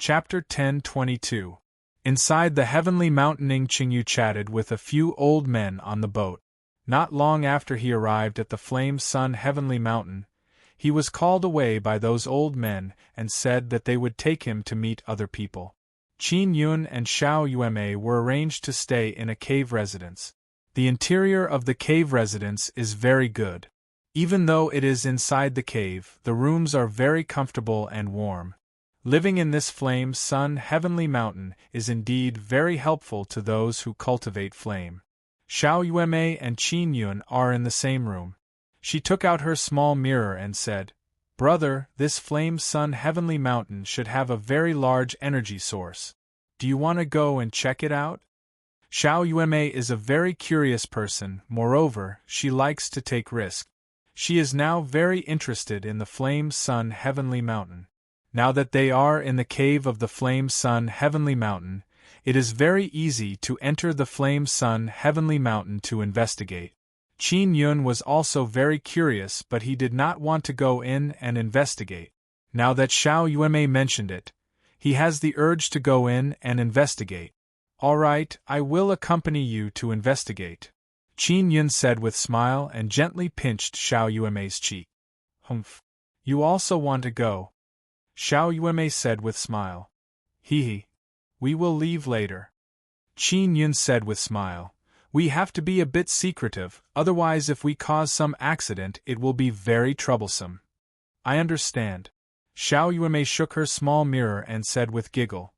Chapter 10:22. Inside the heavenly mountain, Qingyu chatted with a few old men on the boat. Not long after he arrived at the Flame Sun Heavenly Mountain, he was called away by those old men and said that they would take him to meet other people. Qin Yun and Xiao Yueme were arranged to stay in a cave residence. The interior of the cave residence is very good. Even though it is inside the cave, the rooms are very comfortable and warm. Living in this Flame Sun Heavenly Mountain is indeed very helpful to those who cultivate flame. Xiao Yueme and Qin Yun are in the same room. She took out her small mirror and said, "Brother, this Flame Sun Heavenly Mountain should have a very large energy source. Do you want to go and check it out?" Xiao Yueme is a very curious person, moreover, she likes to take risks. She is now very interested in the Flame Sun Heavenly Mountain. Now that they are in the cave of the Flame Sun Heavenly Mountain, it is very easy to enter the Flame Sun Heavenly Mountain to investigate. Qin Yun was also very curious, but he did not want to go in and investigate. Now that Xiao Yueme mentioned it, he has the urge to go in and investigate. "All right, I will accompany you to investigate," Qin Yun said with smile and gently pinched Xiao Yueme's cheek. "Humph. You also want to go?" Xiao Yueme said with smile. "Hee. We will leave later." Qin Yun said with smile. "We have to be a bit secretive, otherwise if we cause some accident it will be very troublesome." "I understand." Xiao Yueme shook her small mirror and said with giggle,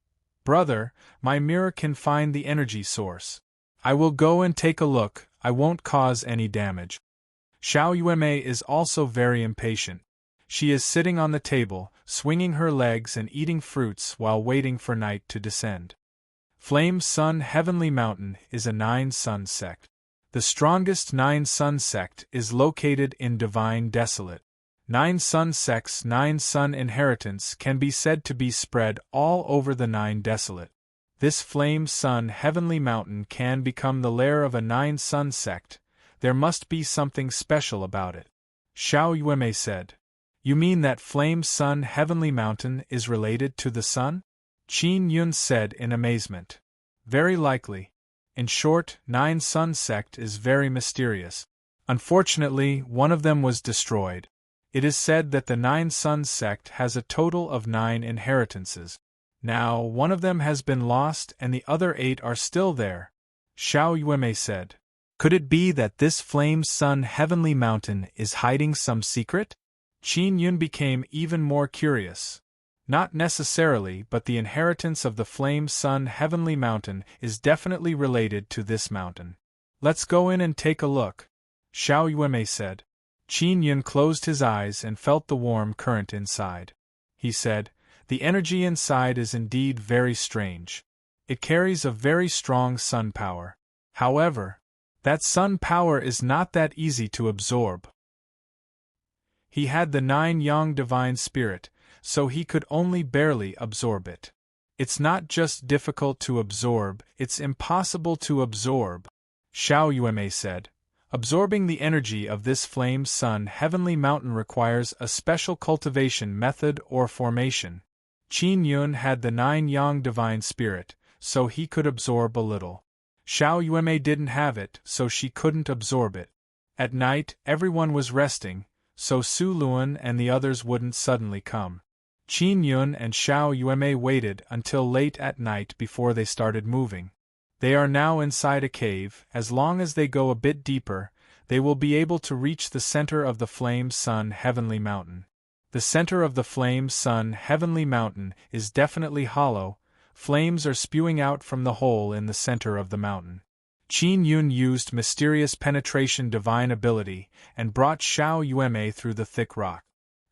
"Brother, my mirror can find the energy source. I will go and take a look, I won't cause any damage." Xiao Yueme is also very impatient. She is sitting on the table, swinging her legs and eating fruits while waiting for night to descend. Flame Sun Heavenly Mountain is a 9-sun sect. The strongest 9-sun sect is located in Divine Desolate. 9-sun sects' 9-sun inheritance can be said to be spread all over the 9 Desolate. This Flame Sun Heavenly Mountain can become the lair of a 9-sun sect. There must be something special about it. Xiao Yueme said. "You mean that Flame Sun Heavenly Mountain is related to the sun?" Qin Yun said in amazement. "Very likely. In short, 9-sun sect is very mysterious. Unfortunately, one of them was destroyed. It is said that the 9-sun sect has a total of 9 inheritances. Now, one of them has been lost and the other 8 are still there," Xiao Yueme said. "Could it be that this Flame Sun Heavenly Mountain is hiding some secret?" Qin Yun became even more curious. Not necessarily, but the inheritance of the Flame Sun Heavenly Mountain is definitely related to this mountain. "Let's go in and take a look," Xiao Yueme said. Qin Yun closed his eyes and felt the warm current inside. He said, "The energy inside is indeed very strange. It carries a very strong sun power. However, that sun power is not that easy to absorb." He had the 9 Yang Divine Spirit, so he could only barely absorb it. "It's not just difficult to absorb, it's impossible to absorb," Xiao Yueme said. "Absorbing the energy of this Flame Sun Heavenly Mountain requires a special cultivation method or formation. Qin Yun had the 9 Yang Divine Spirit, so he could absorb a little. Xiao Yueme didn't have it, so she couldn't absorb it. At night, everyone was resting, so Su Luan and the others wouldn't suddenly come. Qin Yun and Xiao Yueme waited until late at night before they started moving. They are now inside a cave. As long as they go a bit deeper, they will be able to reach the center of the Flame Sun Heavenly Mountain. The center of the Flame Sun Heavenly Mountain is definitely hollow. Flames are spewing out from the hole in the center of the mountain. Qin Yun used mysterious penetration divine ability and brought Xiao Yueme through the thick rock.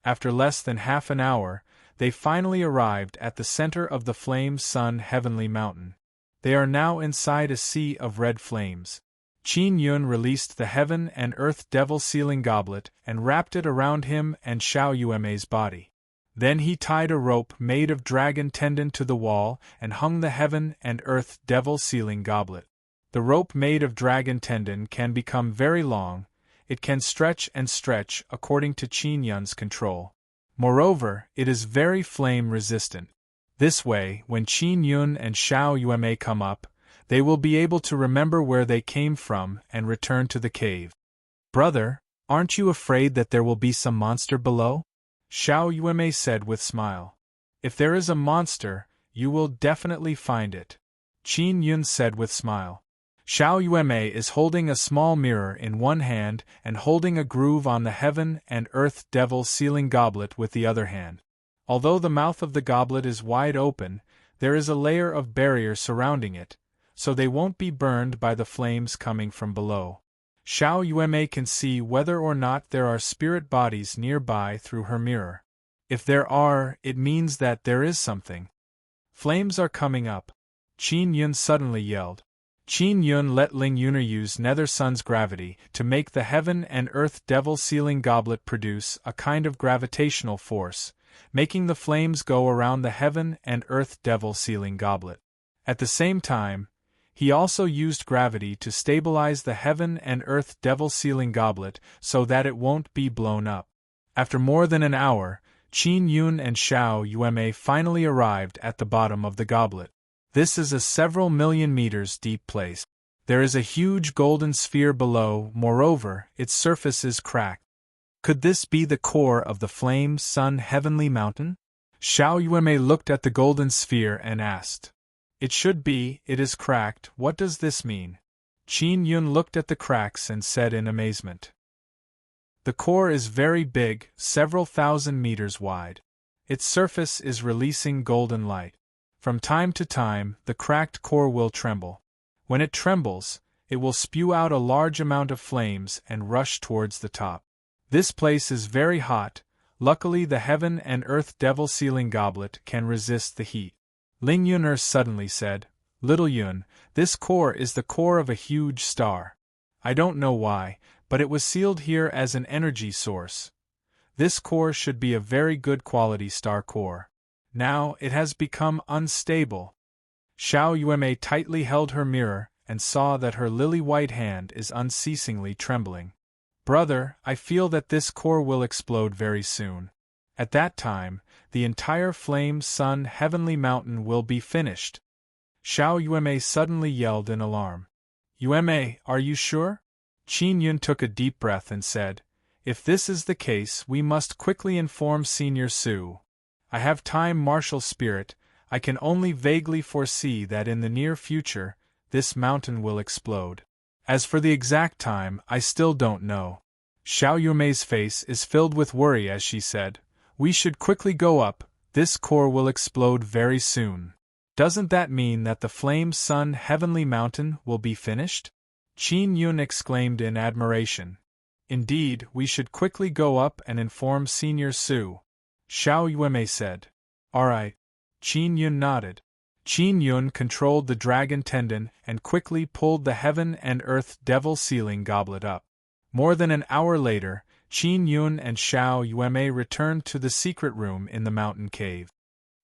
After less than half an hour, they finally arrived at the center of the Flame Sun Heavenly Mountain. They are now inside a sea of red flames. Qin Yun released the Heaven and Earth Devil Sealing Goblet and wrapped it around him and Xiao Yueme's body. Then he tied a rope made of dragon tendon to the wall and hung the Heaven and Earth Devil Sealing Goblet. The rope made of dragon tendon can become very long. It can stretch and stretch according to Qin Yun's control. Moreover, it is very flame resistant. This way, when Qin Yun and Xiao Yueme come up, they will be able to remember where they came from and return to the cave. Brother, aren't you afraid that there will be some monster below? Xiao Yueme said with smile. If there is a monster, you will definitely find it. Qin Yun said with smile. Xiao Yueme is holding a small mirror in one hand and holding a groove on the heaven and earth devil sealing goblet with the other hand. Although the mouth of the goblet is wide open, there is a layer of barrier surrounding it, so they won't be burned by the flames coming from below. Xiao Yueme can see whether or not there are spirit bodies nearby through her mirror. If there are, it means that there is something. Flames are coming up. Qin Yun suddenly yelled. Qin Yun let Ling Yuner use Nether Sun's gravity to make the heaven and earth devil sealing goblet produce a kind of gravitational force, making the flames go around the heaven and earth devil sealing goblet. At the same time, he also used gravity to stabilize the heaven and earth devil sealing goblet so that it won't be blown up. After more than an hour, Qin Yun and Xiao Yueme finally arrived at the bottom of the goblet. This is a several million meters deep place. There is a huge golden sphere below, moreover, its surface is cracked. Could this be the core of the flame sun heavenly mountain? Xiao Yueme looked at the golden sphere and asked. It should be, it is cracked, what does this mean? Qin Yun looked at the cracks and said in amazement. The core is very big, several thousand meters wide. Its surface is releasing golden light. From time to time, the cracked core will tremble. When it trembles, it will spew out a large amount of flames and rush towards the top. This place is very hot. Luckily the heaven and earth devil sealing goblet can resist the heat. Ling Yuner suddenly said, Little Yun, this core is the core of a huge star. I don't know why, but it was sealed here as an energy source. This core should be a very good quality star core. Now it has become unstable. Xiao Yueme tightly held her mirror and saw that her lily-white hand is unceasingly trembling. Brother, I feel that this core will explode very soon. At that time, the entire flame sun heavenly mountain will be finished. Xiao Yueme suddenly yelled in alarm. Yueme, are you sure? Qin Yun took a deep breath and said, If this is the case, we must quickly inform Senior Su. I have time martial spirit, I can only vaguely foresee that in the near future, this mountain will explode. As for the exact time, I still don't know. Xiao Yume's face is filled with worry as she said, We should quickly go up, this core will explode very soon. Doesn't that mean that the flame sun heavenly mountain will be finished? Qin Yun exclaimed in admiration. Indeed, we should quickly go up and inform Senior Su. Xiao Yueme said. Alright. Qin Yun nodded. Qin Yun controlled the dragon tendon and quickly pulled the heaven and earth devil sealing goblet up. More than an hour later, Qin Yun and Xiao Yueme returned to the secret room in the mountain cave.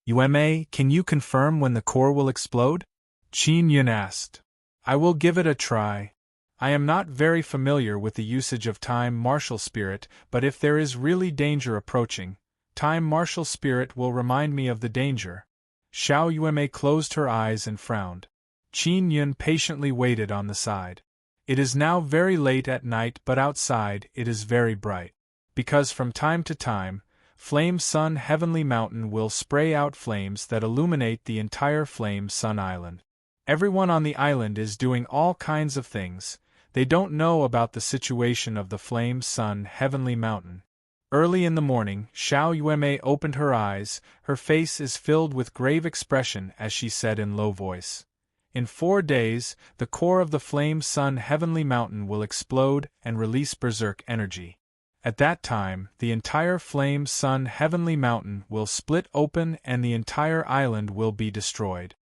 Yueme, can you confirm when the core will explode? Qin Yun asked. I will give it a try. I am not very familiar with the usage of time martial spirit, but if there is really danger approaching, time martial spirit will remind me of the danger. Xiao Yueme closed her eyes and frowned. Qin Yun patiently waited on the side. It is now very late at night, but outside it is very bright. Because from time to time, Flame Sun Heavenly Mountain will spray out flames that illuminate the entire Flame Sun Island. Everyone on the island is doing all kinds of things. They don't know about the situation of the Flame Sun Heavenly Mountain. Early in the morning, Xiao Yueme opened her eyes. Her face is filled with grave expression as she said in low voice. In 4 days, the core of the Flame Sun Heavenly Mountain will explode and release berserk energy. At that time, the entire Flame Sun Heavenly Mountain will split open and the entire island will be destroyed.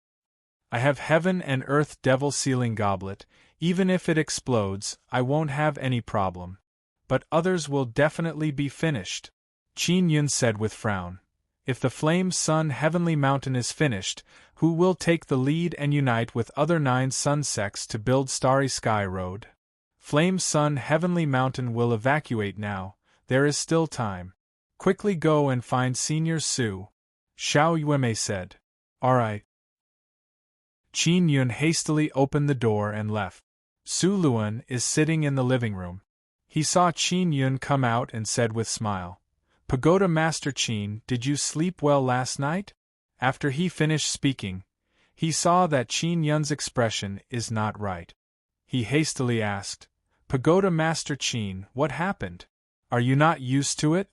I have Heaven and Earth Devil Sealing Goblet. Even if it explodes, I won't have any problem. But others will definitely be finished. Qin Yun said with frown. If the Flame Sun Heavenly Mountain is finished, who will take the lead and unite with other 9 sun sects to build Starry Sky Road? Flame Sun Heavenly Mountain will evacuate now. There is still time. Quickly go and find Senior Su. Xiao Yueme said. All right. Qin Yun hastily opened the door and left. Su Luan is sitting in the living room. He saw Qin Yun come out and said with smile, "Pagoda Master Qin, did you sleep well last night?" After he finished speaking, he saw that Qin Yun's expression is not right. He hastily asked, "Pagoda Master Qin, what happened? Are you not used to it?"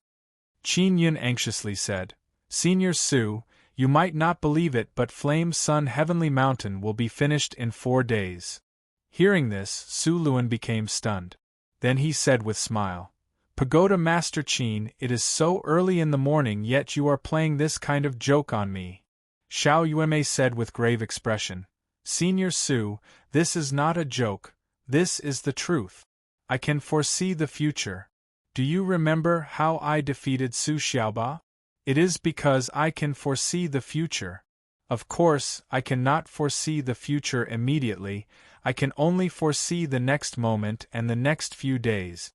Qin Yun anxiously said, "Senior Su, you might not believe it, but Flame Sun Heavenly Mountain will be finished in 4 days." Hearing this, Su Luan became stunned. Then he said with smile, "Pagoda Master Qin, it is so early in the morning yet you are playing this kind of joke on me." Xiao Yueme said with grave expression, "Senior Su, this is not a joke, this is the truth. I can foresee the future. Do you remember how I defeated Su Xiaoba? It is because I can foresee the future. Of course, I cannot foresee the future immediately, I can only foresee the next moment and the next few days."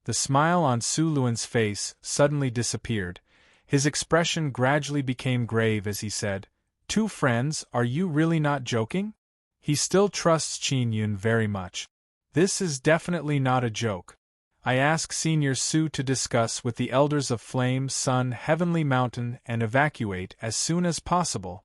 The smile on Su Luan's face suddenly disappeared. His expression gradually became grave as he said, "Two friends, are you really not joking?" He still trusts Qin Yun very much. "This is definitely not a joke. I ask Senior Su to discuss with the elders of Flame Sun Heavenly Mountain and evacuate as soon as possible,"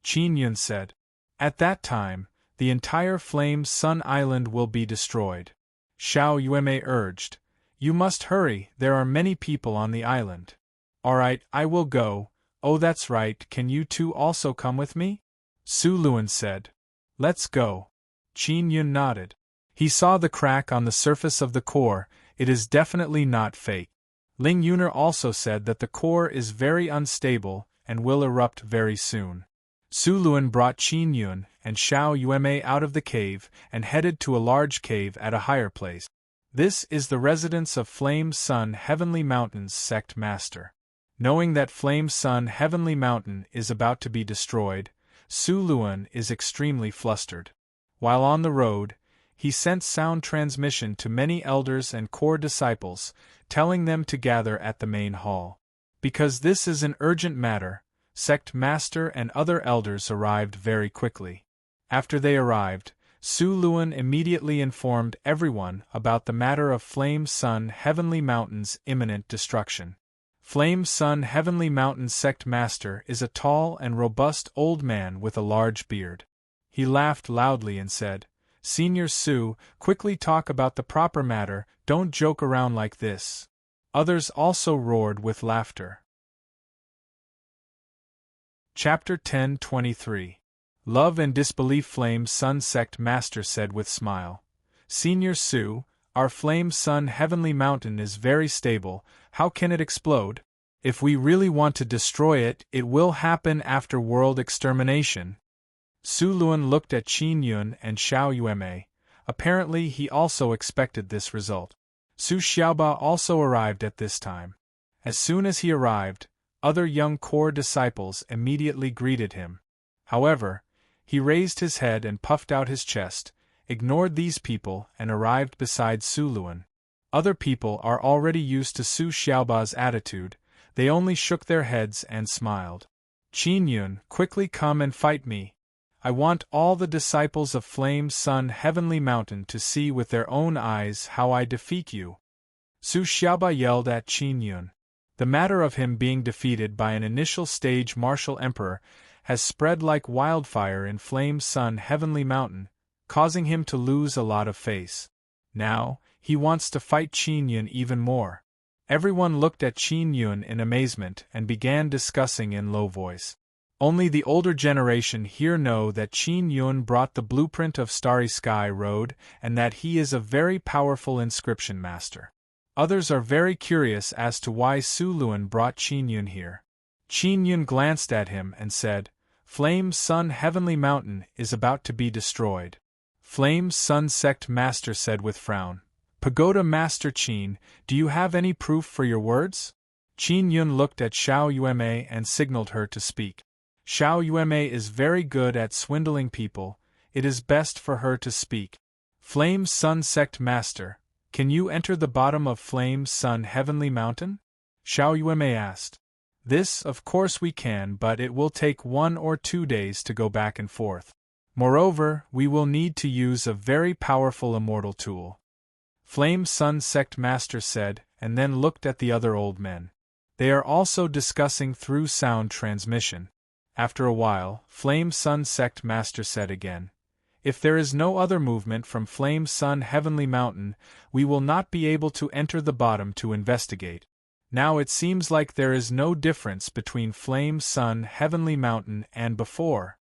Qin Yun said. "At that time, the entire Flame Sun Island will be destroyed." Xiao Yueme urged, "You must hurry, there are many people on the island." "All right, I will go. Oh, that's right, can you two also come with me?" Su Luan said. "Let's go." Qin Yun nodded. He saw the crack on the surface of the core, it is definitely not fake. Ling Yuner also said that the core is very unstable and will erupt very soon. Su Luan brought Qin Yun and Xiao Yueme out of the cave and headed to a large cave at a higher place. This is the residence of Flame Sun Heavenly Mountain's sect master. Knowing that Flame Sun Heavenly Mountain is about to be destroyed, Su Luan is extremely flustered. While on the road, he sent sound transmission to many elders and core disciples, telling them to gather at the main hall. Because this is an urgent matter, sect master and other elders arrived very quickly. After they arrived, Su Luan immediately informed everyone about the matter of Flame Sun Heavenly Mountain's imminent destruction. Flame Sun Heavenly Mountain's sect master is a tall and robust old man with a large beard. He laughed loudly and said, "Senior Su, quickly talk about the proper matter, don't joke around like this." Others also roared with laughter. Chapter 10:23. Love and Disbelief. Flame Sun Sect Master said with smile, "Senior Su, our Flame Sun Heavenly Mountain is very stable, how can it explode? If we really want to destroy it, it will happen after world extermination." Su Luan looked at Qin Yun and Xiao Yueme. Apparently he also expected this result. Su Xiaoba also arrived at this time. As soon as he arrived, other young core disciples immediately greeted him. However, he raised his head and puffed out his chest, ignored these people and arrived beside Su Luan. Other people are already used to Su Xiaoba's attitude, they only shook their heads and smiled. "Qin Yun, quickly come and fight me. I want all the disciples of Flame Sun Heavenly Mountain to see with their own eyes how I defeat you." Su Xiaoba yelled at Qin Yun. The matter of him being defeated by an initial stage martial emperor has spread like wildfire in Flame Sun Heavenly Mountain, causing him to lose a lot of face. Now, he wants to fight Qin Yun even more. Everyone looked at Qin Yun in amazement and began discussing in low voice. Only the older generation here know that Qin Yun brought the blueprint of Starry Sky Road and that he is a very powerful inscription master. Others are very curious as to why Su Luan brought Qin Yun here. Qin Yun glanced at him and said, "Flame Sun Heavenly Mountain is about to be destroyed." Flame Sun Sect Master said with frown, "Pagoda Master Qin, do you have any proof for your words?" Qin Yun looked at Xiao Yueme and signaled her to speak. Xiao Yueme is very good at swindling people, it is best for her to speak. "Flame Sun Sect Master, can you enter the bottom of Flame Sun Heavenly Mountain?" Xiao Yueme asked. This, of course we can, but it will take 1 or 2 days to go back and forth. Moreover, we will need to use a very powerful immortal tool. Flame Sun Sect Master said, and then looked at the other old men. They are also discussing through sound transmission. After a while, Flame Sun Sect Master said again, if there is no other movement from Flame Sun Heavenly Mountain, we will not be able to enter the bottom to investigate. Now it seems like there is no difference between Flame Sun Heavenly Mountain and before.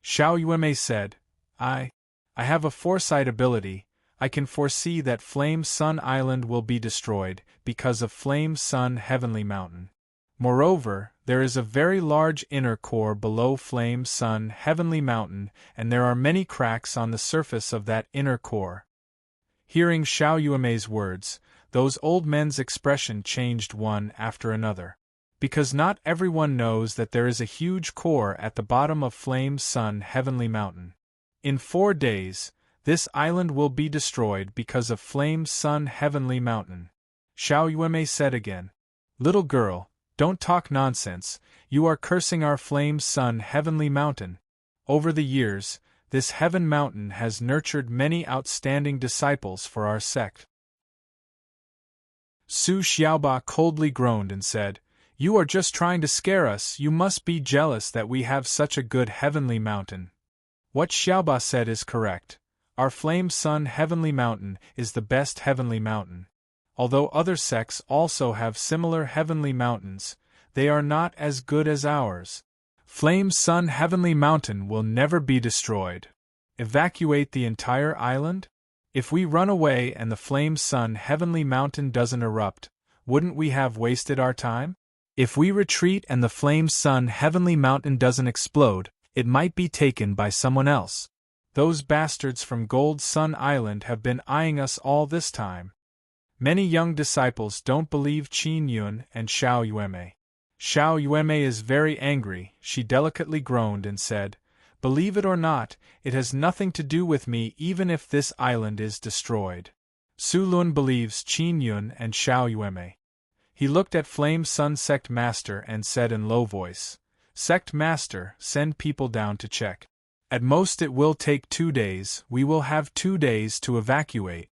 Xiao Yuemei said, I have a foresight ability. I can foresee that Flame Sun Island will be destroyed because of Flame Sun Heavenly Mountain. Moreover, there is a very large inner core below Flame Sun Heavenly Mountain, and there are many cracks on the surface of that inner core. Hearing Xiao Yuemei's words, those old men's expression changed one after another. Because not everyone knows that there is a huge core at the bottom of Flame Sun Heavenly Mountain. In 4 days, this island will be destroyed because of Flame Sun Heavenly Mountain. Xiao Yuemei said again, little girl, don't talk nonsense, you are cursing our Flame Sun Heavenly Mountain. Over the years, this Heaven Mountain has nurtured many outstanding disciples for our sect. Su Xiaoba coldly groaned and said, you are just trying to scare us, you must be jealous that we have such a good Heavenly Mountain. What Xiaoba said is correct. Our Flame Sun Heavenly Mountain is the best Heavenly Mountain. Although other sects also have similar Heavenly Mountains, they are not as good as ours. Flame Sun Heavenly Mountain will never be destroyed. Evacuate the entire island? If we run away and the Flame Sun Heavenly Mountain doesn't erupt, wouldn't we have wasted our time? If we retreat and the Flame Sun Heavenly Mountain doesn't explode, it might be taken by someone else. Those bastards from Gold Sun Island have been eyeing us all this time. Many young disciples don't believe Qin Yun and Xiao Yuemei. Xiao Yuemei is very angry, she delicately groaned and said, believe it or not, it has nothing to do with me even if this island is destroyed. Su Lun believes Qin Yun and Xiao Yuemei. He looked at Flame Sun Sect Master and said in low voice, Sect Master, send people down to check. At most it will take 2 days, we will have 2 days to evacuate.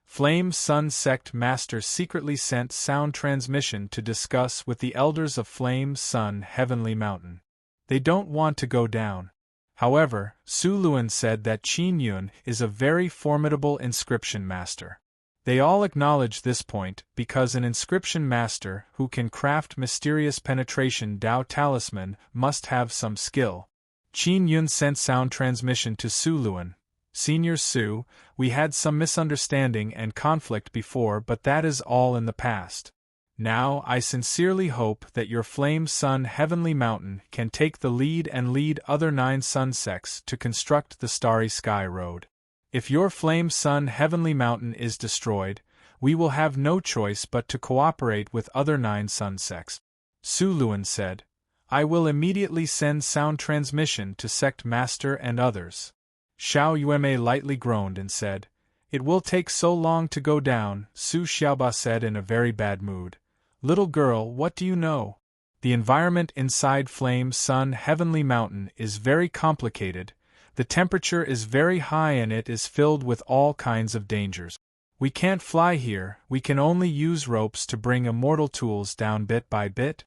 Flame Sun Sect Master secretly sent sound transmission to discuss with the elders of Flame Sun Heavenly Mountain. They don't want to go down. However, Su Luan said that Qin Yun is a very formidable inscription master. They all acknowledge this point because an inscription master who can craft mysterious penetration Dao talisman must have some skill. Qin Yun sent sound transmission to Su Luan. Senior Su, we had some misunderstanding and conflict before, but that is all in the past. Now I sincerely hope that your Flame Sun Heavenly Mountain can take the lead and lead other 9 sun sects to construct the Starry Sky Road. If your Flame Sun Heavenly Mountain is destroyed, we will have no choice but to cooperate with other 9 sun sects. Su Luan said, I will immediately send sound transmission to Sect Master and others. Xiao Yuemei lightly groaned and said, It will take so long to go down, Su Xiaoba said in a very bad mood. Little girl, what do you know? The environment inside Flame Sun Heavenly Mountain is very complicated. The temperature is very high and it is filled with all kinds of dangers. We can't fly here, we can only use ropes to bring immortal tools down bit by bit.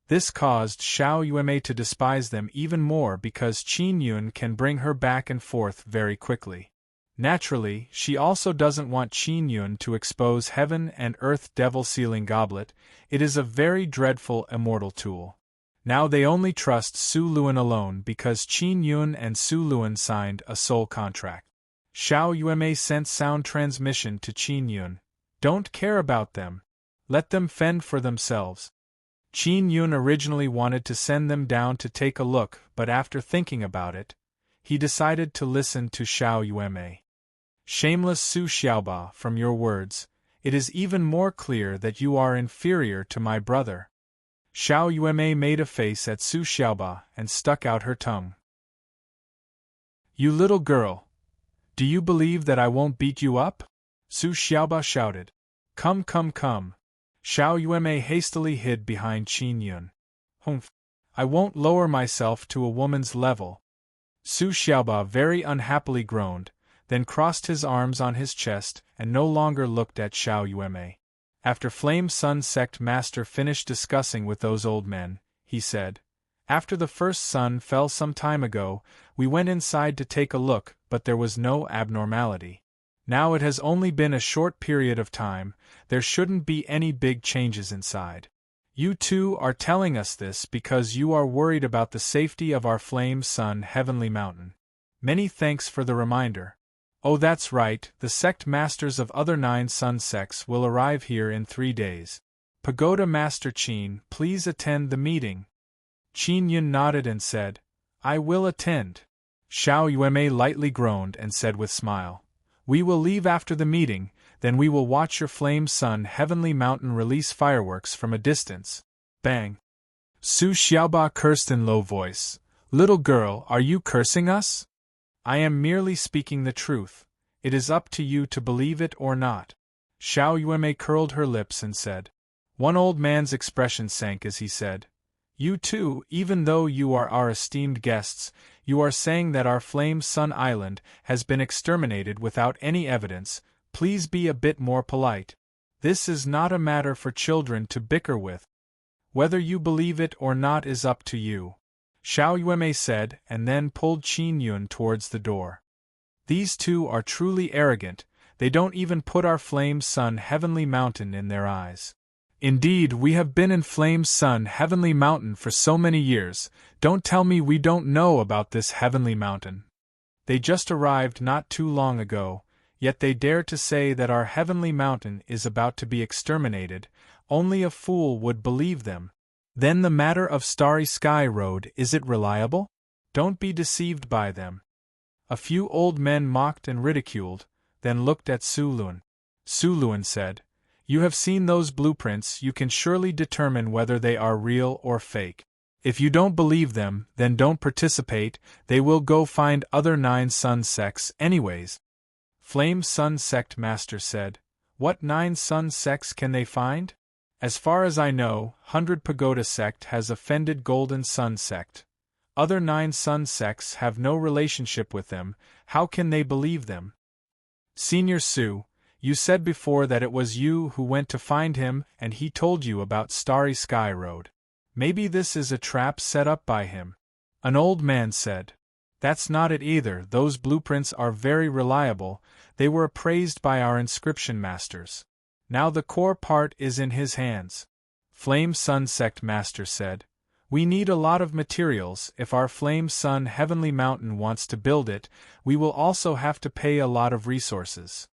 This caused Xiao Yuemei to despise them even more because Qin Yun can bring her back and forth very quickly. Naturally, she also doesn't want Qin Yun to expose Heaven and Earth Devil Sealing Goblet. It is a very dreadful immortal tool. Now they only trust Su Luan alone because Qin Yun and Su Luan signed a soul contract. Xiao Yuemei sent sound transmission to Qin Yun. Don't care about them. Let them fend for themselves. Qin Yun originally wanted to send them down to take a look, but after thinking about it, he decided to listen to Xiao Yuemei. Shameless Su Xiaoba, from your words, it is even more clear that you are inferior to my brother. Xiao Yuemei made a face at Su Xiaoba and stuck out her tongue. You little girl! Do you believe that I won't beat you up? Su Xiaoba shouted. Come, come, come! Xiao Yuemei hastily hid behind Qin Yun. Humph. I won't lower myself to a woman's level. Su Xiaoba very unhappily groaned, then crossed his arms on his chest and no longer looked at Xiao Yuemei. After Flame Sun Sect Master finished discussing with those old men, he said, "After the first sun fell some time ago, we went inside to take a look, but there was no abnormality. Now it has only been a short period of time, there shouldn't be any big changes inside. You two are telling us this because you are worried about the safety of our Flame Sun Heavenly Mountain. Many thanks for the reminder. Oh, that's right, the sect masters of other 9 sun sects will arrive here in 3 days. Pagoda Master Qin, please attend the meeting." Qin Yun nodded and said, "I will attend." Xiao Yuemei lightly groaned and said with smile, "We will leave after the meeting, then we will watch your Flame Sun Heavenly Mountain release fireworks from a distance." Bang! Su Xiaoba cursed in low voice. "Little girl, are you cursing us?" "I am merely speaking the truth. It is up to you to believe it or not." Xiao Yuemei curled her lips and said. One old man's expression sank as he said, "You too, even though you are our esteemed guests, you are saying that our Flame Sun Island has been exterminated without any evidence. Please be a bit more polite. This is not a matter for children to bicker with. Whether you believe it or not is up to you," Xiao Yuemei said, and then pulled Qin Yun towards the door. "These two are truly arrogant, they don't even put our Flame Sun Heavenly Mountain in their eyes. Indeed, we have been in Flame Sun Heavenly Mountain for so many years, don't tell me we don't know about this Heavenly Mountain. They just arrived not too long ago, yet they dare to say that our Heavenly Mountain is about to be exterminated. Only a fool would believe them. Then the matter of Starry Sky Road, is it reliable? Don't be deceived by them." A few old men mocked and ridiculed, then looked at Su Lun. Su Lun said, "You have seen those blueprints, you can surely determine whether they are real or fake. If you don't believe them, then don't participate, they will go find other 9 sun sects anyways." Flame Sun Sect Master said, "What 9 sun sects can they find? As far as I know, 100 Pagoda Sect has offended Golden Sun Sect. Other 9 sun sects have no relationship with them, how can they believe them? Senior Su, you said before that it was you who went to find him and he told you about Starry Sky Road. Maybe this is a trap set up by him." An old man said, "That's not it either, those blueprints are very reliable, they were appraised by our inscription masters. Now the core part is in his hands." Flame Sun Sect Master said, "We need a lot of materials, if our Flame Sun Heavenly Mountain wants to build it, we will also have to pay a lot of resources.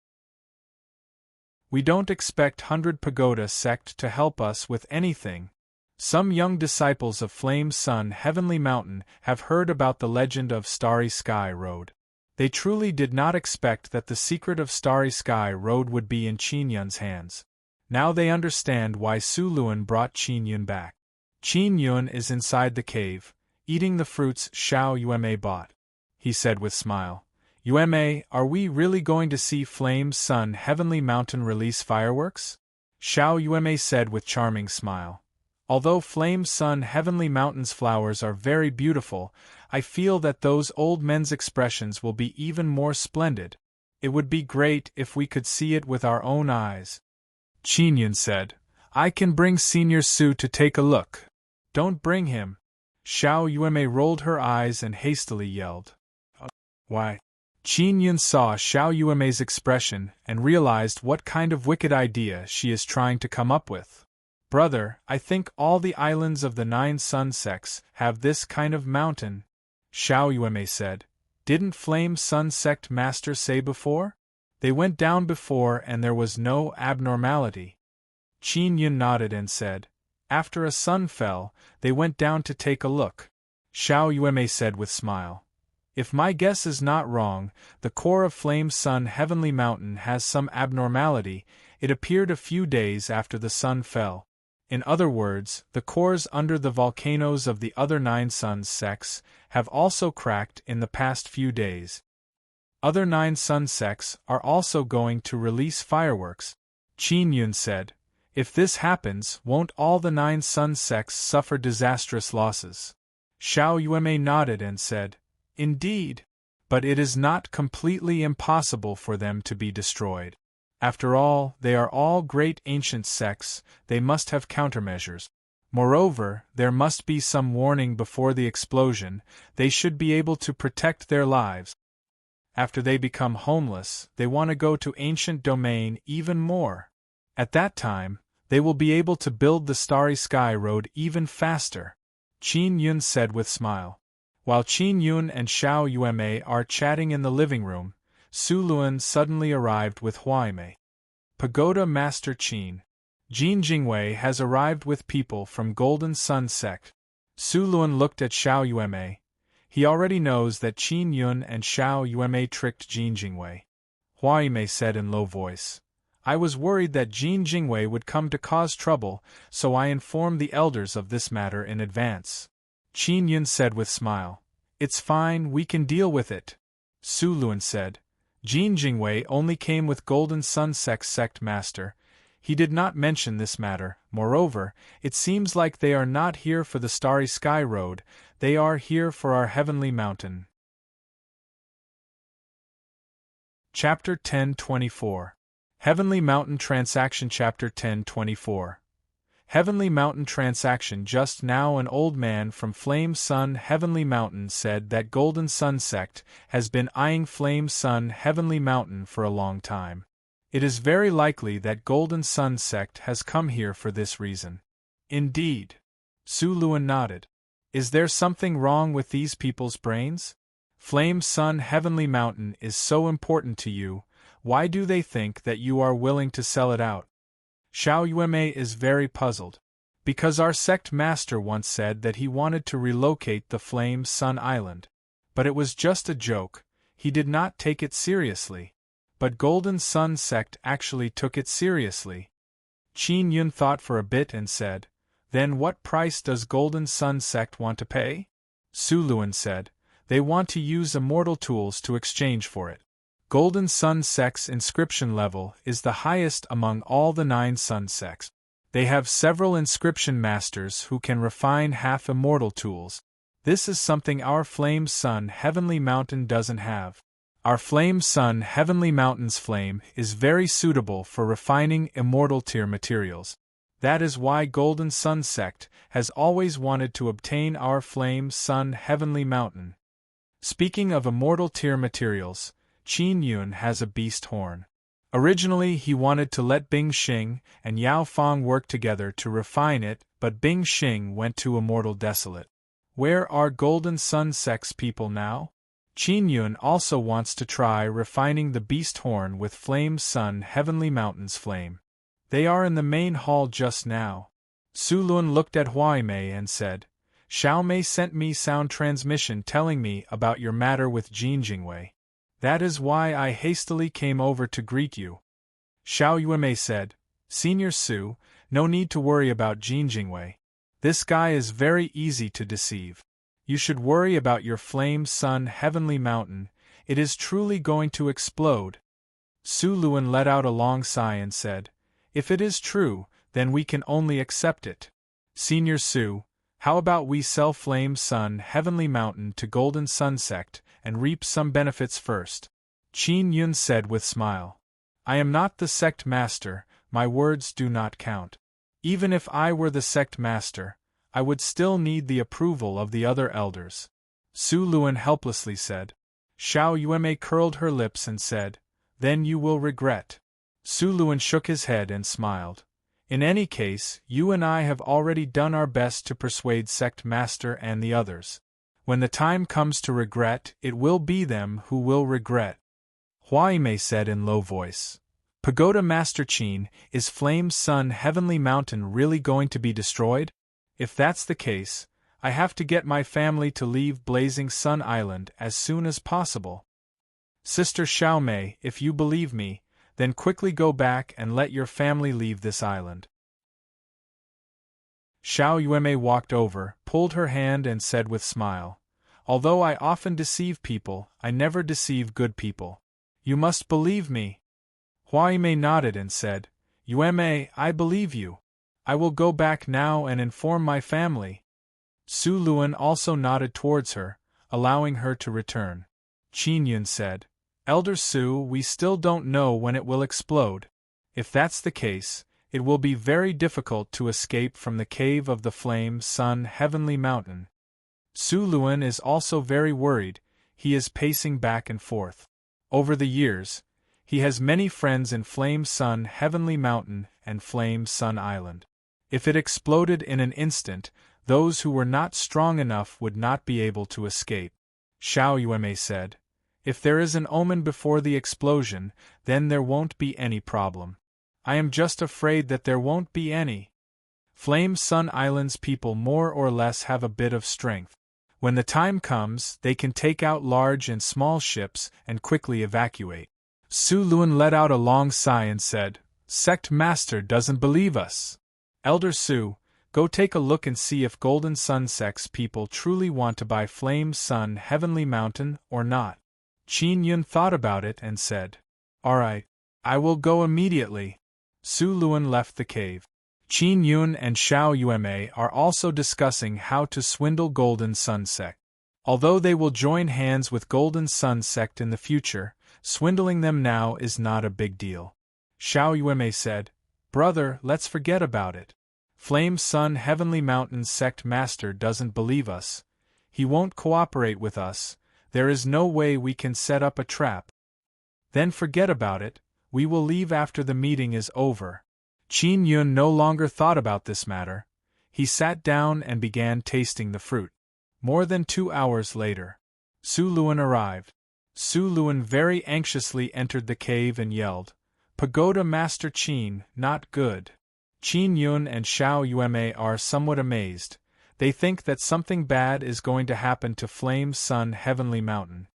We don't expect 100 Pagoda Sect to help us with anything. Some young disciples of Flame Sun Heavenly Mountain have heard about the legend of Starry Sky Road. They truly did not expect that the secret of Starry Sky Road would be in Qin Yun's hands. Now they understand why Su Lun brought Qin Yun back. Qin Yun is inside the cave, eating the fruits Xiao Yuemei bought. He said with smile, "Yuemei, are we really going to see Flame Sun Heavenly Mountain release fireworks?" Xiao Yuemei said with charming smile, "Although Flame Sun Heavenly Mountain's flowers are very beautiful, I feel that those old men's expressions will be even more splendid. It would be great if we could see it with our own eyes." Qin Yun said, "I can bring Senior Su to take a look." "Don't bring him." Xiao Yuemei rolled her eyes and hastily yelled, "Why?" Qin Yun saw Xiao Yuemei's expression and realized what kind of wicked idea she is trying to come up with. "Brother, I think all the islands of the 9 sun sects have this kind of mountain," Xiao Yuemei said. "Didn't Flame Sun Sect Master say before? They went down before and there was no abnormality." Qin Yun nodded and said, "After a sun fell, they went down to take a look." Xiao Yuemei said with smile, "If my guess is not wrong, the core of Flame Sun Heavenly Mountain has some abnormality, it appeared a few days after the sun fell. In other words, the cores under the volcanoes of the other 9 sun sects have also cracked in the past few days. Other 9 sun sects are also going to release fireworks," Qin Yun said. If this happens, won't all the 9 sun sects suffer disastrous losses? Xiao Yuanmei nodded and said, Indeed. But it is not completely impossible for them to be destroyed. After all, they are all great ancient sects, they must have countermeasures. Moreover, there must be some warning before the explosion, they should be able to protect their lives. After they become homeless, they want to go to ancient domain even more. At that time, they will be able to build the Starry Sky Road even faster, Qin Yun said with smile. While Qin Yun and Xiao Yuanmei are chatting in the living room, Su Luan suddenly arrived with Huaimei. Pagoda Master Qin. Jin Jingwei has arrived with people from Golden Sun Sect. Su Luan looked at Xiao Yuanmei. He already knows that Qin Yun and Xiao Yuanmei tricked Jin Jingwei. Huaimei said in low voice, I was worried that Jin Jingwei would come to cause trouble, so I informed the elders of this matter in advance. Qin Yun said with smile, It's fine, we can deal with it. Su Luan said, Jin Jingwei only came with Golden Sun sect master. He did not mention this matter. Moreover, it seems like they are not here for the Starry Sky Road, they are here for our heavenly mountain. Chapter 10:24. Heavenly Mountain Transaction. Chapter 10:24. Heavenly Mountain Transaction. Just now an old man from Flame Sun Heavenly Mountain said that Golden Sun Sect has been eyeing Flame Sun Heavenly Mountain for a long time. It is very likely that Golden Sun Sect has come here for this reason. Indeed. Su Luan nodded. Is there something wrong with these people's brains? Flame Sun Heavenly Mountain is so important to you, why do they think that you are willing to sell it out? Xiao Yuanmei is very puzzled. Because our sect master once said that he wanted to relocate the Flame Sun Island. But it was just a joke, he did not take it seriously. But Golden Sun Sect actually took it seriously. Qin Yun thought for a bit and said, Then what price does Golden Sun Sect want to pay? Su Luan said, They want to use immortal tools to exchange for it. Golden Sun Sect's inscription level is the highest among all the 9 sun sects. They have several inscription masters who can refine half-immortal tools. This is something our Flame Sun Heavenly Mountain doesn't have. Our Flame Sun Heavenly Mountain's flame is very suitable for refining immortal tier materials. That is why Golden Sun Sect has always wanted to obtain our Flame Sun Heavenly Mountain. Speaking of immortal tier materials, Qin Yun has a beast horn. Originally he wanted to let Bing Xing and Yao Fang work together to refine it, but Bing Xing went to Immortal Desolate. Where are Golden Sun Sect's people now? Qin Yun also wants to try refining the beast horn with Flame Sun Heavenly Mountain's flame. They are in the main hall just now. Su Luan looked at Huaimei and said, Xiao Mei sent me sound transmission telling me about your matter with Jin Jingwei. That is why I hastily came over to greet you. Xiao Yuanmei said, Senior Su, no need to worry about Jin Jingwei. This guy is very easy to deceive. You should worry about your Flame Sun Heavenly Mountain, it is truly going to explode. Su Luan let out a long sigh and said, If it is true, then we can only accept it. Senior Su, how about we sell Flame Sun Heavenly Mountain to Golden Sun Sect and reap some benefits first? Qin Yun said with smile. I am not the sect master, my words do not count. Even if I were the sect master, I would still need the approval of the other elders. Su Luan helplessly said. Xiao Yuanmei curled her lips and said, Then you will regret. Su Luan shook his head and smiled. In any case, you and I have already done our best to persuade sect master and the others. When the time comes to regret, it will be them who will regret. Huaimei said in low voice. Pagoda Master Qin, is Flame Sun Heavenly Mountain really going to be destroyed? If that's the case, I have to get my family to leave Blazing Sun Island as soon as possible. Sister Xiao Mei, if you believe me, then quickly go back and let your family leave this island. Xiao Yuanmei walked over, pulled her hand and said with smile, Although I often deceive people, I never deceive good people. You must believe me. Huaimei nodded and said, Yueme, I believe you. I will go back now and inform my family. Su Luan also nodded towards her, allowing her to return. Qin Yun said, Elder Su, we still don't know when it will explode. If that's the case, it will be very difficult to escape from the cave of the Flame Sun Heavenly Mountain. Su Luan is also very worried. He is pacing back and forth. Over the years, he has many friends in Flame Sun Heavenly Mountain and Flame Sun Island. If it exploded in an instant, those who were not strong enough would not be able to escape. Xiao Yueme said, If there is an omen before the explosion, then there won't be any problem. I am just afraid that there won't be any. Flame Sun Island's people more or less have a bit of strength. When the time comes, they can take out large and small ships and quickly evacuate. Su Luan let out a long sigh and said, Sect Master doesn't believe us. Elder Su, go take a look and see if Golden Sun Sect's people truly want to buy Flame Sun Heavenly Mountain or not. Qin Yun thought about it and said, Alright, I will go immediately. Su Luan left the cave. Qin Yun and Xiao Yueme are also discussing how to swindle Golden Sun Sect. Although they will join hands with Golden Sun Sect in the future, swindling them now is not a big deal. Xiao Yueme said, Brother, let's forget about it. Flame Sun Heavenly Mountain Sect Master doesn't believe us. He won't cooperate with us. There is no way we can set up a trap. Then forget about it. We will leave after the meeting is over. Qin Yun no longer thought about this matter. He sat down and began tasting the fruit. More than 2 hours later, Su Luan arrived. Su Luan very anxiously entered the cave and yelled, Pagoda Master Qin, not good. Qin Yun and Xiao Yueme are somewhat amazed. They think that something bad is going to happen to Flame Sun Heavenly Mountain.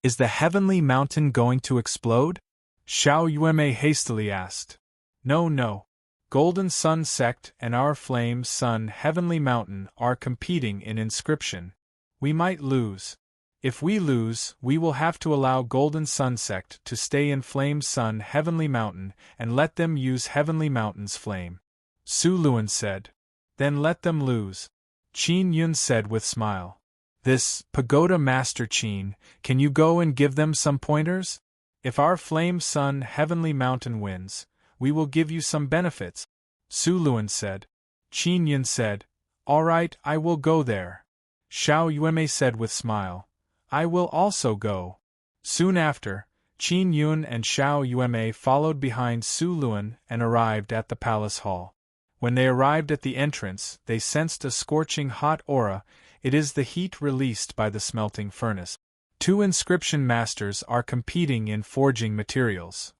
Is the Heavenly Mountain going to explode? Xiao Yueme hastily asked. No. Golden Sun Sect and our Flame Sun Heavenly Mountain are competing in inscription. We might lose. If we lose, we will have to allow Golden Sun Sect to stay in Flame Sun Heavenly Mountain and let them use Heavenly Mountain's flame. Su Luan said. Then let them lose. Qin Yun said with smile. This, Pagoda Master Qin, can you go and give them some pointers? If our Flame Sun Heavenly Mountain wins, we will give you some benefits. Su Luan said. Qin Yun said, All right, I will go there. Xiao Yueme said with smile. I will also go. Soon after, Qin Yun and Xiao Yueme followed behind Su Luan and arrived at the palace hall. When they arrived at the entrance, they sensed a scorching hot aura. It is the heat released by the smelting furnace. 2 inscription masters are competing in forging materials.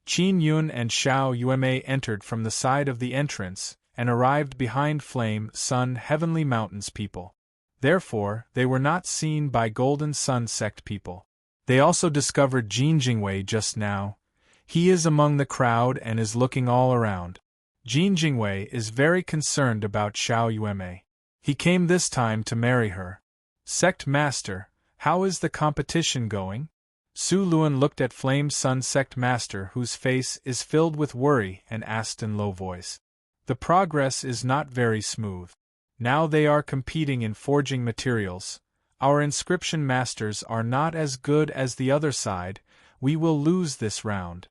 Qin Yun and Xiao Yueme entered from the side of the entrance and arrived behind Flame Sun Heavenly Mountain's people. Therefore, they were not seen by Golden Sun Sect people. They also discovered Jin Jingwei just now. He is among the crowd and is looking all around. Jin Jingwei is very concerned about Xiao Yueme. He came this time to marry her. Sect Master, how is the competition going? Su Luan looked at Flame Sun Sect Master, whose face is filled with worry, and asked in low voice. The progress is not very smooth. Now they are competing in forging materials. Our inscription masters are not as good as the other side. We will lose this round.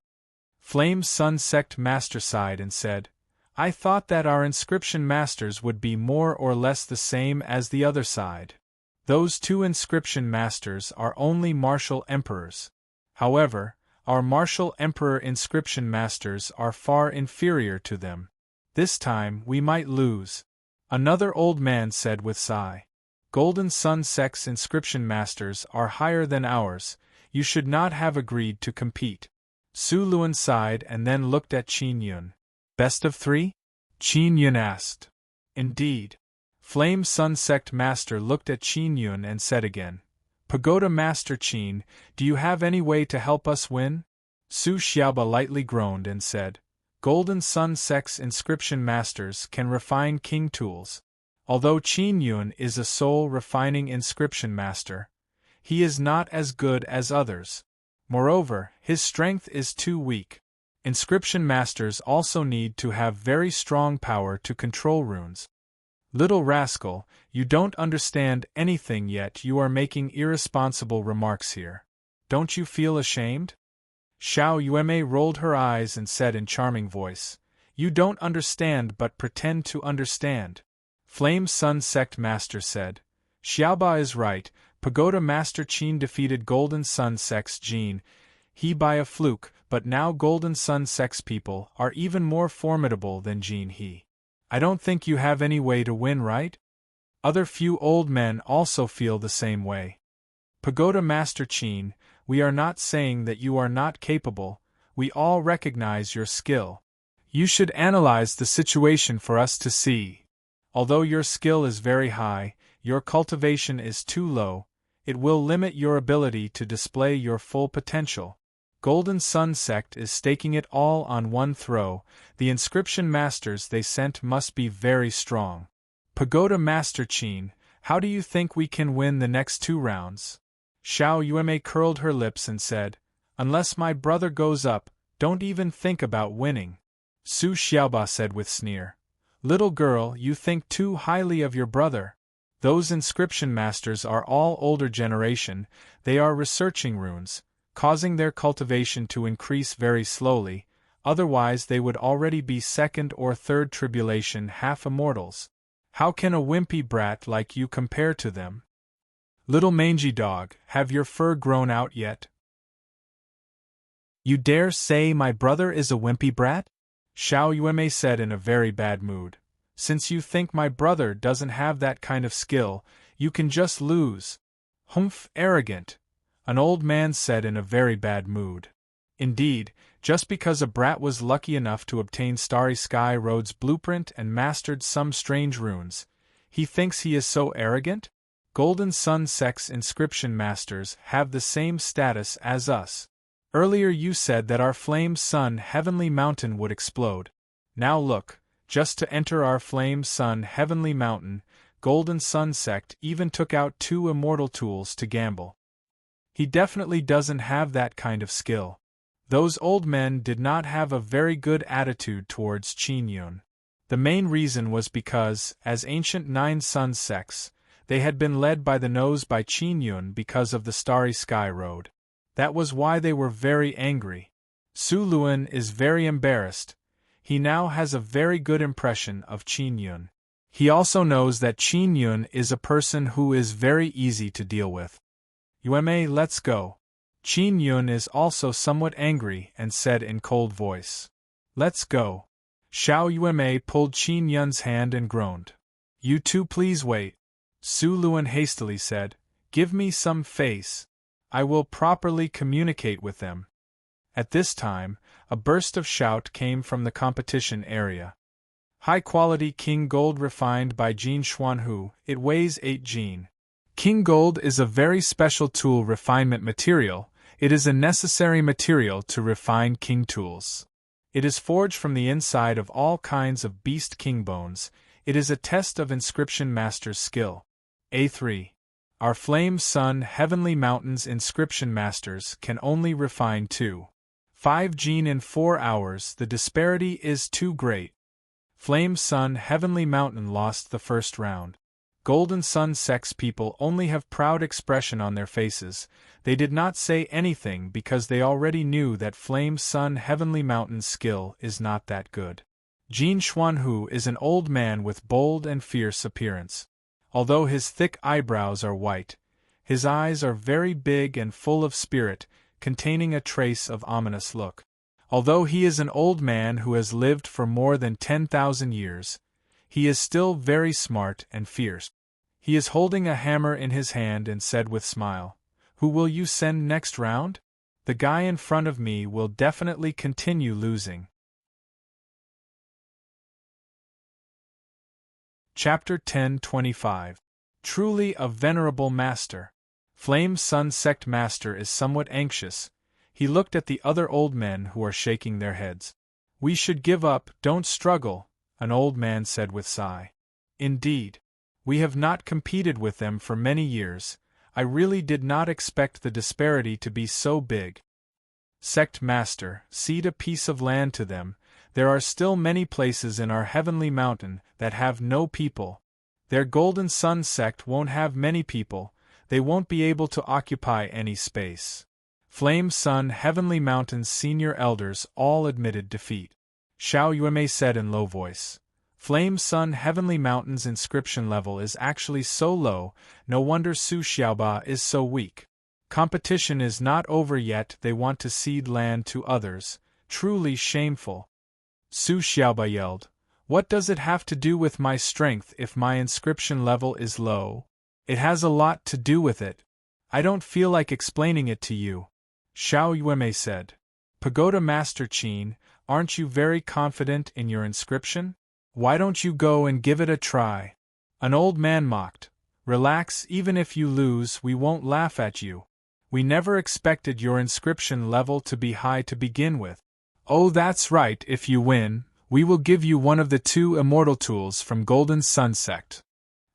Flame Sun Sect Master sighed and said, I thought that our inscription masters would be more or less the same as the other side. Those 2 inscription masters are only martial emperors. However, our martial emperor inscription masters are far inferior to them. This time we might lose. Another old man said with sigh. Golden Sun Sect's inscription masters are higher than ours. You should not have agreed to compete. Su Luan sighed and then looked at Qin Yun. Best of 3? Qin Yun asked. Indeed. Flame Sun Sect Master looked at Qin Yun and said again, Pagoda Master Qin, do you have any way to help us win? Su Xiaoba lightly groaned and said, Golden Sun Sect's inscription masters can refine king tools. Although Qin Yun is a soul refining inscription master, he is not as good as others. Moreover, his strength is too weak. Inscription masters also need to have very strong power to control runes. Little rascal, you don't understand anything yet. You are making irresponsible remarks here. Don't you feel ashamed? Xiao Yueme rolled her eyes and said in charming voice, "You don't understand but pretend to understand." Flame Sun Sect Master said, "Xiaoba is right. Pagoda Master Qin defeated Golden Sun Sect's Jin. He by a fluke, but now Golden Sun Sect's people are even more formidable than Jin He. I don't think you have any way to win, right?" Other few old men also feel the same way. Pagoda Master Qin, we are not saying that you are not capable, we all recognize your skill. You should analyze the situation for us to see. Although your skill is very high, your cultivation is too low, it will limit your ability to display your full potential. Golden Sun Sect is staking it all on one throw. The inscription masters they sent must be very strong. Pagoda Master Qin, how do you think we can win the next 2 rounds? Xiao Yueme curled her lips and said, "Unless my brother goes up, don't even think about winning." Su Xiaoba said with sneer, "Little girl, you think too highly of your brother. Those inscription masters are all older generation, they are researching runes, causing their cultivation to increase very slowly, otherwise they would already be 2nd or 3rd tribulation half-immortals. How can a wimpy brat like you compare to them? Little mangy dog, have your fur grown out yet?" "You dare say my brother is a wimpy brat?" Xiao Yueme said in a very bad mood. "Since you think my brother doesn't have that kind of skill, you can just lose." "Humph, arrogant," an old man said in a very bad mood. Indeed, just because a brat was lucky enough to obtain Starry Sky Road's blueprint and mastered some strange runes, he thinks he is so arrogant? Golden Sun Sect's inscription masters have the same status as us. Earlier you said that our Flame Sun Heavenly Mountain would explode. Now look, just to enter our Flame Sun Heavenly Mountain, Golden Sun Sect even took out 2 immortal tools to gamble. He definitely doesn't have that kind of skill. Those old men did not have a very good attitude towards Qin Yun. The main reason was because, as ancient 9 Sun Sects, they had been led by the nose by Qin Yun because of the Starry Sky Road. That was why they were very angry. Su Luan is very embarrassed. He now has a very good impression of Qin Yun. He also knows that Qin Yun is a person who is very easy to deal with. "Yueme, let's go." Qin Yun is also somewhat angry and said in cold voice, "Let's go." Xiao Yueme pulled Qin Yun's hand and groaned. "You two please wait." Su Luan hastily said, "Give me some face. I will properly communicate with them." At this time, a burst of shout came from the competition area. "High-quality King Gold refined by Jin Xuanhu, it weighs 8 Jin. King Gold is a very special tool refinement material, it is a necessary material to refine king tools. It is forged from the inside of all kinds of beast king bones, it is a test of inscription master's skill. A3. Our Flame Sun Heavenly Mountains inscription masters can only refine 5 Jin in 4 hours, the disparity is too great. Flame Sun Heavenly Mountain lost the first round. Golden Sun Sect's people only have proud expression on their faces, they did not say anything because they already knew that Flame Sun Heavenly Mountain's skill is not that good. Jin Xuanhu is an old man with bold and fierce appearance. Although his thick eyebrows are white, his eyes are very big and full of spirit, containing a trace of ominous look. Although he is an old man who has lived for more than 10,000 years, he is still very smart and fierce. He is holding a hammer in his hand and said with smile, "Who will you send next round? The guy in front of me will definitely continue losing." Chapter 10:25. Truly a venerable master. Flame Sun Sect Master is somewhat anxious. He looked at the other old men who are shaking their heads. "We should give up, don't struggle," an old man said with sigh. "Indeed. We have not competed with them for many years. I really did not expect the disparity to be so big." Sect Master, cede a piece of land to them. There are still many places in our heavenly mountain that have no people. Their Golden Sun sect won't have many people, they won't be able to occupy any space. Flame Sun Heavenly Mountain's senior elders all admitted defeat. Xiao Yuemei said in low voice. Flame Sun Heavenly Mountain's inscription level is actually so low, no wonder Su Xiaoba is so weak. Competition is not over yet, they want to cede land to others, truly shameful. Su Xiaoba yelled, what does it have to do with my strength if my inscription level is low? It has a lot to do with it. I don't feel like explaining it to you. Xiao Yuemei said. Pagoda Master Qin, aren't you very confident in your inscription? Why don't you go and give it a try? An old man mocked. Relax, even if you lose, we won't laugh at you. We never expected your inscription level to be high to begin with. Oh, that's right, if you win, we will give you one of the 2 immortal tools from Golden Sun Sect.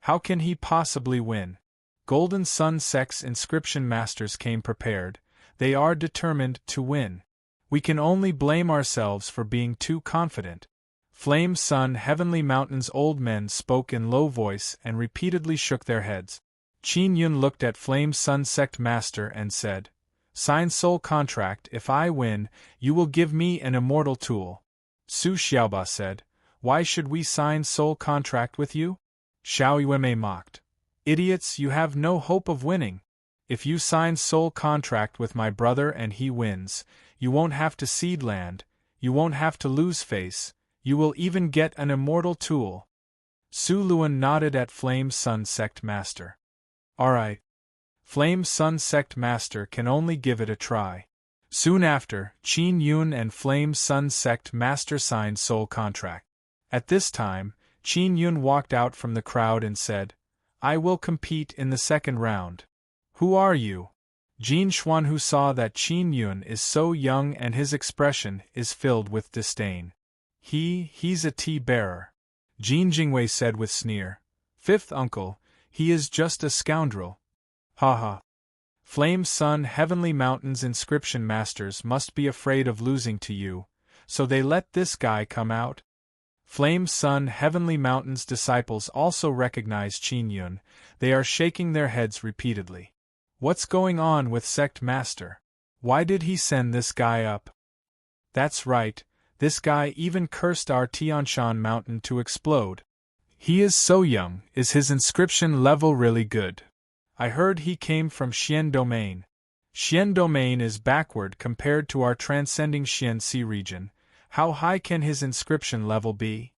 How can he possibly win? Golden Sun Sect's inscription masters came prepared. They are determined to win. We can only blame ourselves for being too confident. Flame Sun Heavenly Mountain's old men spoke in low voice and repeatedly shook their heads. Qin Yun looked at Flame Sun Sect Master and said, Sign soul contract, if I win, you will give me an immortal tool. Su Xiaoba said, Why should we sign soul contract with you? Xiao Yuemei mocked. Idiots, you have no hope of winning. If you sign soul contract with my brother and he wins, you won't have to cede land, you won't have to lose face, you will even get an immortal tool. Su Luan nodded at Flame Sun Sect Master. Alright. Flame Sun Sect Master can only give it a try. Soon after, Qin Yun and Flame Sun Sect Master signed soul contract. At this time, Qin Yun walked out from the crowd and said, I will compete in the second round. Who are you? Jin Xuan, who saw that Qin Yun is so young and his expression is filled with disdain. He's a tea-bearer. Jin Jingwei said with sneer. Fifth uncle, he is just a scoundrel. Ha ha. Flame Sun Heavenly Mountain's inscription masters must be afraid of losing to you, so they let this guy come out? Flame Sun Heavenly Mountain's disciples also recognize Qin Yun. They are shaking their heads repeatedly. What's going on with Sect Master? Why did he send this guy up? That's right, this guy even cursed our Tianshan Mountain to explode. He is so young, is his inscription level really good? I heard he came from Xian Domain. Xian Domain is backward compared to our transcending Xian Sea region. How high can his inscription level be?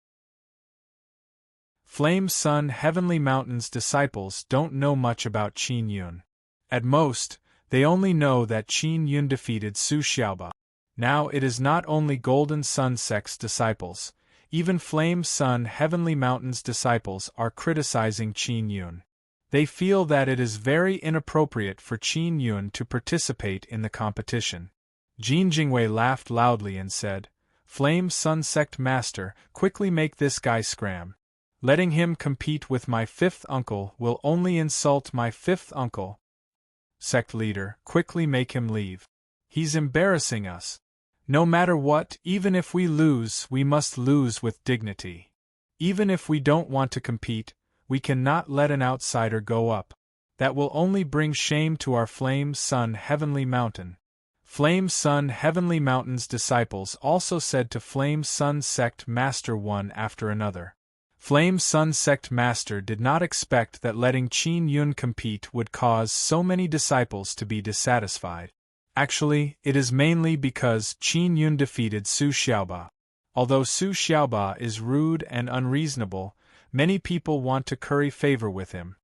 Flame Sun Heavenly Mountain's disciples don't know much about Qin Yun. At most, they only know that Qin Yun defeated Su Xiaoba. Now it is not only Golden Sun Sect's disciples, even Flame Sun Heavenly Mountain's disciples are criticizing Qin Yun. They feel that it is very inappropriate for Qin Yun to participate in the competition. Jin Jingwei laughed loudly and said, Flame Sun Sect Master, quickly make this guy scram. Letting him compete with my fifth uncle will only insult my fifth uncle. Sect leader, quickly make him leave. He's embarrassing us. No matter what, even if we lose, we must lose with dignity. Even if we don't want to compete, we cannot let an outsider go up. That will only bring shame to our Flame Sun Heavenly Mountain. Flame Sun Heavenly Mountain's disciples also said to Flame Sun Sect Master one after another. Flame Sun Sect Master did not expect that letting Qin Yun compete would cause so many disciples to be dissatisfied. Actually, it is mainly because Qin Yun defeated Su Xiaoba. Although Su Xiaoba is rude and unreasonable, many people want to curry favor with him.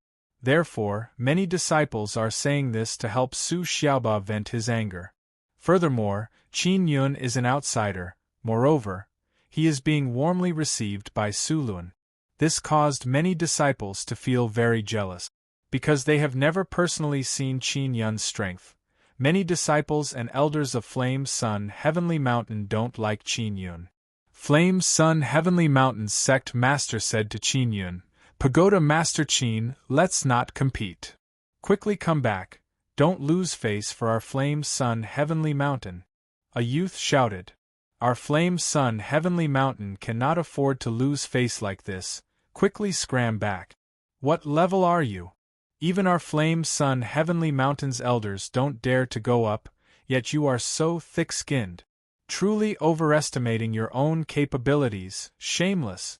Therefore, many disciples are saying this to help Su Xiaoba vent his anger. Furthermore, Qin Yun is an outsider. Moreover, he is being warmly received by Su Lun. This caused many disciples to feel very jealous. Because they have never personally seen Qin Yun's strength, many disciples and elders of Flame Sun Heavenly Mountain don't like Qin Yun. Flame Sun Heavenly Mountain's sect master said to Qin Yun, Pagoda Master Qin, let's not compete. Quickly come back, don't lose face for our Flame Sun Heavenly Mountain. A youth shouted. Our flame sun Heavenly Mountain cannot afford to lose face like this, quickly scram back. What level are you? Even our flame sun Heavenly Mountain's elders don't dare to go up, yet you are so thick-skinned. Truly overestimating your own capabilities, shameless.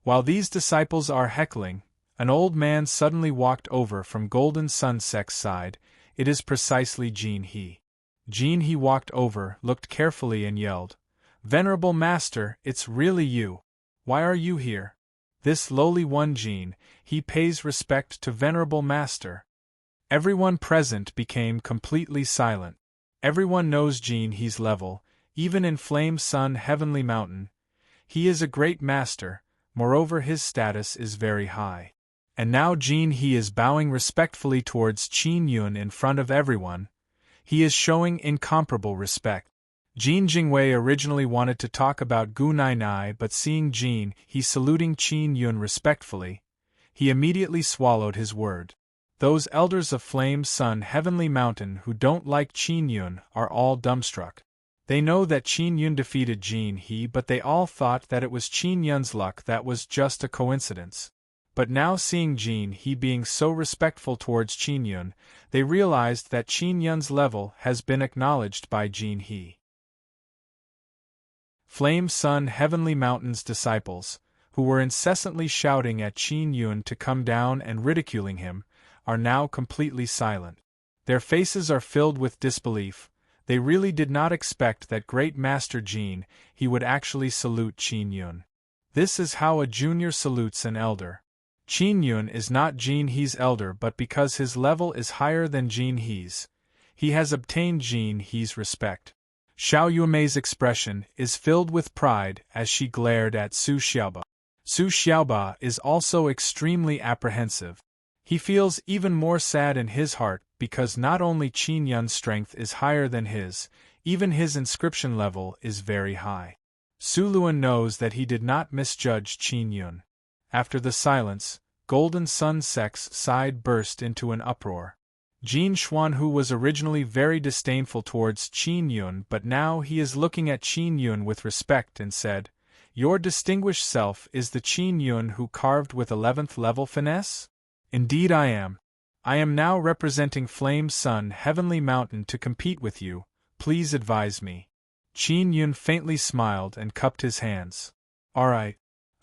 While these disciples are heckling, an old man suddenly walked over from Golden Sunsek's side. It is precisely Jin He. Jin He walked over, looked carefully and yelled, Venerable Master, it's really you. Why are you here? This lowly one Jin He pays respect to Venerable Master. Everyone present became completely silent. Everyone knows Jin He's level, even in Flame Sun Heavenly Mountain. He is a great master, moreover his status is very high. And now Jin He is bowing respectfully towards Qin Yun in front of everyone. He is showing incomparable respect. Jin Jingwei originally wanted to talk about Gu Nai Nai, but seeing Jin He saluting Qin Yun respectfully, he immediately swallowed his word. Those elders of Flame Sun Heavenly Mountain who don't like Qin Yun are all dumbstruck. They know that Qin Yun defeated Jin He, but they all thought that it was Qin Yun's luck that was just a coincidence. But now seeing Jin He being so respectful towards Qin Yun, they realized that Qin Yun's level has been acknowledged by Jin He. Flame Sun Heavenly Mountain's disciples, who were incessantly shouting at Qin Yun to come down and ridiculing him, are now completely silent. Their faces are filled with disbelief. They really did not expect that great Master Jin He would actually salute Qin Yun. This is how a junior salutes an elder. Qin Yun is not Jin He's elder, but because his level is higher than Jin He's, he has obtained Jin He's respect. Xiao Yumei's expression is filled with pride as she glared at Su Xiaoba. Su Xiaoba is also extremely apprehensive. He feels even more sad in his heart because not only Qin Yun's strength is higher than his, even his inscription level is very high. Su Luan knows that he did not misjudge Qin Yun. After the silence, Golden Sunsek's side burst into an uproar. Jin Xuan, who was originally very disdainful towards Qin Yun, but now he is looking at Qin Yun with respect and said, Your distinguished self is the Qin Yun who carved with 11th level finesse? Indeed I am. I am now representing Flame Sun Heavenly Mountain to compete with you, please advise me. Qin Yun faintly smiled and cupped his hands. Alright.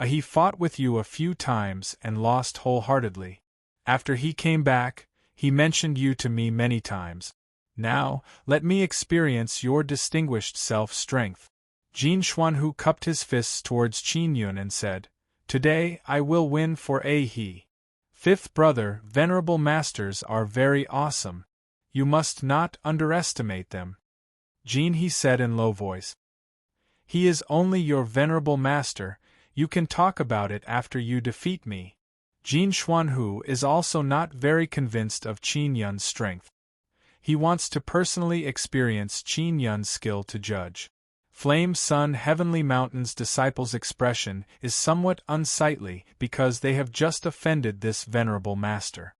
He fought with you a few times and lost wholeheartedly. After he came back, he mentioned you to me many times. Now, let me experience your distinguished self-strength. Jin Xuanhu cupped his fists towards Qin Yun and said, Today I will win for a he. Fifth brother, venerable masters are very awesome. You must not underestimate them. Jin He said in low voice. He is only your venerable master, you can talk about it after you defeat me. Jin Xuanhu is also not very convinced of Qin Yun's strength. He wants to personally experience Qin Yun's skill to judge. Flame Sun Heavenly Mountain's disciples' expression is somewhat unsightly because they have just offended this venerable master.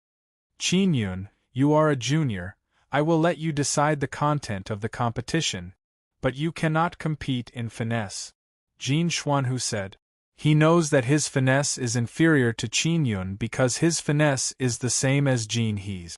Qin Yun, you are a junior, I will let you decide the content of the competition, but you cannot compete in finesse. Jin Xuanhu said. He knows that his finesse is inferior to Qin Yun because his finesse is the same as Jin He's.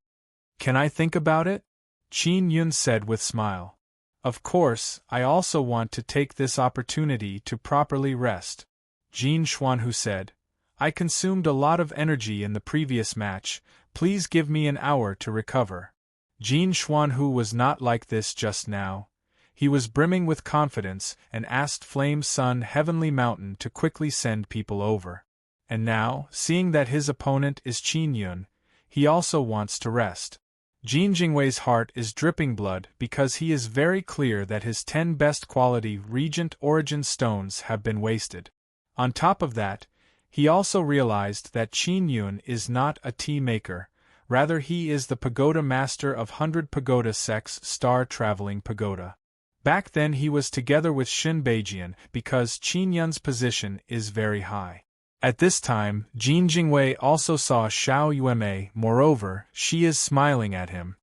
Can I think about it? Qin Yun said with smile. Of course, I also want to take this opportunity to properly rest. Jin Xuanhu said. I consumed a lot of energy in the previous match, please give me an hour to recover. Jin Xuanhu was not like this just now. He was brimming with confidence and asked Flame Sun Heavenly Mountain to quickly send people over. And now, seeing that his opponent is Qin Yun, he also wants to rest. Jin Jingwei's heart is dripping blood because he is very clear that his 10 best quality Regent Origin stones have been wasted. On top of that, he also realized that Qin Yun is not a tea maker, rather he is the pagoda master of 100 Pagoda Sect's star-traveling pagoda. Back then he was together with Shin Beijian because Qin Yun's position is very high. At this time, Jin Jingwei also saw Xiao Yuemei, moreover, she is smiling at him.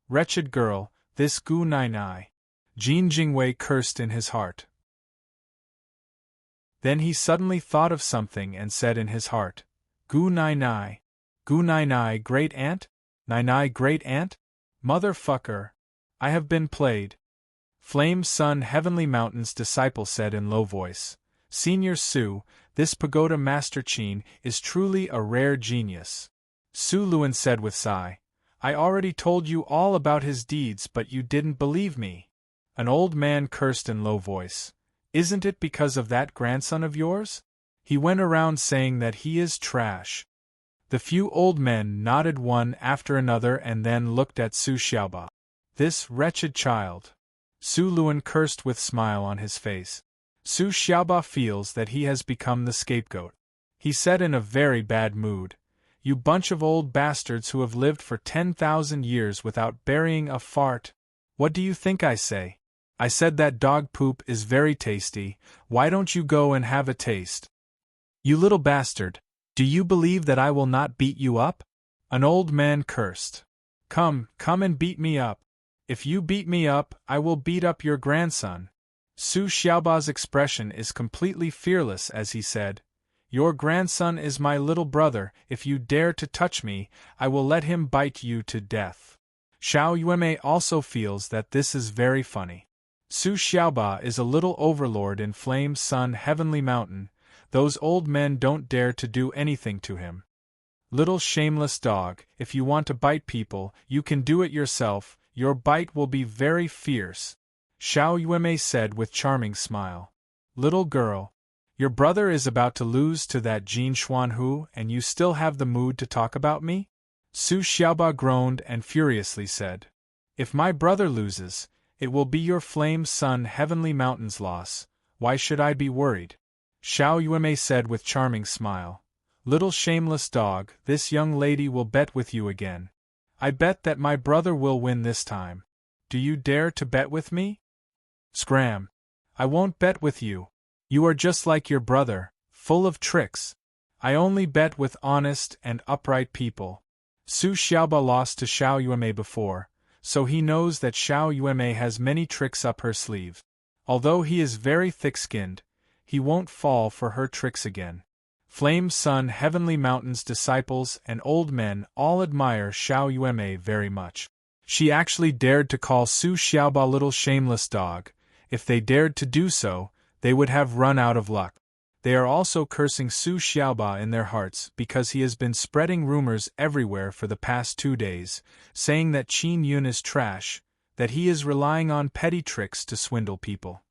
Wretched girl, this Gu Nai Nai. Jin Jingwei cursed in his heart. Then he suddenly thought of something and said in his heart, Gu Nai Nai. Gu Nai Nai great aunt? Nai Nai great aunt? Motherfucker. I have been played. Flame Sun Heavenly Mountain's disciple said in low voice, Senior Su, this pagoda master Qin is truly a rare genius. Su Luan said with sigh, I already told you all about his deeds but you didn't believe me. An old man cursed in low voice, Isn't it because of that grandson of yours? He went around saying that he is trash. The few old men nodded one after another and then looked at Su Xiaoba. This wretched child. Su Luan cursed with smile on his face. Su Xiaoba feels that he has become the scapegoat. He said in a very bad mood, You bunch of old bastards who have lived for 10,000 years without burying a fart. What do you think I say? I said that dog poop is very tasty, why don't you go and have a taste? You little bastard, do you believe that I will not beat you up? An old man cursed. Come and beat me up. If you beat me up, I will beat up your grandson. Su Xiaoba's expression is completely fearless as he said, Your grandson is my little brother, if you dare to touch me, I will let him bite you to death. Xiao Yuemei also feels that this is very funny. Su Xiaoba is a little overlord in Flame Sun Heavenly Mountain, those old men don't dare to do anything to him. Little shameless dog, if you want to bite people, you can do it yourself, your bite will be very fierce. Xiao Yuemei said with charming smile. Little girl, your brother is about to lose to that Jin Xuanhu and you still have the mood to talk about me? Su Xiaoba groaned and furiously said, If my brother loses, it will be your Flame Sun Heavenly Mountain's loss, why should I be worried? Xiao Yuemei said with charming smile, Little shameless dog, this young lady will bet with you again. I bet that my brother will win this time. Do you dare to bet with me? Scram. I won't bet with you. You are just like your brother, full of tricks. I only bet with honest and upright people. Su Xiaoba lost to Xiao Yuemei before, so he knows that Xiao Yuemei has many tricks up her sleeve. Although he is very thick-skinned, he won't fall for her tricks again. Flame Sun Heavenly Mountain's disciples and old men all admire Xiao Yuemei very much. She actually dared to call Su Xiaoba little shameless dog. If they dared to do so, they would have run out of luck. They are also cursing Su Xiaoba in their hearts because he has been spreading rumors everywhere for the past 2 days, saying that Qin Yun is trash, that he is relying on petty tricks to swindle people.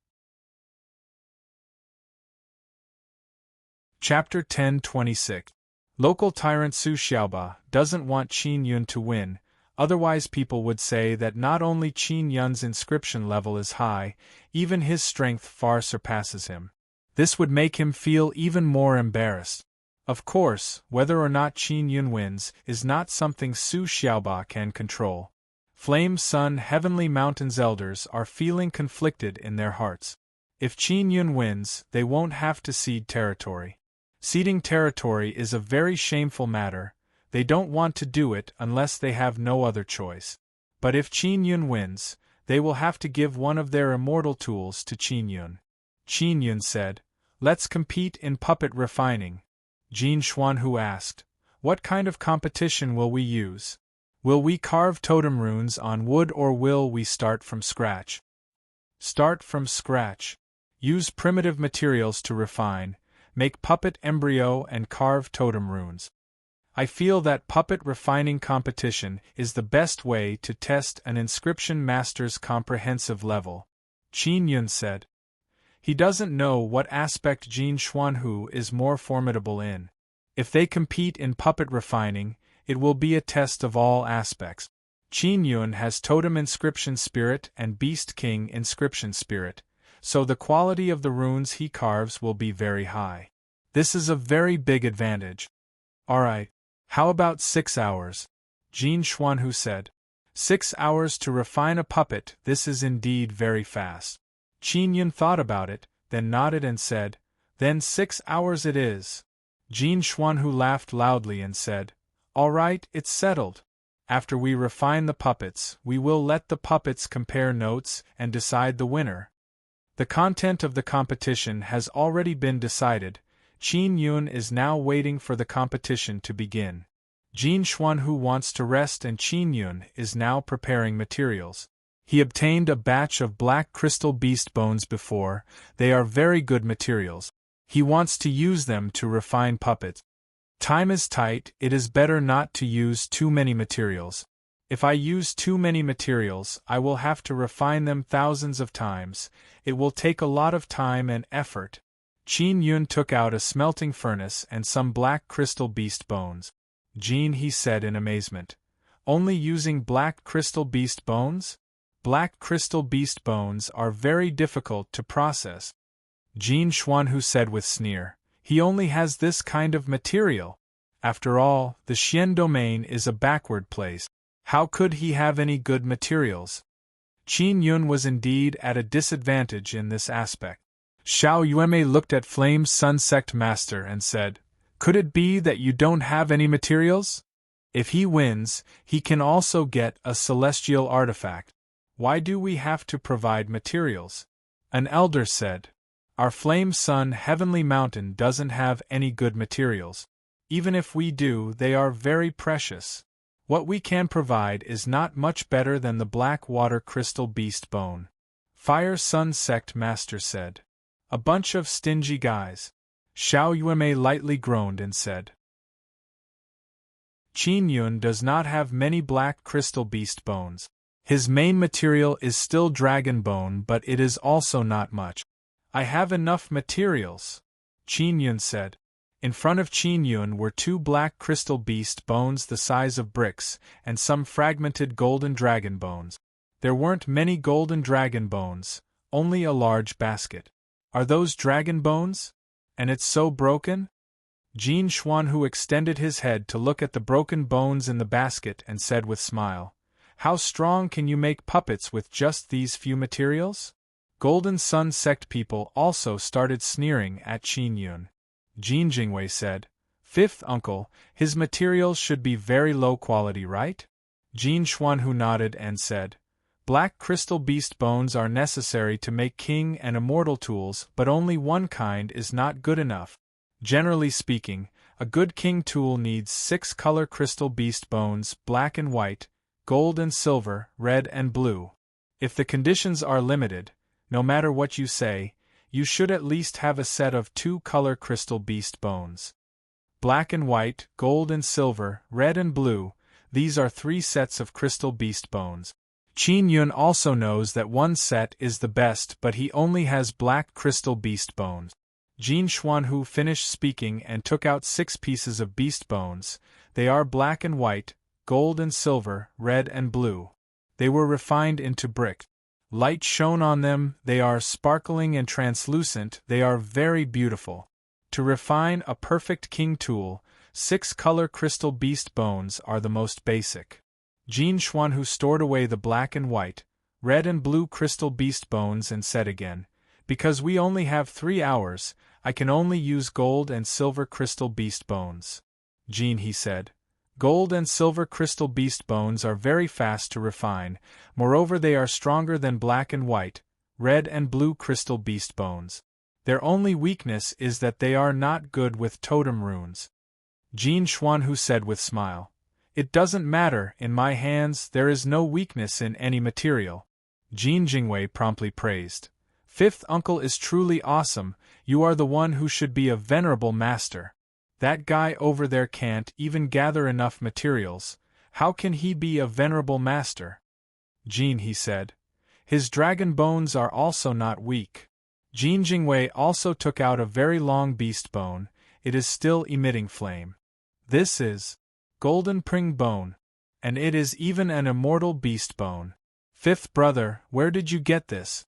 Chapter 10:26. Local tyrant Su Xiaoba doesn't want Qin Yun to win, otherwise people would say that not only Qin Yun's inscription level is high, even his strength far surpasses him. This would make him feel even more embarrassed. Of course, whether or not Qin Yun wins is not something Su Xiaoba can control. Flame Sun Heavenly Mountain's elders are feeling conflicted in their hearts. If Qin Yun wins, they won't have to cede territory. Ceding territory is a very shameful matter. They don't want to do it unless they have no other choice. But if Qin Yun wins, they will have to give one of their immortal tools to Qin Yun. Qin Yun said, Let's compete in puppet refining. Jin Xuanhu asked, What kind of competition will we use? Will we carve totem runes on wood or will we start from scratch? Start from scratch. Use primitive materials to refine, make puppet embryo and carve totem runes. I feel that puppet refining competition is the best way to test an inscription master's comprehensive level. Qin Yun said. He doesn't know what aspect Jin Xuanhu is more formidable in. If they compete in puppet refining, it will be a test of all aspects. Qin Yun has totem inscription spirit and beast king inscription spirit, so the quality of the runes he carves will be very high. This is a very big advantage. Alright. How about 6 hours? Jin Xuanhu said. 6 hours to refine a puppet, this is indeed very fast. Qin Yun thought about it, then nodded and said, Then 6 hours it is. Jin Xuanhu laughed loudly and said, All right, it's settled. After we refine the puppets, we will let the puppets compare notes and decide the winner. The content of the competition has already been decided. Qin Yun is now waiting for the competition to begin. Jin Xuanhu wants to rest and Qin Yun is now preparing materials. He obtained a batch of black crystal beast bones before. They are very good materials. He wants to use them to refine puppets. Time is tight, it is better not to use too many materials. If I use too many materials, I will have to refine them thousands of times. It will take a lot of time and effort. Qin Yun took out a smelting furnace and some black crystal beast bones. Jin, he said in amazement. Only using black crystal beast bones? Black crystal beast bones are very difficult to process. Jin Xuanhu said with sneer. He only has this kind of material. After all, the Xian domain is a backward place. How could he have any good materials? Qin Yun was indeed at a disadvantage in this aspect. Xiao Yueme looked at Flame's Sun Sect Master and said, "Could it be that you don't have any materials? If he wins, he can also get a celestial artifact. Why do we have to provide materials?" An elder said, "Our Flame Sun Heavenly Mountain doesn't have any good materials. Even if we do, they are very precious. What we can provide is not much better than the black water crystal beast bone." Fire Sun Sect Master said, "A bunch of stingy guys." Xiao Yueme lightly groaned and said, "Qin Yun does not have many black crystal beast bones. His main material is still dragon bone, but it is also not much." "I have enough materials," Qin Yun said. In front of Qin Yun were 2 black crystal beast bones the size of bricks, and some fragmented golden dragon bones. There weren't many golden dragon bones, only a large basket. "Are those dragon bones? And it's so broken?" Jin Xuanhu extended his head to look at the broken bones in the basket and said with smile, "How strong can you make puppets with just these few materials?" Golden Sun Sect people also started sneering at Qin Yun. Jin Jingwei said, "Fifth uncle, his materials should be very low quality, right?" Jin Xuanhu nodded and said, "Black crystal beast bones are necessary to make king and immortal tools, but only one kind is not good enough. Generally speaking, a good king tool needs 6 color crystal beast bones, black and white, gold and silver, red and blue. If the conditions are limited, no matter what you say, you should at least have a set of 2 color crystal beast bones. Black and white, gold and silver, red and blue, these are 3 sets of crystal beast bones. Qin Yun also knows that one set is the best, but he only has black crystal beast bones." Jin Xuanhu finished speaking and took out 6 pieces of beast bones. They are black and white, gold and silver, red and blue. They were refined into brick. Light shone on them, they are sparkling and translucent, they are very beautiful. To refine a perfect king tool, 6 color crystal beast bones are the most basic. Jin Xuanhu stored away the black and white, red and blue crystal beast bones and said again, "Because we only have 3 hours, I can only use gold and silver crystal beast bones." "Jin," he said, "gold and silver crystal beast bones are very fast to refine, moreover they are stronger than black and white, red and blue crystal beast bones. Their only weakness is that they are not good with totem runes." Jin Xuanhu said with smile, "It doesn't matter, in my hands there is no weakness in any material." Jin Jingwei promptly praised, "Fifth uncle is truly awesome, you are the one who should be a venerable master. That guy over there can't even gather enough materials, how can he be a venerable master?" "Jin," he said, "his dragon bones are also not weak." Jin Jingwei also took out a very long beast bone, it is still emitting flame. "This is Golden Pring Bone, and it is even an immortal beast bone. Fifth brother, where did you get this?"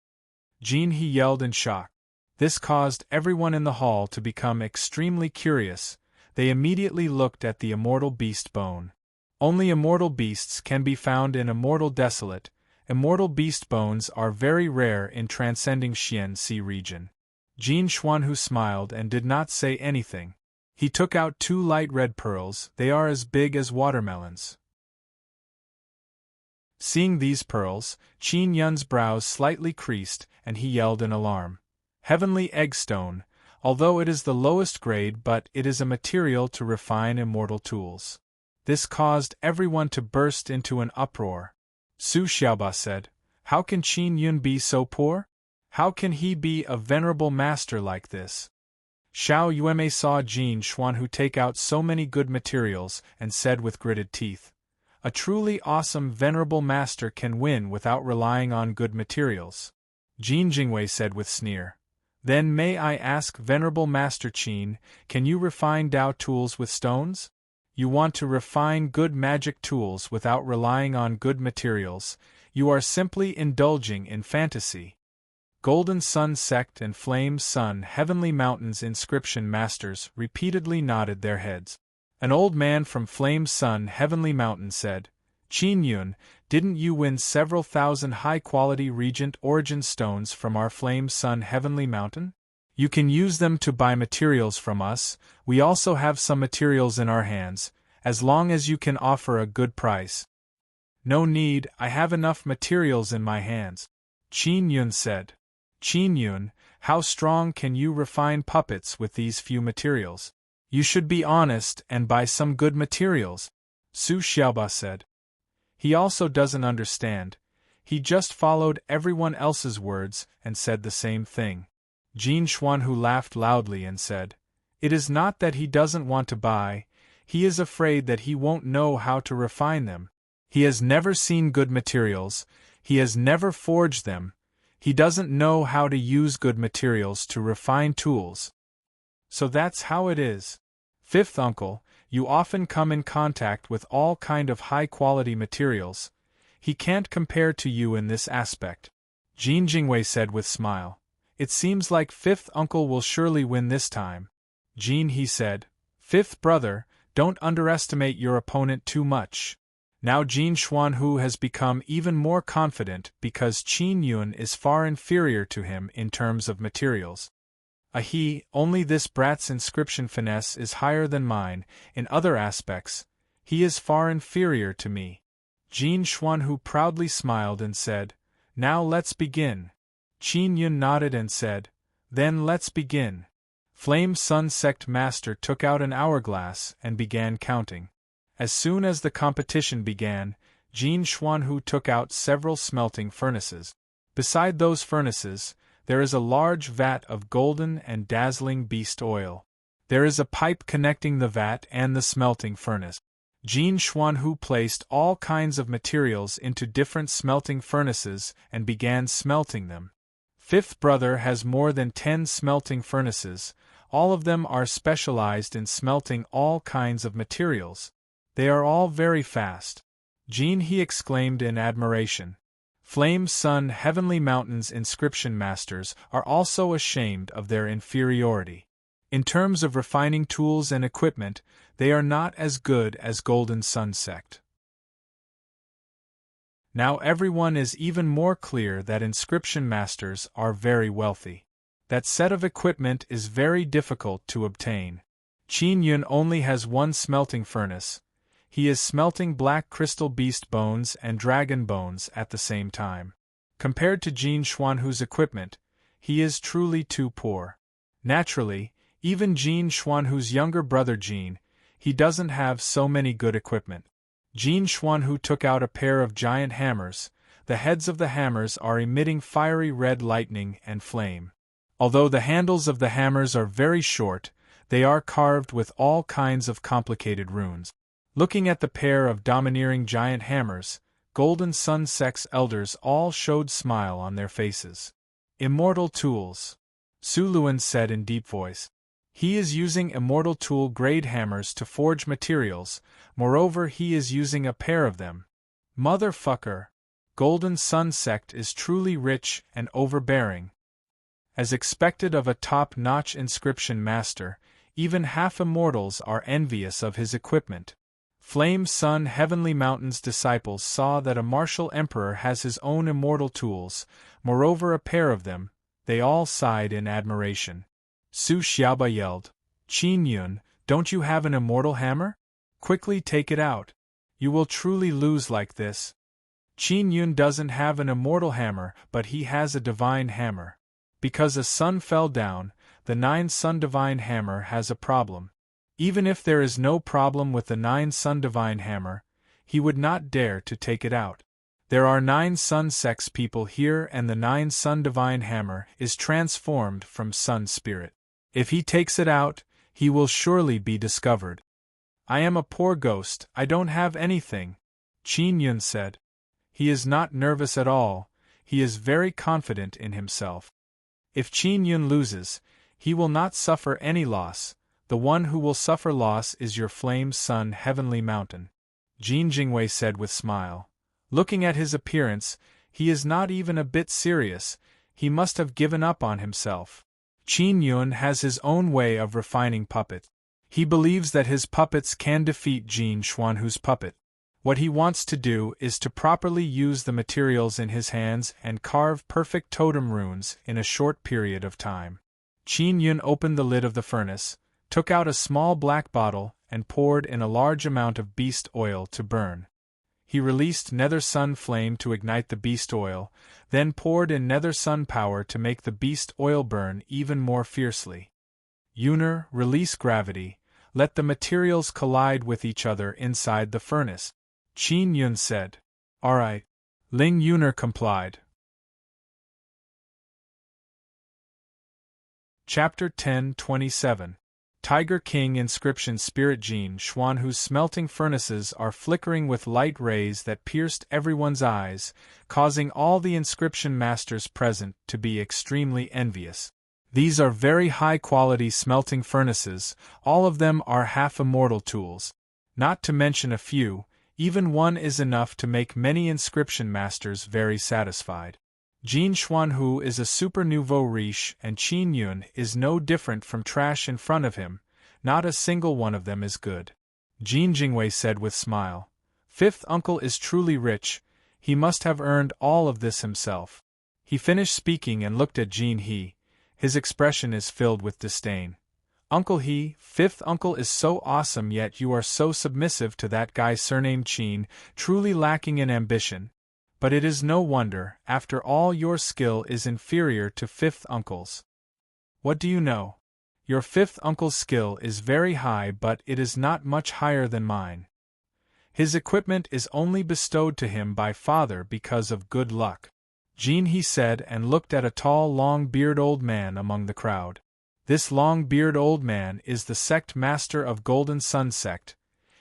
Jin, he yelled in shock. This caused everyone in the hall to become extremely curious. They immediately looked at the immortal beast bone. Only immortal beasts can be found in Immortal Desolate. Immortal beast bones are very rare in transcending Xian Sea region. Jin Xuanhu smiled and did not say anything. He took out 2 light red pearls, they are as big as watermelons. Seeing these pearls, Qin Yun's brows slightly creased, and he yelled in alarm. Heavenly eggstone, although it is the lowest grade, but it is a material to refine immortal tools. This caused everyone to burst into an uproar. Su Xiaoba said, "How can Qin Yun be so poor? How can he be a venerable master like this?" Xiao Yueme saw Jin Xuanhu take out so many good materials and said with gritted teeth, "A truly awesome venerable master can win without relying on good materials." Jin Jingwei said with sneer, "Then may I ask venerable master Qin, can you refine Dao tools with stones? You want to refine good magic tools without relying on good materials, you are simply indulging in fantasy." Golden Sun Sect and Flame Sun Heavenly Mountains inscription masters repeatedly nodded their heads. An old man from Flame Sun Heavenly Mountain said, "Qin Yun, didn't you win several thousand high-quality Regent Origin stones from our Flame Sun Heavenly Mountain? You can use them to buy materials from us, we also have some materials in our hands, as long as you can offer a good price." "No need, I have enough materials in my hands," Qin Yun said. "Qin Yun, how strong can you refine puppets with these few materials? You should be honest and buy some good materials," Su Xiaoba said. "He also doesn't understand. He just followed everyone else's words and said the same thing." Jin Xuanhu laughed loudly and said, "It is not that he doesn't want to buy, he is afraid that he won't know how to refine them. He has never seen good materials, he has never forged them, he doesn't know how to use good materials to refine tools. So that's how it is. Fifth uncle, you often come in contact with all kind of high-quality materials. He can't compare to you in this aspect." Jin Jingwei said with smile, "It seems like fifth uncle will surely win this time." "Jin," he said, "fifth brother, don't underestimate your opponent too much." Now Jin Xuanhu has become even more confident because Qin Yun is far inferior to him in terms of materials. Only this brat's inscription finesse is higher than mine, in other aspects, he is far inferior to me." Jin Xuanhu proudly smiled and said, "Now let's begin." Qin Yun nodded and said, "Then let's begin." Flame Sun Sect Master took out an hourglass and began counting. As soon as the competition began, Jin Xuanhu took out several smelting furnaces. Beside those furnaces, there is a large vat of golden and dazzling beast oil. There is a pipe connecting the vat and the smelting furnace. Jin Xuanhu placed all kinds of materials into different smelting furnaces and began smelting them. Fifth brother has more than 10 smelting furnaces, all of them are specialized in smelting all kinds of materials. They are all very fast. Jin, he exclaimed in admiration. Flame Sun Heavenly Mountains inscription masters are also ashamed of their inferiority. In terms of refining tools and equipment, they are not as good as Golden Sun Sect. Now everyone is even more clear that inscription masters are very wealthy. That set of equipment is very difficult to obtain. Qin Yun only has one smelting furnace. He is smelting black crystal beast bones and dragon bones at the same time. Compared to Jin Xuanhu's equipment, he is truly too poor. Naturally, even Jin Xuanhu's younger brother Jin, he doesn't have so many good equipment. Jin Xuanhu took out a pair of giant hammers. The heads of the hammers are emitting fiery red lightning and flame. Although the handles of the hammers are very short, they are carved with all kinds of complicated runes. Looking at the pair of domineering giant hammers, Golden Sun Sect's elders all showed smile on their faces. "Immortal tools," Su Luan said in deep voice. "He is using immortal tool grade hammers to forge materials, moreover he is using a pair of them. Motherfucker! Golden Sun Sect is truly rich and overbearing." As expected of a top-notch inscription master, even half-immortals are envious of his equipment. Flame Sun Heavenly Mountain's disciples saw that a martial emperor has his own immortal tools, moreover a pair of them, they all sighed in admiration. Su Xiaoba yelled, "Qin Yun, don't you have an immortal hammer? Quickly take it out. You will truly lose like this." Qin Yun doesn't have an immortal hammer, but he has a divine hammer. Because a sun fell down, the 9-sun divine hammer has a problem. Even if there is no problem with the 9-sun divine hammer, he would not dare to take it out. There are 9 sun sex people here, and the 9-sun divine hammer is transformed from sun spirit. If he takes it out, he will surely be discovered. I am a poor ghost, I don't have anything, Qin Yun said. He is not nervous at all, he is very confident in himself. If Qin Yun loses, he will not suffer any loss. The one who will suffer loss is your flame sun heavenly mountain, Jin Jingwei said with smile. Looking at his appearance, he is not even a bit serious, he must have given up on himself. Qin Yun has his own way of refining puppets. He believes that his puppets can defeat Jin Xuanhu's puppet. What he wants to do is to properly use the materials in his hands and carve perfect totem runes in a short period of time. Qin Yun opened the lid of the furnace, took out a small black bottle, and poured in a large amount of beast oil to burn. He released nether sun flame to ignite the beast oil, then poured in nether sun power to make the beast oil burn even more fiercely. Yuner, release gravity, let the materials collide with each other inside the furnace, Qin Yun said. Alright. Ling Yuner complied. Chapter 10:27. Tiger King Inscription. Spirit Jin Xuanhu's smelting furnaces are flickering with light rays that pierced everyone's eyes, causing all the inscription masters present to be extremely envious. These are very high-quality smelting furnaces, all of them are half-immortal tools. Not to mention a few, even one is enough to make many inscription masters very satisfied. Jin Xuanhu is a super nouveau riche and Qin Yun is no different from trash in front of him, not a single one of them is good. Jin Jingwei said with smile. Fifth uncle is truly rich, he must have earned all of this himself. He finished speaking and looked at Jin He, his expression is filled with disdain. Uncle He, fifth uncle is so awesome yet you are so submissive to that guy surnamed Qin, truly lacking in ambition. But it is no wonder, after all your skill is inferior to fifth uncle's. What do you know? Your fifth uncle's skill is very high but it is not much higher than mine. His equipment is only bestowed to him by father because of good luck. Jin he said and looked at a tall long-bearded old man among the crowd. This long-bearded old man is the sect master of Golden Sun sect.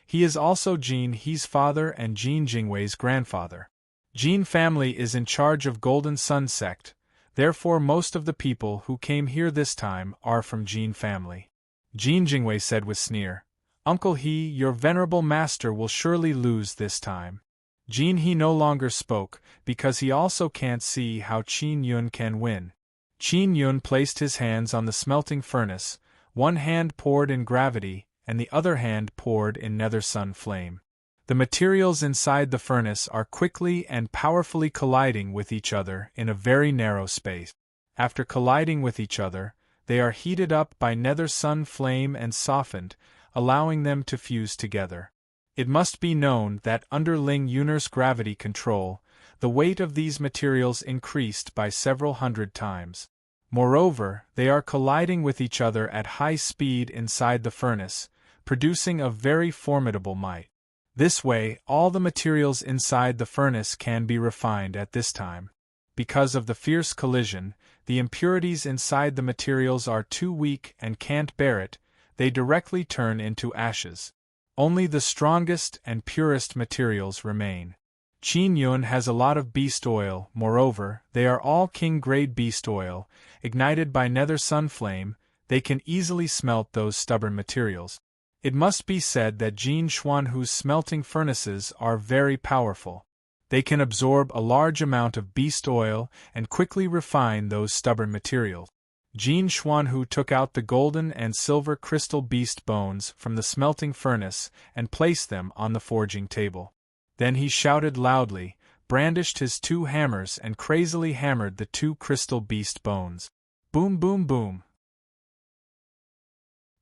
He is also Jin He's father and Jin Jingwei's grandfather. Jin family is in charge of Golden Sun sect, therefore most of the people who came here this time are from Jin family. Jin Jingwei said with sneer, Uncle He, your venerable master will surely lose this time. Jin He no longer spoke, because he also can't see how Qin Yun can win. Qin Yun placed his hands on the smelting furnace, one hand poured in gravity, and the other hand poured in nether sun flame. The materials inside the furnace are quickly and powerfully colliding with each other in a very narrow space. After colliding with each other, they are heated up by nether sun flame and softened, allowing them to fuse together. It must be known that under Ling Yuner's gravity control, the weight of these materials increased by several hundred times. Moreover, they are colliding with each other at high speed inside the furnace, producing a very formidable might. This way, all the materials inside the furnace can be refined at this time. Because of the fierce collision, the impurities inside the materials are too weak and can't bear it, they directly turn into ashes. Only the strongest and purest materials remain. Qin Yun has a lot of beast oil, moreover, they are all king-grade beast oil, ignited by nether sun flame, they can easily smelt those stubborn materials. It must be said that Jin Xuanhu's smelting furnaces are very powerful. They can absorb a large amount of beast oil and quickly refine those stubborn materials. Jin Xuanhu took out the golden and silver crystal beast bones from the smelting furnace and placed them on the forging table. Then he shouted loudly, brandished his 2 hammers and crazily hammered the 2 crystal beast bones. Boom boom boom.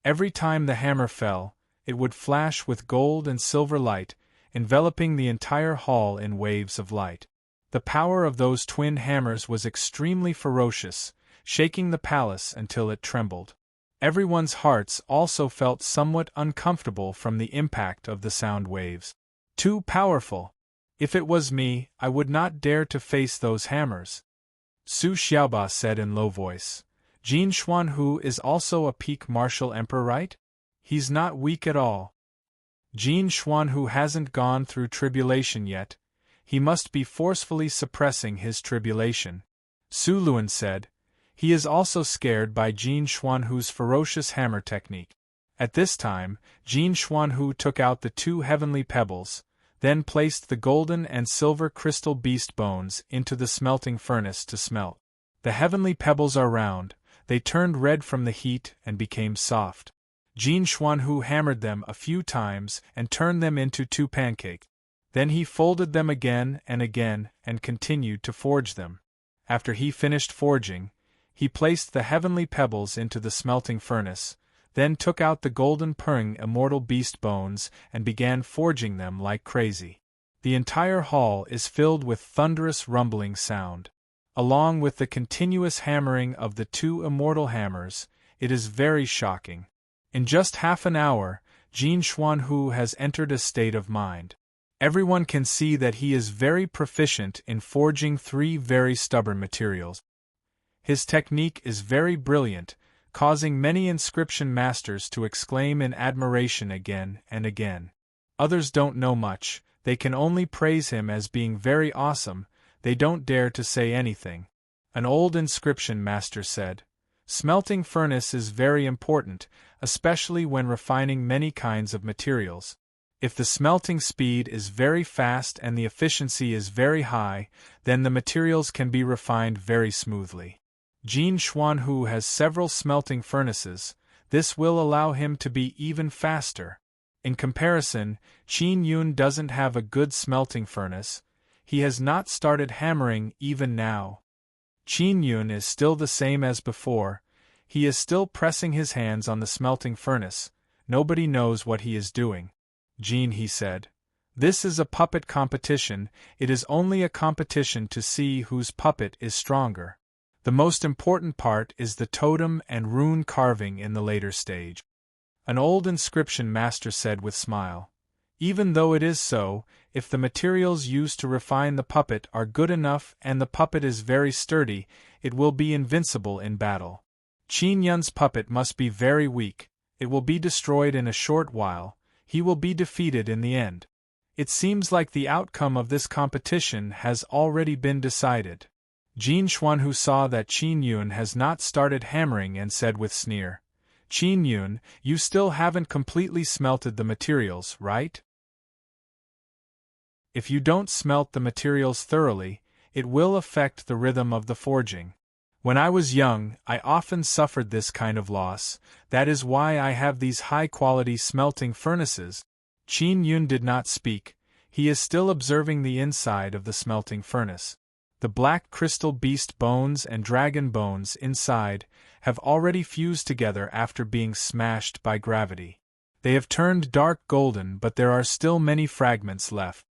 Every time the hammer fell, it would flash with gold and silver light, enveloping the entire hall in waves of light. The power of those twin hammers was extremely ferocious, shaking the palace until it trembled. Everyone's hearts also felt somewhat uncomfortable from the impact of the sound waves. Too powerful. If it was me, I would not dare to face those hammers, Su Xiaoba said in low voice. Jin Xuanhu is also a peak martial emperor, right? He's not weak at all. Jin Xuanhu hasn't gone through tribulation yet. He must be forcefully suppressing his tribulation, Su Luan said. He is also scared by Jin Xuanhu's ferocious hammer technique. At this time, Jin Xuanhu took out the 2 heavenly pebbles, then placed the golden and silver crystal beast bones into the smelting furnace to smelt. The heavenly pebbles are round, they turned red from the heat and became soft. Jin Xuanhu hammered them a few times and turned them into 2 pancakes. Then he folded them again and continued to forge them. After he finished forging, he placed the heavenly pebbles into the smelting furnace, then took out the golden purring immortal beast bones and began forging them like crazy. The entire hall is filled with thunderous rumbling sound. Along with the continuous hammering of the 2 immortal hammers, it is very shocking. In just half an hour, Jin Xuanhu has entered a state of mind. Everyone can see that he is very proficient in forging 3 very stubborn materials. His technique is very brilliant, causing many inscription masters to exclaim in admiration again and again. Others don't know much, they can only praise him as being very awesome, they don't dare to say anything. An old inscription master said, "Smelting furnace is very important, especially when refining many kinds of materials. If the smelting speed is very fast and the efficiency is very high, then the materials can be refined very smoothly. Jin Xuanhu has several smelting furnaces, this will allow him to be even faster. In comparison, Qin Yun doesn't have a good smelting furnace, he has not started hammering even now. Qin Yun is still the same as before, he is still pressing his hands on the smelting furnace, nobody knows what he is doing." Jin, he said, "This is a puppet competition, it is only a competition to see whose puppet is stronger. The most important part is the totem and rune carving in the later stage." An old inscription master said with smile, "Even though it is so, if the materials used to refine the puppet are good enough and the puppet is very sturdy, it will be invincible in battle. Qin Yun's puppet must be very weak, it will be destroyed in a short while, he will be defeated in the end. It seems like the outcome of this competition has already been decided." Jin Xuanhu saw that Qin Yun has not started hammering and said with sneer, "Qin Yun, you still haven't completely smelted the materials, right? If you don't smelt the materials thoroughly, it will affect the rhythm of the forging. When I was young, I often suffered this kind of loss, that is why I have these high-quality smelting furnaces." Qin Yun did not speak, he is still observing the inside of the smelting furnace. The black crystal beast bones and dragon bones inside have already fused together after being smashed by gravity. They have turned dark golden, but there are still many fragments left.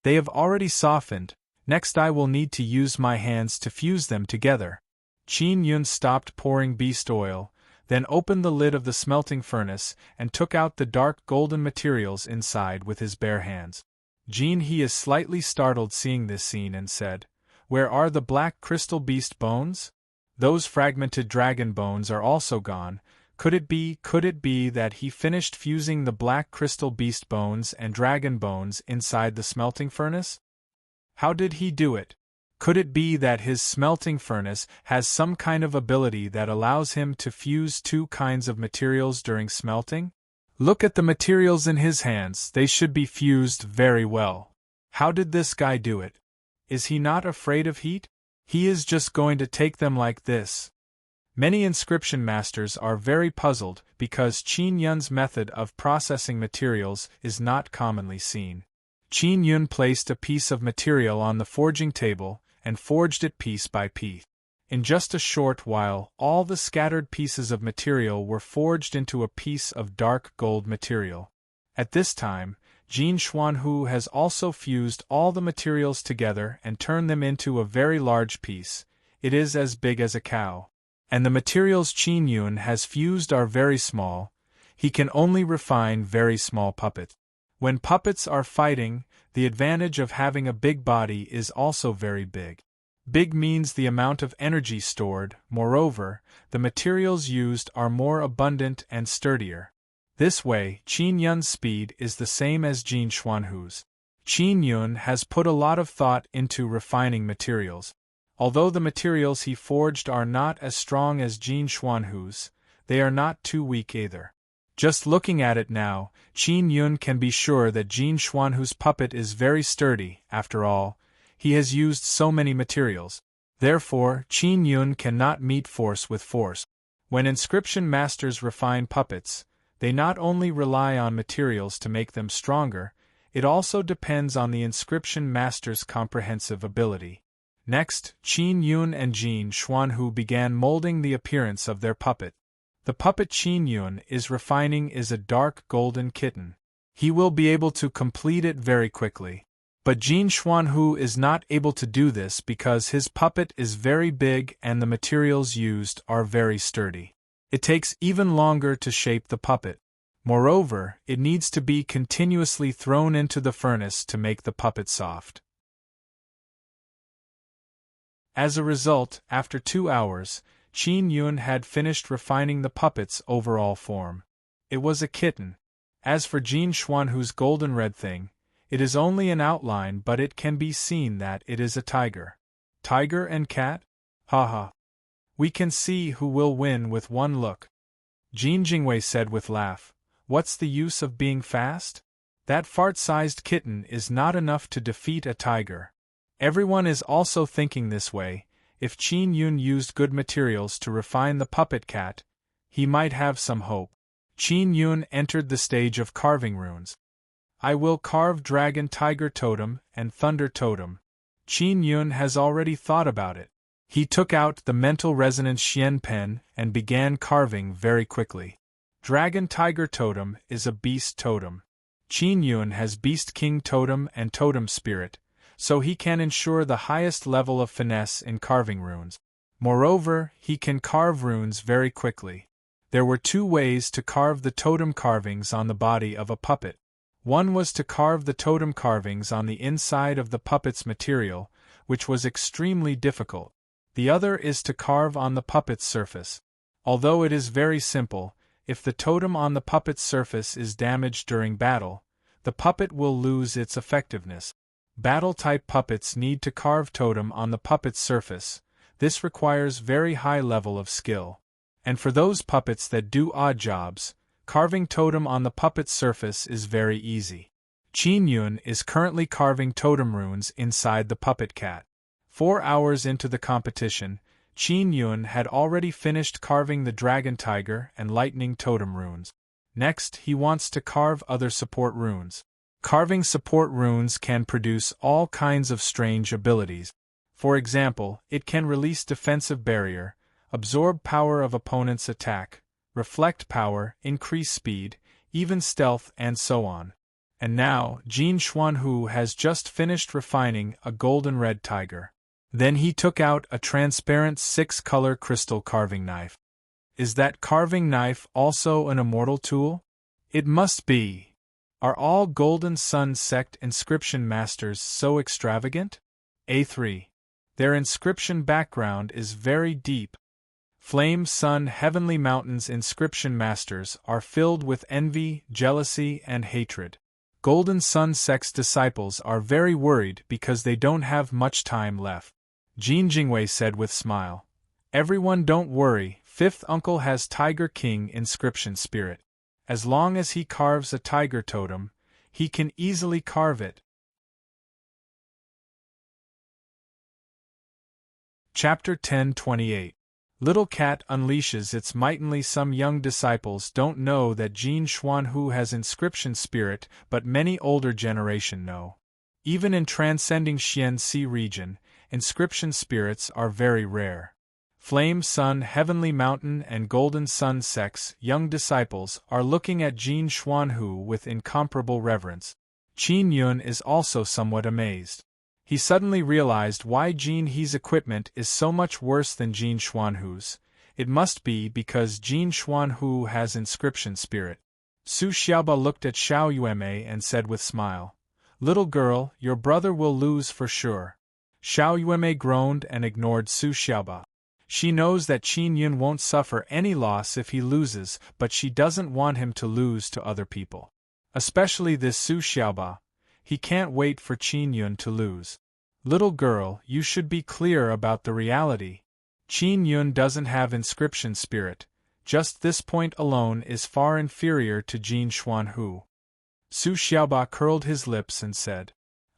They have already softened, next I will need to use my hands to fuse them together. Qin Yun stopped pouring beast oil, then opened the lid of the smelting furnace and took out the dark golden materials inside with his bare hands. Jin he is slightly startled seeing this scene and said, "Where are the black crystal beast bones? Those fragmented dragon bones are also gone. Could it be that he finished fusing the black crystal beast bones and dragon bones inside the smelting furnace? How did he do it? Could it be that his smelting furnace has some kind of ability that allows him to fuse 2 kinds of materials during smelting? Look at the materials in his hands, they should be fused very well. How did this guy do it? Is he not afraid of heat? He is just going to take them like this." Many inscription masters are very puzzled because Qin Yun's method of processing materials is not commonly seen. Qin Yun placed a piece of material on the forging table and forged it piece by piece. In just a short while, all the scattered pieces of material were forged into a piece of dark gold material. At this time, Jin Xuanhu has also fused all the materials together and turned them into a very large piece. It is as big as a cow. And the materials Qin Yun has fused are very small. He can only refine very small puppets. When puppets are fighting, the advantage of having a big body is also very big. Big means the amount of energy stored. Moreover, the materials used are more abundant and sturdier. This way, Qin Yun's speed is the same as Jin Xuanhu's. Qin Yun has put a lot of thought into refining materials. Although the materials he forged are not as strong as Jin Xuanhu's, they are not too weak either. Just looking at it now, Qin Yun can be sure that Jin Xuanhu's puppet is very sturdy. After all, he has used so many materials. Therefore, Qin Yun cannot meet force with force. When inscription masters refine puppets, they not only rely on materials to make them stronger, it also depends on the inscription master's comprehensive ability. Next, Qin Yun and Jin Xuanhu began molding the appearance of their puppet. The puppet Qin Yun is refining is a dark golden kitten. He will be able to complete it very quickly. But Jin Xuanhu is not able to do this because his puppet is very big and the materials used are very sturdy. It takes even longer to shape the puppet. Moreover, it needs to be continuously thrown into the furnace to make the puppet soft. As a result, after 2 hours, Qin Yun had finished refining the puppet's overall form. It was a kitten. As for Jin Xuanhu's golden red thing, it is only an outline, but it can be seen that it is a tiger. Tiger and cat? Haha. We can see who will win with one look. Jin Jingwei said with laugh, "What's the use of being fast? That fart-sized kitten is not enough to defeat a tiger." Everyone is also thinking this way. If Qin Yun used good materials to refine the puppet cat, he might have some hope. Qin Yun entered the stage of carving runes. I will carve Dragon Tiger Totem and Thunder Totem. Qin Yun has already thought about it. He took out the mental resonance Xian pen and began carving very quickly. Dragon Tiger Totem is a beast totem. Qin Yun has Beast King Totem and Totem Spirit, so he can ensure the highest level of finesse in carving runes. Moreover, he can carve runes very quickly. There were 2 ways to carve the totem carvings on the body of a puppet. One was to carve the totem carvings on the inside of the puppet's material, which was extremely difficult. The other is to carve on the puppet's surface. Although it is very simple, if the totem on the puppet's surface is damaged during battle, the puppet will lose its effectiveness. Battle-type puppets need to carve totem on the puppet's surface. This requires very high level of skill. And for those puppets that do odd jobs, carving totem on the puppet's surface is very easy. Qin Yun is currently carving totem runes inside the puppet cat. 4 hours into the competition, Qin Yun had already finished carving the dragon tiger and lightning totem runes. Next, he wants to carve other support runes. Carving support runes can produce all kinds of strange abilities. For example, it can release defensive barrier, absorb power of opponent's attack, reflect power, increase speed, even stealth, and so on. And now, Jin Xuanhu has just finished refining a golden red tiger. Then he took out a transparent 6-color crystal carving knife. Is that carving knife also an immortal tool? It must be. Are all Golden Sun sect inscription masters so extravagant? A3. Their inscription background is very deep. Flame Sun Heavenly Mountains inscription masters are filled with envy, jealousy, and hatred. Golden Sun sect's disciples are very worried because they don't have much time left. Jin Jingwei said with smile. Everyone don't worry, 5th uncle has Tiger King inscription spirit. As long as he carves a tiger totem, he can easily carve it. Chapter 10:28. Little Cat unleashes its mightily. Some young disciples don't know that Jin Xuanhu has inscription spirit, but many older generation know. Even in transcending Xian Sea region, inscription spirits are very rare. Flame Sun Heavenly Mountain and Golden Sun sects young disciples are looking at Jin Xuanhu with incomparable reverence. Qin Yun is also somewhat amazed. He suddenly realized why Jin He's equipment is so much worse than Jin Xuanhu's. It must be because Jin Xuanhu has inscription spirit. Su Xiaoba looked at Xiao Yuemei and said with smile, "Little girl, your brother will lose for sure." Xiao Yuemei groaned and ignored Su Xiaoba. She knows that Qin Yun won't suffer any loss if he loses, but she doesn't want him to lose to other people. Especially this Su Xiaoba. He can't wait for Qin Yun to lose. Little girl, you should be clear about the reality. Qin Yun doesn't have inscription spirit. Just this point alone is far inferior to Jin Xuanhu. Su Xiaoba curled his lips and said,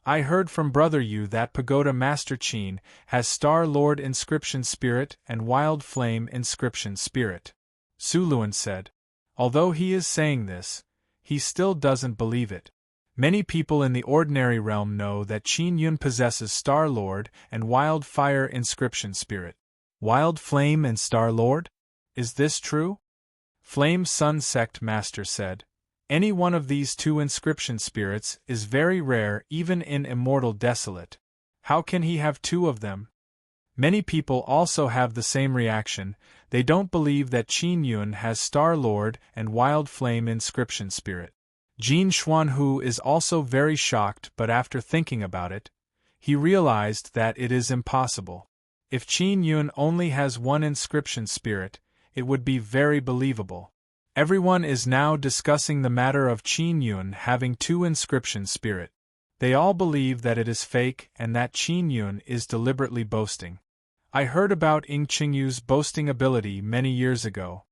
"I heard from Brother Yu that Pagoda Master Qin has Star Lord inscription spirit and Wild Flame inscription spirit." Su Luan said, "Although he is saying this, he still doesn't believe it. Many people in the ordinary realm know that Qin Yun possesses Star Lord and Wild Fire inscription spirit. Wild Flame and Star Lord? Is this true?" Flame Sun Sect Master said, "Any one of these two inscription spirits is very rare even in Immortal Desolate. How can he have two of them?" Many people also have the same reaction. They don't believe that Qin Yun has Star Lord and Wild Flame inscription spirit. Jin Xuanhu is also very shocked, but after thinking about it, he realized that it is impossible. If Qin Yun only has one inscription spirit, it would be very believable. Everyone is now discussing the matter of Qin Yun having two inscription spirit. They all believe that it is fake and that Qin Yun is deliberately boasting. I heard about Ying Qingyu's boasting ability many years ago.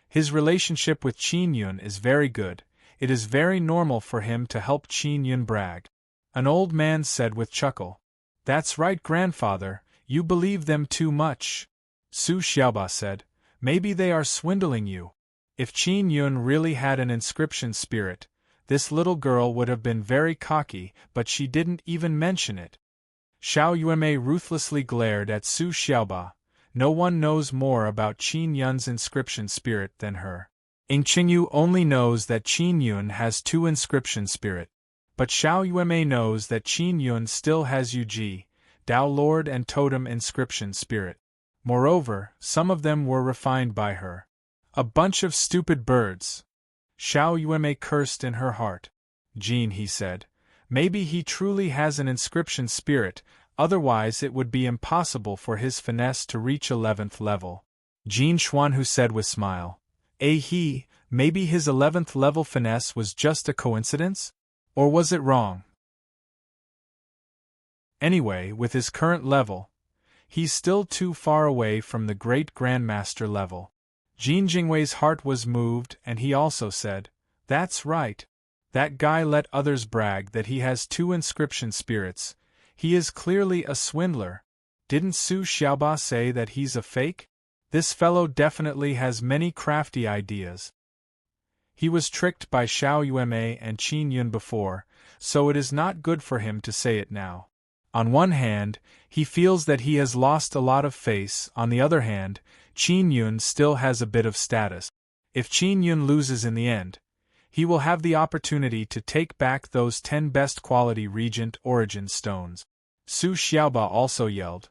His relationship with Qin Yun is very good. It is very normal for him to help Qin Yun brag. An old man said with chuckle, "That's right, grandfather, you believe them too much." Su Xiaoba said, "Maybe they are swindling you. If Qin Yun really had an inscription spirit, this little girl would have been very cocky, but she didn't even mention it." Xiao Yuemei ruthlessly glared at Su Xiaoba. No one knows more about Qin Yun's inscription spirit than her. Ying Qingyu only knows that Qin Yun has two inscription spirit. But Xiao Yuemei knows that Qin Yun still has Yuji, Tao Lord and Totem inscription spirit. Moreover, some of them were refined by her. A bunch of stupid birds. Xiao Yuemei cursed in her heart. "Jin," he said, "maybe he truly has an inscription spirit, otherwise it would be impossible for his finesse to reach 11th level." Jin Xuanhu said with smile, maybe his 11th level finesse was just a coincidence? Or was it wrong? Anyway, with his current level, he's still too far away from the great Grandmaster level. Jin Jingwei's heart was moved and he also said, "That's right. That guy let others brag that he has two inscription spirits. He is clearly a swindler. Didn't Su Xiaoba say that he's a fake? This fellow definitely has many crafty ideas." He was tricked by Xiao Yuemei and Qin Yun before, so it is not good for him to say it now. On one hand, he feels that he has lost a lot of face, on the other hand, Qin Yun still has a bit of status. If Qin Yun loses in the end, he will have the opportunity to take back those 10 best quality Regent Origin stones. Su Xiaoba also yelled.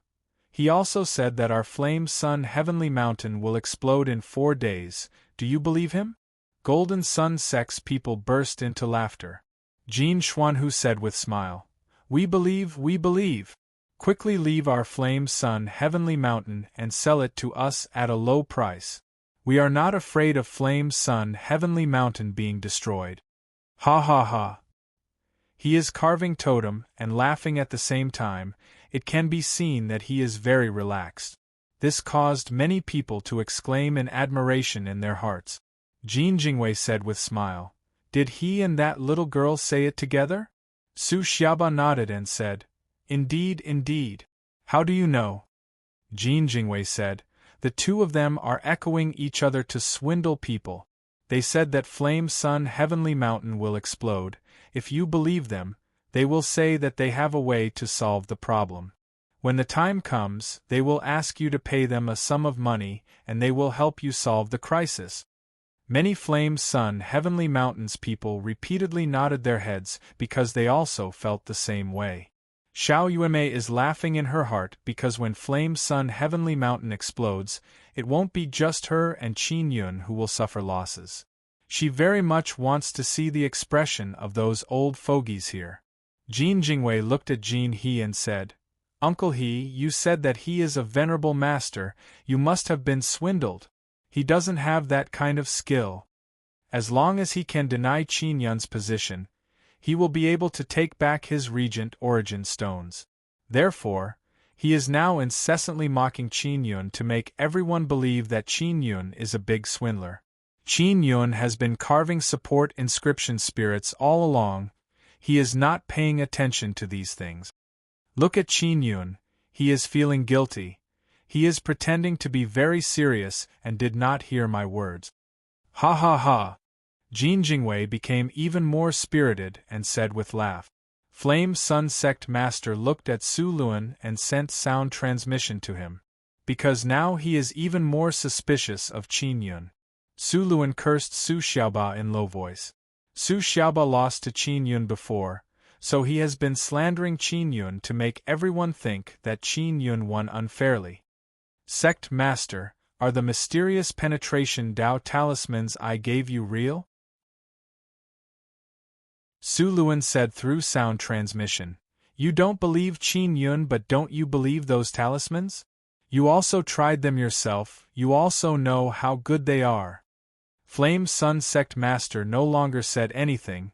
He also said that our Flame Sun Heavenly Mountain will explode in 4 days. Do you believe him? Golden Sun Sect's people burst into laughter. Jin Xuanhu said with smile, We believe. Quickly leave our Flame Sun Heavenly Mountain and sell it to us at a low price. We are not afraid of Flame Sun Heavenly Mountain being destroyed. Ha ha ha. He is carving totem and laughing at the same time. It can be seen that he is very relaxed. This caused many people to exclaim in admiration in their hearts. Jin Jingwei said with smile, Did he and that little girl say it together? Su Xiaoba nodded and said, Indeed. How do you know? Jin Jingwei said, The two of them are echoing each other to swindle people. They said that Flame Sun Heavenly Mountain will explode. If you believe them, they will say that they have a way to solve the problem. When the time comes, they will ask you to pay them a sum of money and they will help you solve the crisis. Many Flame Sun Heavenly Mountains people repeatedly nodded their heads because they also felt the same way. Xiao Yuanmei is laughing in her heart because when Flame Sun Heavenly Mountain explodes, it won't be just her and Qin Yun who will suffer losses. She very much wants to see the expression of those old fogies here. Jin Jingwei looked at Jin He and said, "Uncle He, you said that he is a venerable master, you must have been swindled. He doesn't have that kind of skill. As long as he can deny Qin Yun's position, he will be able to take back his regent origin stones. Therefore, he is now incessantly mocking Qin Yun to make everyone believe that Qin Yun is a big swindler. Qin Yun has been carving support inscription spirits all along. He is not paying attention to these things. Look at Qin Yun, he is feeling guilty. He is pretending to be very serious and did not hear my words." Ha ha ha! Jin Jingwei became even more spirited and said with laugh. Flame Sun Sect Master looked at Su Luan and sent sound transmission to him. Because now he is even more suspicious of Qin Yun. Su Luan cursed Su Xiaoba in low voice. Su Xiaoba lost to Qin Yun before, so he has been slandering Qin Yun to make everyone think that Qin Yun won unfairly. Sect Master, are the mysterious penetration Dao talismans I gave you real? Su Luan said through sound transmission. You don't believe Qin Yun, but don't you believe those talismans? You also tried them yourself, you also know how good they are. Flame Sun Sect Master no longer said anything.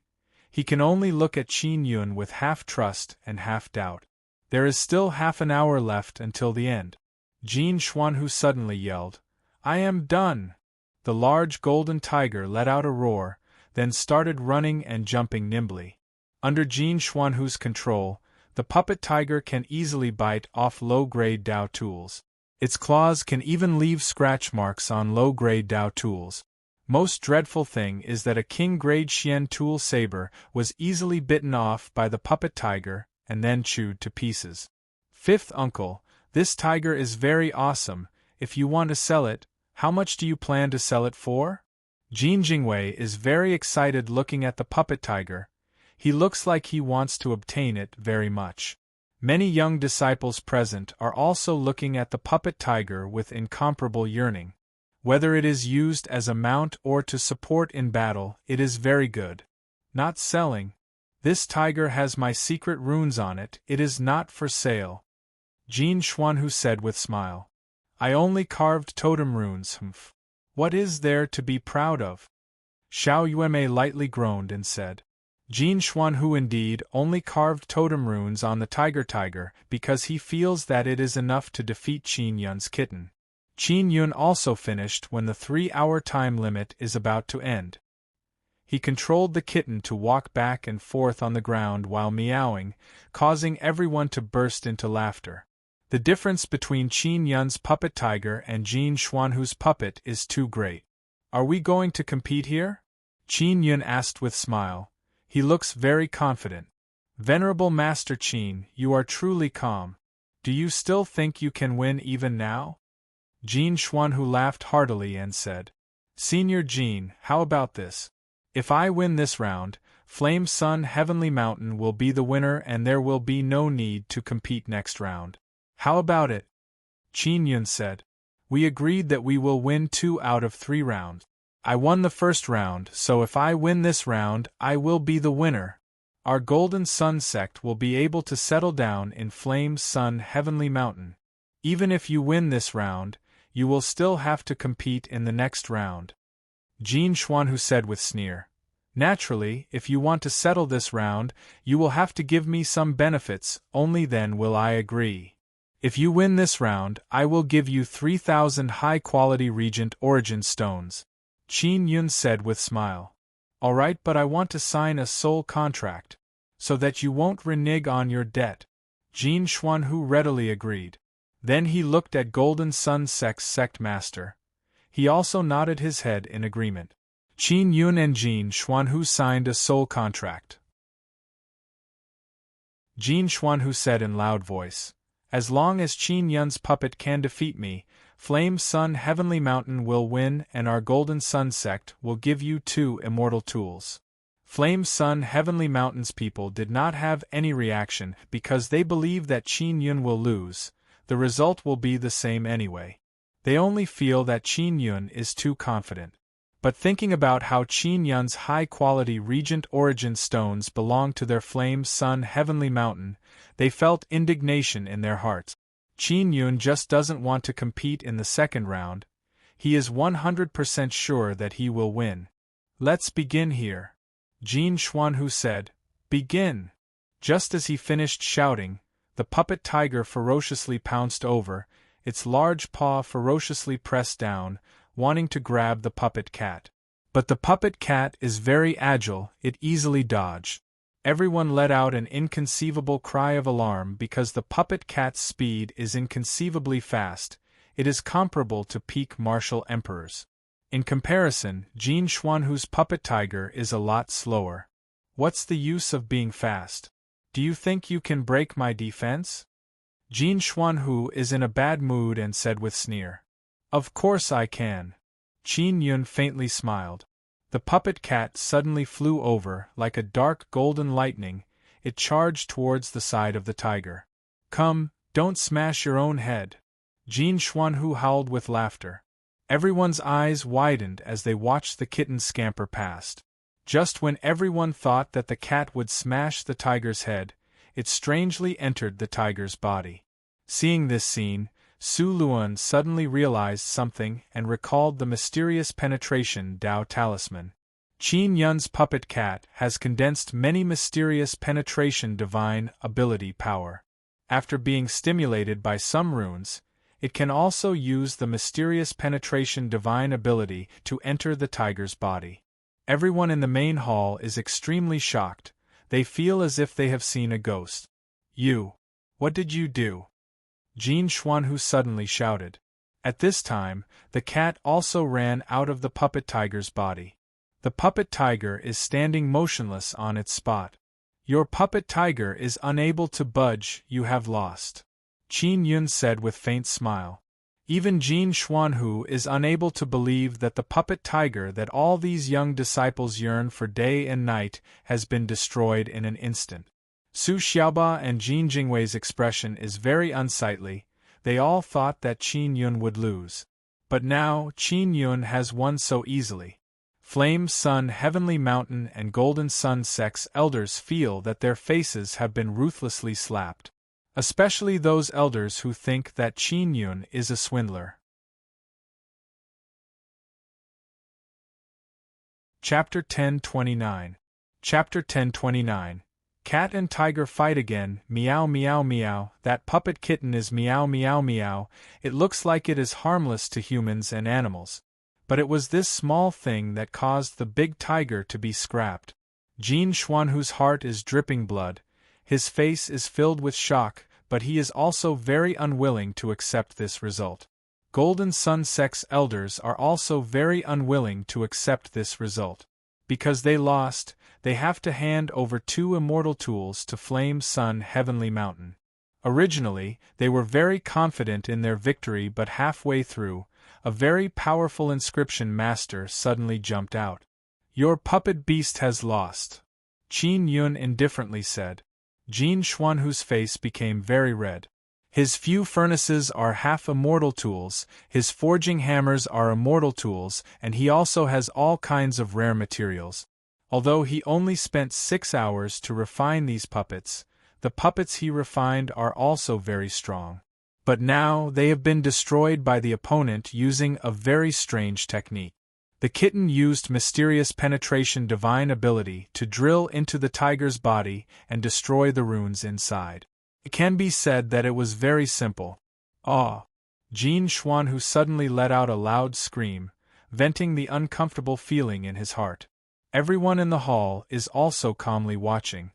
He can only look at Qin Yun with half trust and half doubt. There is still half an hour left until the end. Jin Xuanhu suddenly yelled, "I am done!" The large golden tiger let out a roar, then started running and jumping nimbly. Under Jin Xuanhu's control, the puppet tiger can easily bite off low-grade Dao tools. Its claws can even leave scratch marks on low-grade Dao tools. Most dreadful thing is that a king-grade Xian tool saber was easily bitten off by the puppet tiger and then chewed to pieces. Fifth uncle, this tiger is very awesome. If you want to sell it, how much do you plan to sell it for? Jin Jingwei is very excited looking at the puppet tiger. He looks like he wants to obtain it very much. Many young disciples present are also looking at the puppet tiger with incomparable yearning. Whether it is used as a mount or to support in battle, it is very good. Not selling. This tiger has my secret runes on it, it is not for sale. Jin Xuanhu said with smile. I only carved totem runes, humph. What is there to be proud of? Xiao Yuanmei lightly groaned and said. Jin Xuanhu indeed only carved totem runes on the tiger because he feels that it is enough to defeat Qin Yun's kitten. Qin Yun also finished when the 3-hour time limit is about to end. He controlled the kitten to walk back and forth on the ground while meowing, causing everyone to burst into laughter. The difference between Qin Yun's puppet tiger and Jin Xuanhu's puppet is too great. Are we going to compete here? Qin Yun asked with smile. He looks very confident. Venerable Master Qin, you are truly calm. Do you still think you can win even now? Jin Xuanhu laughed heartily and said. Senior Jin, how about this? If I win this round, Flame Sun Heavenly Mountain will be the winner and there will be no need to compete next round. How about it? Qin Yun said. We agreed that we will win 2 out of 3 rounds. I won the first round, so if I win this round, I will be the winner. Our Golden Sun sect will be able to settle down in Flame Sun Heavenly Mountain. Even if you win this round, you will still have to compete in the next round. Jin Xuanhu said with sneer. Naturally, if you want to settle this round, you will have to give me some benefits, only then will I agree. If you win this round, I will give you 3,000 high-quality Regent Origin Stones. Qin Yun said with smile. Alright, but I want to sign a soul contract, so that you won't renege on your debt. Jin Xuanhu readily agreed. Then he looked at Golden Sun Sect's sect master. He also nodded his head in agreement. Qin Yun and Jin Xuanhu signed a soul contract. Jin Xuanhu said in loud voice, As long as Qin Yun's puppet can defeat me, Flame Sun Heavenly Mountain will win and our Golden Sun sect will give you 2 immortal tools. Flame Sun Heavenly Mountain's people did not have any reaction because they believe that Qin Yun will lose. The result will be the same anyway. They only feel that Qin Yun is too confident. But thinking about how Qin Yun's high-quality Regent Origin stones belong to their Flame Sun Heavenly Mountain, they felt indignation in their hearts. Qin Yun just doesn't want to compete in the second round. He is 100% sure that he will win. Let's begin here. Jin Xuanhu said, "Begin." Just as he finished shouting, the puppet tiger ferociously pounced over, its large paw ferociously pressed down, wanting to grab the puppet cat. But the puppet cat is very agile, it easily dodged. Everyone let out an inconceivable cry of alarm because the puppet cat's speed is inconceivably fast. It is comparable to peak martial emperors. In comparison, Jin Xuanhu's puppet tiger is a lot slower. What's the use of being fast? Do you think you can break my defense? Jin Xuanhu is in a bad mood and said with sneer. Of course I can. Qin Yun faintly smiled. The puppet cat suddenly flew over, like a dark golden lightning. It charged towards the side of the tiger. Come, don't smash your own head. Jin Xuanhu howled with laughter. Everyone's eyes widened as they watched the kitten scamper past. Just when everyone thought that the cat would smash the tiger's head, it strangely entered the tiger's body. Seeing this scene, Su Luan suddenly realized something and recalled the mysterious penetration Dao talisman. Qin Yun's puppet cat has condensed many mysterious penetration divine ability power. After being stimulated by some runes, it can also use the mysterious penetration divine ability to enter the tiger's body. Everyone in the main hall is extremely shocked. They feel as if they have seen a ghost. You! What did you do? Jin Xuanhu suddenly shouted. At this time, the cat also ran out of the puppet tiger's body. The puppet tiger is standing motionless on its spot. Your puppet tiger is unable to budge, you have lost. Qin Yun said with faint smile. Even Jin Xuanhu is unable to believe that the puppet tiger that all these young disciples yearn for day and night has been destroyed in an instant. Su Xiaoba and Jin Jingwei's expression is very unsightly. They all thought that Qin Yun would lose. But now, Qin Yun has won so easily. Flame Sun Heavenly Mountain and Golden Sun sect's elders feel that their faces have been ruthlessly slapped. Especially those elders who think that Qin Yun is a swindler. Chapter 1029. Chapter 1029. Cat and tiger fight again, meow meow meow, that puppet kitten is meow meow meow, it looks like it is harmless to humans and animals. But it was this small thing that caused the big tiger to be scrapped. Jin Xuanhu's heart is dripping blood, his face is filled with shock, but he is also very unwilling to accept this result. Golden Sun sect's elders are also very unwilling to accept this result. Because they lost, they have to hand over 2 immortal tools to Flame Sun Heavenly Mountain. Originally, they were very confident in their victory, but halfway through, a very powerful inscription master suddenly jumped out. Your puppet beast has lost. Qin Yun indifferently said. Jin Xuanhu's face became very red. His few furnaces are half immortal tools, his forging hammers are immortal tools, and he also has all kinds of rare materials. Although he only spent 6 hours to refine these puppets, the puppets he refined are also very strong. But now they have been destroyed by the opponent using a very strange technique. The kitten used mysterious penetration divine ability to drill into the tiger's body and destroy the runes inside. It can be said that it was very simple. Ah! Jin Xuanhu suddenly let out a loud scream, venting the uncomfortable feeling in his heart. Everyone in the hall is also calmly watching.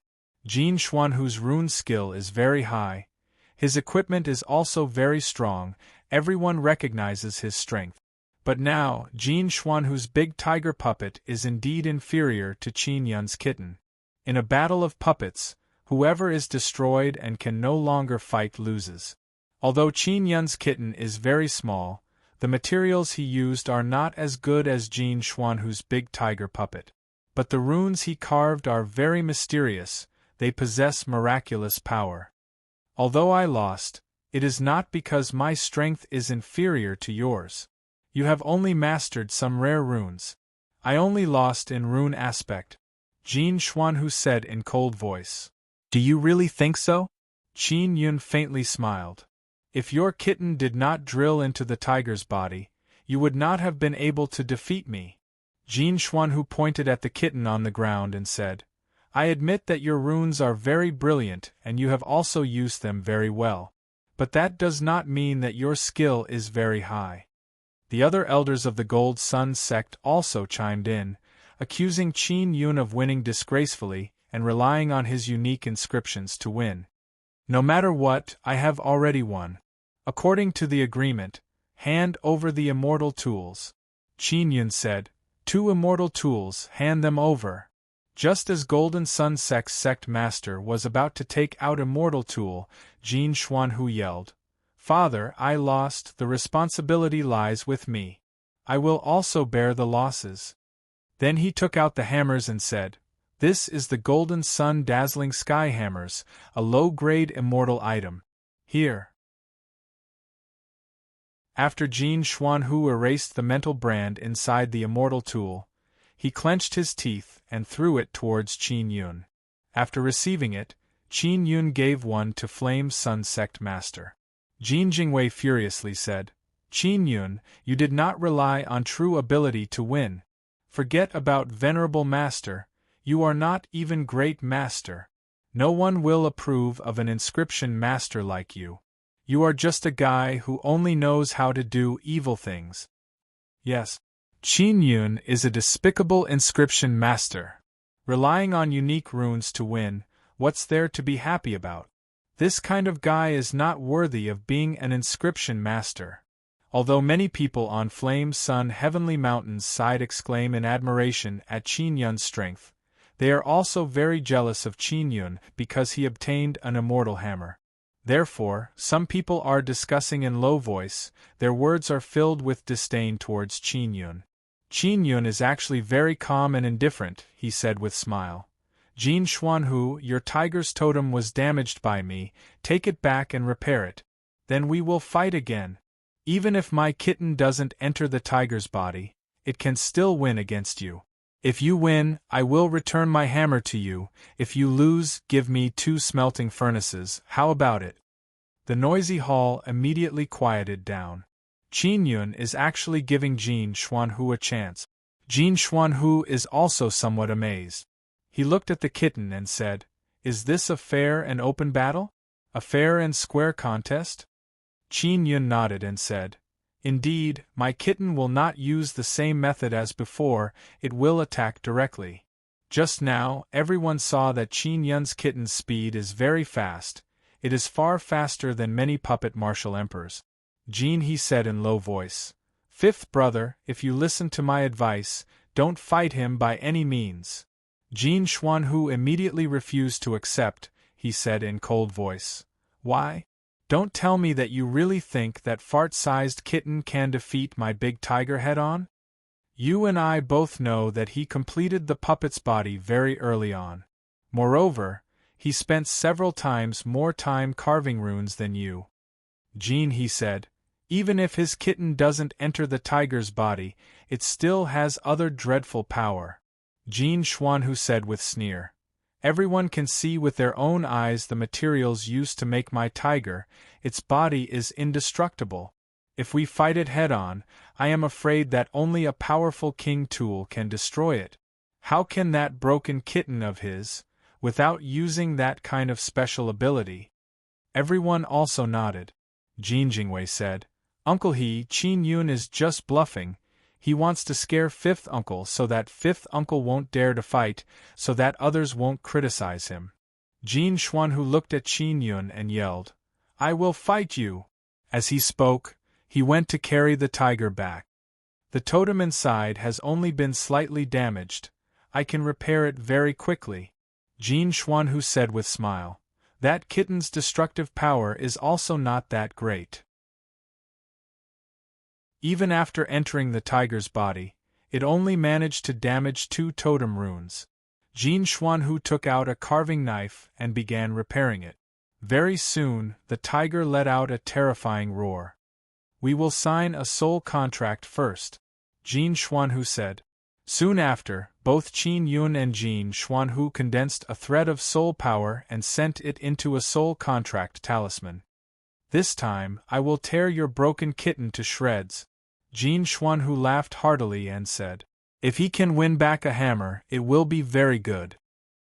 Jin Xuanhu's rune skill is very high. His equipment is also very strong, everyone recognizes his strength. But now, Jin Xuanhu's big tiger puppet is indeed inferior to Qin Yun's kitten. In a battle of puppets, whoever is destroyed and can no longer fight loses. Although Qin Yun's kitten is very small, the materials he used are not as good as Jin Xuanhu's big tiger puppet. But the runes he carved are very mysterious, they possess miraculous power. Although I lost, it is not because my strength is inferior to yours. You have only mastered some rare runes. I only lost in rune aspect, Jin Xuanhu said in cold voice. Do you really think so? Qin Yun faintly smiled. If your kitten did not drill into the tiger's body, you would not have been able to defeat me. Jin Xuanhu pointed at the kitten on the ground and said, I admit that your runes are very brilliant and you have also used them very well. But that does not mean that your skill is very high. The other elders of the Gold Sun sect also chimed in, accusing Qin Yun of winning disgracefully and relying on his unique inscriptions to win. No matter what, I have already won. According to the agreement, hand over the immortal tools. Qin Yun said, 2 immortal tools, hand them over. Just as Golden Sun Sect's sect master was about to take out immortal tool, Jin Xuanhu yelled, Father, I lost, the responsibility lies with me. I will also bear the losses. Then he took out the hammers and said, This is the Golden Sun Dazzling Sky Hammers, a low-grade immortal item. Here. After Jin Xuanhu erased the mental brand inside the immortal tool, he clenched his teeth and threw it towards Qin Yun. After receiving it, Qin Yun gave one to Flame Sun Sect Master. Jin Jingwei furiously said, Qin Yun, you did not rely on true ability to win. Forget about Venerable Master, you are not even Great Master. No one will approve of an inscription master like you. You are just a guy who only knows how to do evil things. Yes, Qin Yun is a despicable inscription master. Relying on unique runes to win, what's there to be happy about? This kind of guy is not worthy of being an inscription master. Although many people on Flame Sun Heavenly Mountain's side exclaim in admiration at Qin Yun's strength, they are also very jealous of Qin Yun because he obtained an immortal hammer. Therefore, some people are discussing in low voice, their words are filled with disdain towards Qin Yun. Qin Yun is actually very calm and indifferent, he said with smile. Jin Xuanhu, your tiger's totem was damaged by me, take it back and repair it. Then we will fight again. Even if my kitten doesn't enter the tiger's body, it can still win against you. If you win, I will return my hammer to you. If you lose, give me 2 smelting furnaces. How about it? The noisy hall immediately quieted down. Qin Yun is actually giving Jin Xuanhu a chance. Jin Xuanhu is also somewhat amazed. He looked at the kitten and said, Is this a fair and open battle? A fair and square contest? Qin Yun nodded and said, Indeed, my kitten will not use the same method as before, it will attack directly. Just now, everyone saw that Qin Yun's kitten's speed is very fast, it is far faster than many puppet martial emperors. Jin, he said in low voice, Fifth brother, if you listen to my advice, don't fight him by any means. Jin Xuanhu immediately refused to accept, he said in cold voice. Why? Don't tell me that you really think that fart-sized kitten can defeat my big tiger head-on? You and I both know that he completed the puppet's body very early on. Moreover, he spent several times more time carving runes than you. Jin, he said, even if his kitten doesn't enter the tiger's body, it still has other dreadful power. Jin Xuanhu said with sneer. Everyone can see with their own eyes the materials used to make my tiger, its body is indestructible. If we fight it head-on, I am afraid that only a powerful king tool can destroy it. How can that broken kitten of his, without using that kind of special ability? Everyone also nodded. Jin Jingwei said, Uncle Qin Yun is just bluffing. He wants to scare fifth uncle so that fifth uncle won't dare to fight, so that others won't criticize him. Jin Xuanhu looked at Qin Yun and yelled, I will fight you! As he spoke, he went to carry the tiger back. The totem inside has only been slightly damaged. I can repair it very quickly. Jin Xuanhu said with smile. That kitten's destructive power is also not that great. Even after entering the tiger's body, it only managed to damage 2 totem runes. Jin Xuanhu took out a carving knife and began repairing it. Very soon, the tiger let out a terrifying roar. "We will sign a soul contract first," Jin Xuanhu said. Soon after, both Qin Yun and Jin Xuanhu condensed a thread of soul power and sent it into a soul contract talisman. "This time, I will tear your broken kitten to shreds." Jin Xuanhu laughed heartily and said, "If he can win back a hammer, it will be very good."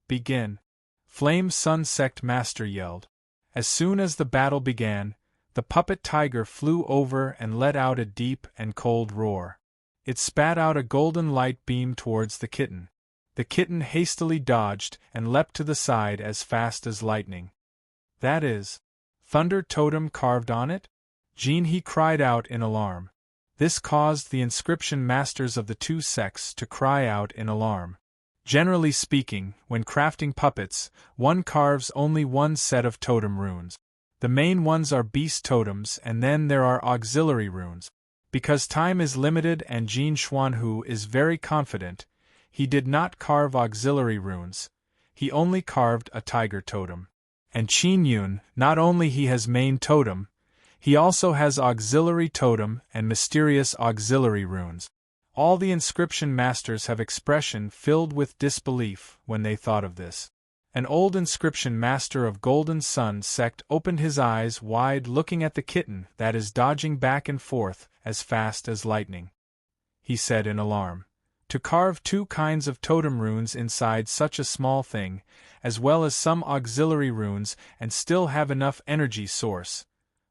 "Begin!" Flame Sun Sect Master yelled. As soon as the battle began, the puppet tiger flew over and let out a deep and cold roar. It spat out a golden light beam towards the kitten. The kitten hastily dodged and leapt to the side as fast as lightning. "That is thunder totem carved on it?" Jin He cried out in alarm. This caused the inscription masters of the 2 sects to cry out in alarm. Generally speaking, when crafting puppets, one carves only one set of totem runes. The main ones are beast totems, and then there are auxiliary runes. Because time is limited and Jin Xuanhu is very confident, he did not carve auxiliary runes, he only carved a tiger totem. And Qin Yun, not only he has main totem, he also has auxiliary totem and mysterious auxiliary runes. All the inscription masters have expression filled with disbelief when they thought of this. An old inscription master of Golden Sun sect opened his eyes wide looking at the kitten that is dodging back and forth as fast as lightning. He said in alarm, "To carve 2 kinds of totem runes inside such a small thing, as well as some auxiliary runes and still have enough energy source.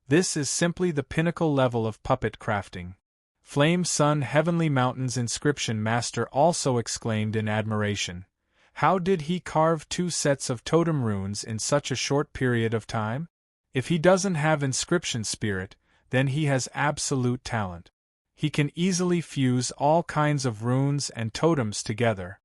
This is simply the pinnacle level of puppet crafting." Flame Sun Heavenly Mountain's inscription master also exclaimed in admiration. How did he carve 2 sets of totem runes in such a short period of time? If he doesn't have inscription spirit, then he has absolute talent. He can easily fuse all kinds of runes and totems together.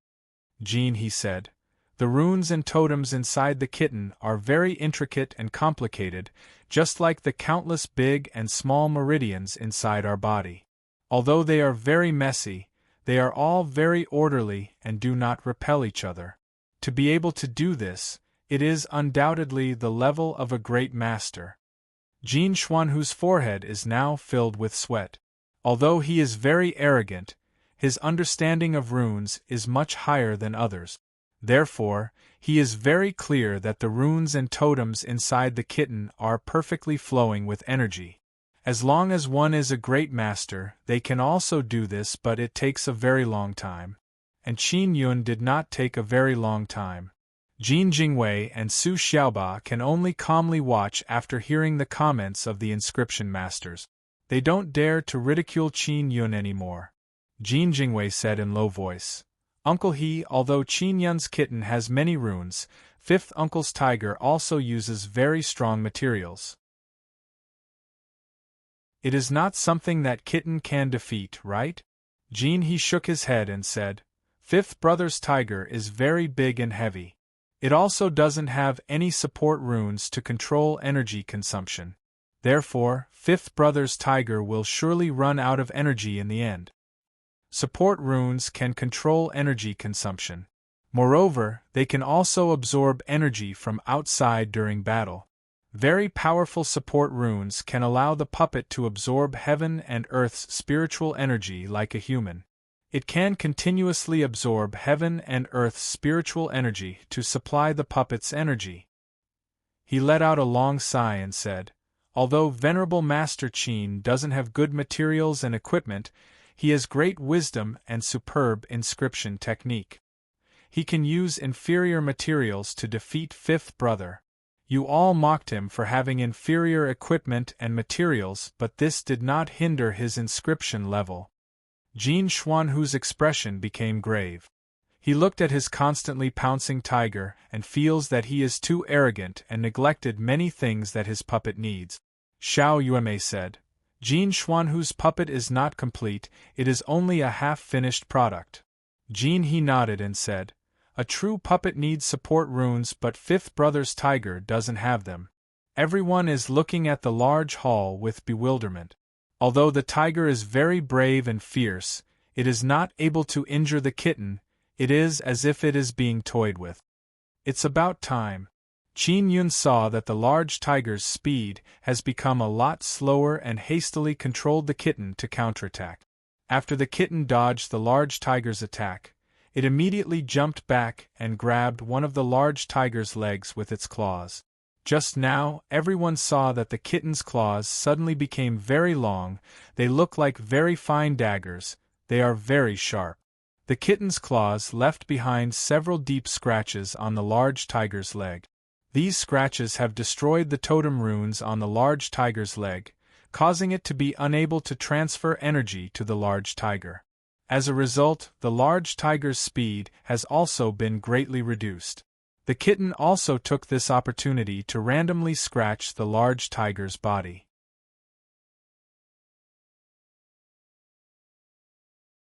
Jin He said, "The runes and totems inside the kitten are very intricate and complicated, just like the countless big and small meridians inside our body. Although they are very messy, they are all very orderly and do not repel each other. To be able to do this, it is undoubtedly the level of a great master." Jin Xuanhu's forehead is now filled with sweat. Although he is very arrogant, his understanding of runes is much higher than others. Therefore, he is very clear that the runes and totems inside the kitten are perfectly flowing with energy. As long as one is a great master, they can also do this, but it takes a very long time. And Qin Yun did not take a very long time. Jin Jingwei and Su Xiaoba can only calmly watch after hearing the comments of the inscription masters. They don't dare to ridicule Qin Yun anymore. Jin Jingwei said in low voice, "Uncle He, although Qin Yun's kitten has many runes, 5th Uncle's tiger also uses very strong materials. It is not something that kitten can defeat, right?" Jin He shook his head and said, "5th brother's tiger is very big and heavy. It also doesn't have any support runes to control energy consumption. Therefore, 5th brother's tiger will surely run out of energy in the end. Support runes can control energy consumption. Moreover, they can also absorb energy from outside during battle. Very powerful support runes can allow the puppet to absorb heaven and earth's spiritual energy like a human. It can continuously absorb heaven and earth's spiritual energy to supply the puppet's energy." He let out a long sigh and said, "Although Venerable Master Qin doesn't have good materials and equipment, he has great wisdom and superb inscription technique. He can use inferior materials to defeat 5th brother. You all mocked him for having inferior equipment and materials, but this did not hinder his inscription level." Jin Xuanhu's expression became grave. He looked at his constantly pouncing tiger and feels that he is too arrogant and neglected many things that his puppet needs. Xiao Yuemei said, "Jin Xuanhu's puppet is not complete, it is only a half-finished product." Jin He nodded and said, A true puppet needs support runes, but fifth brother's tiger doesn't have them. Everyone is looking at the large hall with bewilderment. Although the tiger is very brave and fierce, it is not able to injure the kitten. It is as if it is being toyed with. It's about time. Qin Yun saw that the large tiger's speed has become a lot slower and hastily controlled the kitten to counterattack. After the kitten dodged the large tiger's attack, it immediately jumped back and grabbed one of the large tiger's legs with its claws. Just now, everyone saw that the kitten's claws suddenly became very long. They look like very fine daggers. They are very sharp. The kitten's claws left behind several deep scratches on the large tiger's leg. These scratches have destroyed the totem runes on the large tiger's leg, causing it to be unable to transfer energy to the large tiger. As a result, the large tiger's speed has also been greatly reduced. The kitten also took this opportunity to randomly scratch the large tiger's body.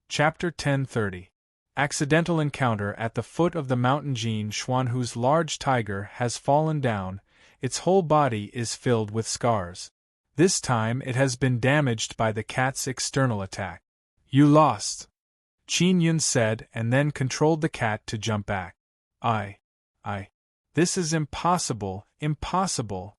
Chapter 1030. Accidental encounter at the foot of the mountain. Jin Xuanhu's large tiger has fallen down. Its whole body is filled with scars. This time it has been damaged by the cat's external attack. You lost, Qin Yun said, and then controlled the cat to jump back. This is impossible, impossible.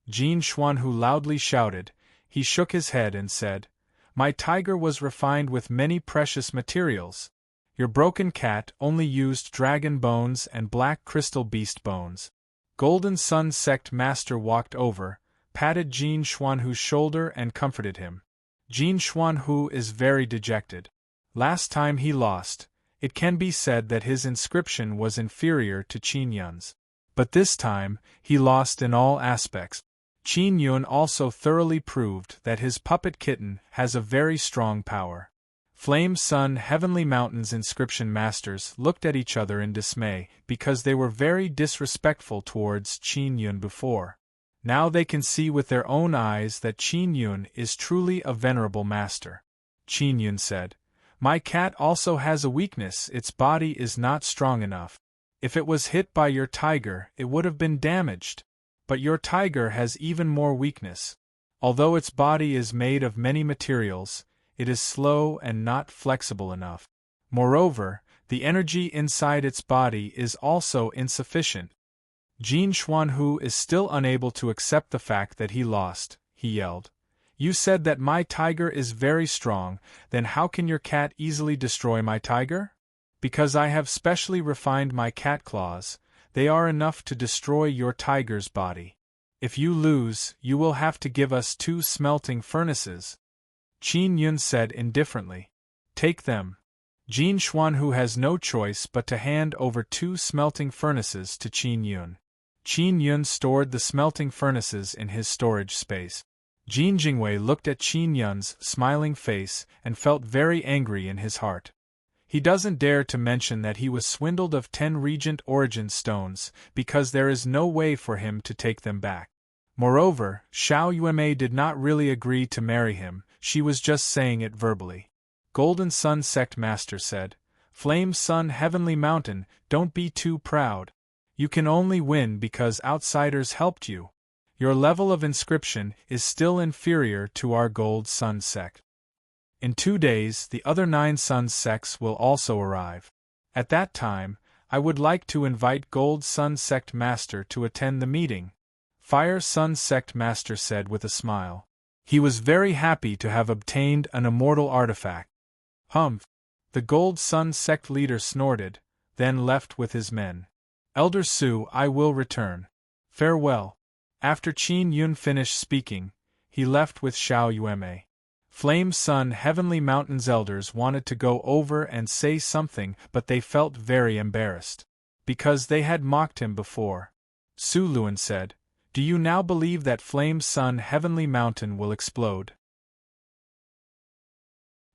Jin Xuanhu loudly shouted. He shook his head and said, My tiger was refined with many precious materials. Your broken cat only used dragon bones and black crystal beast bones. Golden Sun Sect Master walked over, patted Jin Xuanhu's shoulder and comforted him. Jin Xuanhu is very dejected. Last time he lost, it can be said that his inscription was inferior to Qin Yun's. But this time, he lost in all aspects. Qin Yun also thoroughly proved that his puppet kitten has a very strong power. Flame Sun Heavenly Mountain's inscription masters looked at each other in dismay because they were very disrespectful towards Qin Yun before. Now they can see with their own eyes that Qin Yun is truly a venerable master. Qin Yun said, My cat also has a weakness. Its body is not strong enough. If it was hit by your tiger, it would have been damaged. But your tiger has even more weakness. Although its body is made of many materials, it is slow and not flexible enough. Moreover, the energy inside its body is also insufficient. Jin Xuanhu is still unable to accept the fact that he lost. He yelled, You said that my tiger is very strong, then how can your cat easily destroy my tiger? Because I have specially refined my cat claws, they are enough to destroy your tiger's body. If you lose, you will have to give us 2 smelting furnaces. Qin Yun said indifferently. Take them. Jin Xuanhu has no choice but to hand over 2 smelting furnaces to Qin Yun. Qin Yun stored the smelting furnaces in his storage space. Jin Jingwei looked at Qin Yun's smiling face and felt very angry in his heart. He doesn't dare to mention that he was swindled of 10 Regent Origin stones because there is no way for him to take them back. Moreover, Xiao Yuemei did not really agree to marry him, she was just saying it verbally. Golden Sun Sect Master said, Flame Sun Heavenly Mountain, don't be too proud. You can only win because outsiders helped you. Your level of inscription is still inferior to our Gold Sun Sect. In 2 days, the other 9 Sun Sects will also arrive. At that time, I would like to invite Gold Sun Sect Master to attend the meeting. Fire Sun Sect Master said with a smile. He was very happy to have obtained an immortal artifact. Humph! The Gold Sun Sect leader snorted, then left with his men. Elder Su, I will return. Farewell. After Qin Yun finished speaking, he left with Xiao Yuemei. Flame Sun Heavenly Mountain's elders wanted to go over and say something, but they felt very embarrassed. Because they had mocked him before. Su Luan said, Do you now believe that Flame Sun Heavenly Mountain will explode?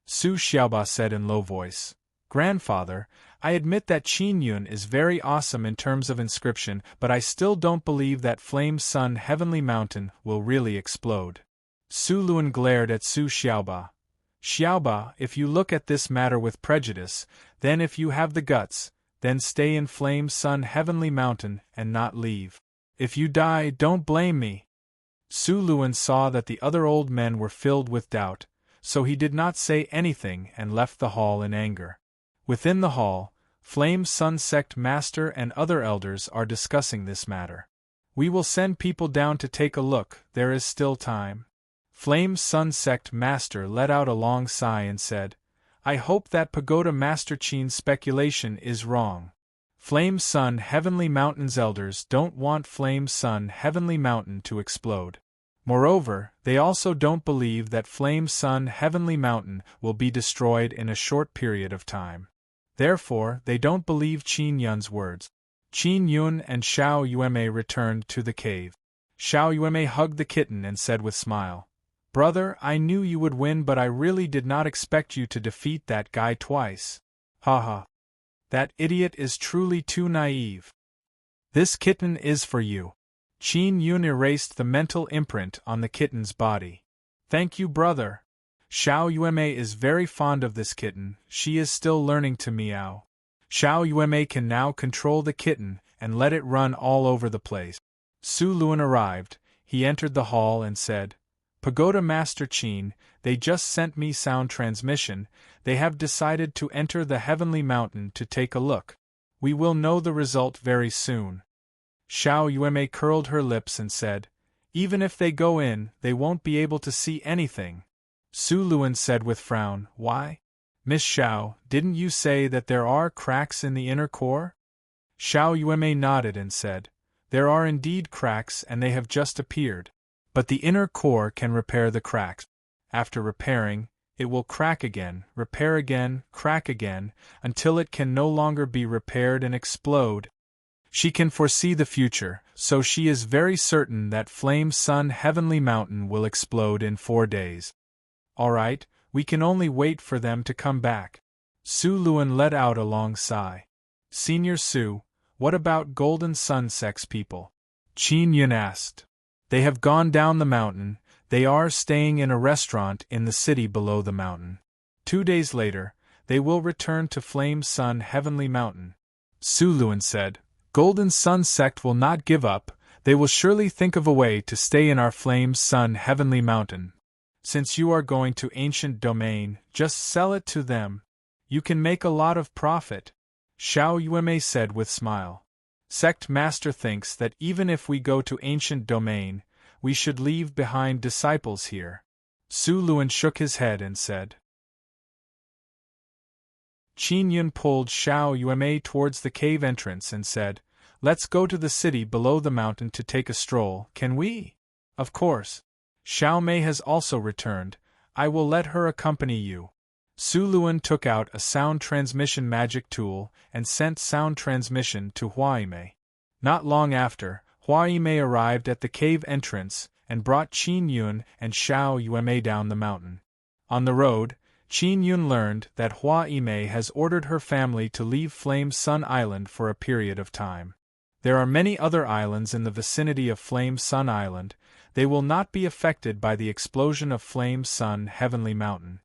Su Xiaoba said in low voice, Grandfather, I admit that Qin Yun is very awesome in terms of inscription, but I still don't believe that Flame Sun Heavenly Mountain will really explode. Su Luan glared at Su Xiaoba. Xiaoba, if you look at this matter with prejudice, then if you have the guts, then stay in Flame Sun Heavenly Mountain and not leave. If you die, don't blame me. Su Luan saw that the other old men were filled with doubt, so he did not say anything and left the hall in anger. Within the hall, Flame Sun Sect Master and other elders are discussing this matter. We will send people down to take a look, there is still time. Flame Sun Sect Master let out a long sigh and said, I hope that Pagoda Master Chin's speculation is wrong. Flame Sun Heavenly Mountain's elders don't want Flame Sun Heavenly Mountain to explode. Moreover, they also don't believe that Flame Sun Heavenly Mountain will be destroyed in a short period of time. Therefore, they don't believe Qin Yun's words. Qin Yun and Xiao Yueme returned to the cave. Xiao Yueme hugged the kitten and said with smile, Brother, I knew you would win, but I really did not expect you to defeat that guy twice. Haha. That idiot is truly too naive. This kitten is for you. Qin Yun erased the mental imprint on the kitten's body. Thank you, brother. Xiao Yueme is very fond of this kitten, she is still learning to meow. Xiao Yueme can now control the kitten and let it run all over the place. Su Luan arrived, he entered the hall and said, Pagoda Master Qin, they just sent me sound transmission, they have decided to enter the Heavenly Mountain to take a look. We will know the result very soon. Xiao Yueme curled her lips and said, Even if they go in, they won't be able to see anything. Su Luan said with frown, Why? Miss Xiao, didn't you say that there are cracks in the inner core? Xiao Yueme nodded and said, There are indeed cracks and they have just appeared. But the inner core can repair the cracks. After repairing, it will crack again, repair again, crack again, until it can no longer be repaired and explode. She can foresee the future, so she is very certain that Flame Sun Heavenly Mountain will explode in 4 days. Alright, we can only wait for them to come back. Su Luan let out a long sigh. Senior Su, what about Golden Sun Sex people? Qin Yun asked. They have gone down the mountain, they are staying in a restaurant in the city below the mountain. 2 days later, they will return to Flame Sun Heavenly Mountain. Su Luan said, Golden Sun Sect will not give up, they will surely think of a way to stay in our Flame Sun Heavenly Mountain. Since you are going to Ancient Domain, just sell it to them. You can make a lot of profit. Xiao Yueme said with smile. Sect Master thinks that even if we go to Ancient Domain, we should leave behind disciples here. Su Luan shook his head and said. Qin Yun pulled Xiao Yueme towards the cave entrance and said, Let's go to the city below the mountain to take a stroll, can we? Of course. Xiao Mei has also returned, I will let her accompany you. Su Luan took out a sound transmission magic tool and sent sound transmission to Huaimei. Not long after, Huaimei arrived at the cave entrance and brought Qin Yun and Xiao Yueme down the mountain. On the road, Qin Yun learned that Huaimei has ordered her family to leave Flame Sun Island for a period of time. There are many other islands in the vicinity of Flame Sun Island, they will not be affected by the explosion of Flame Sun Heavenly Mountain.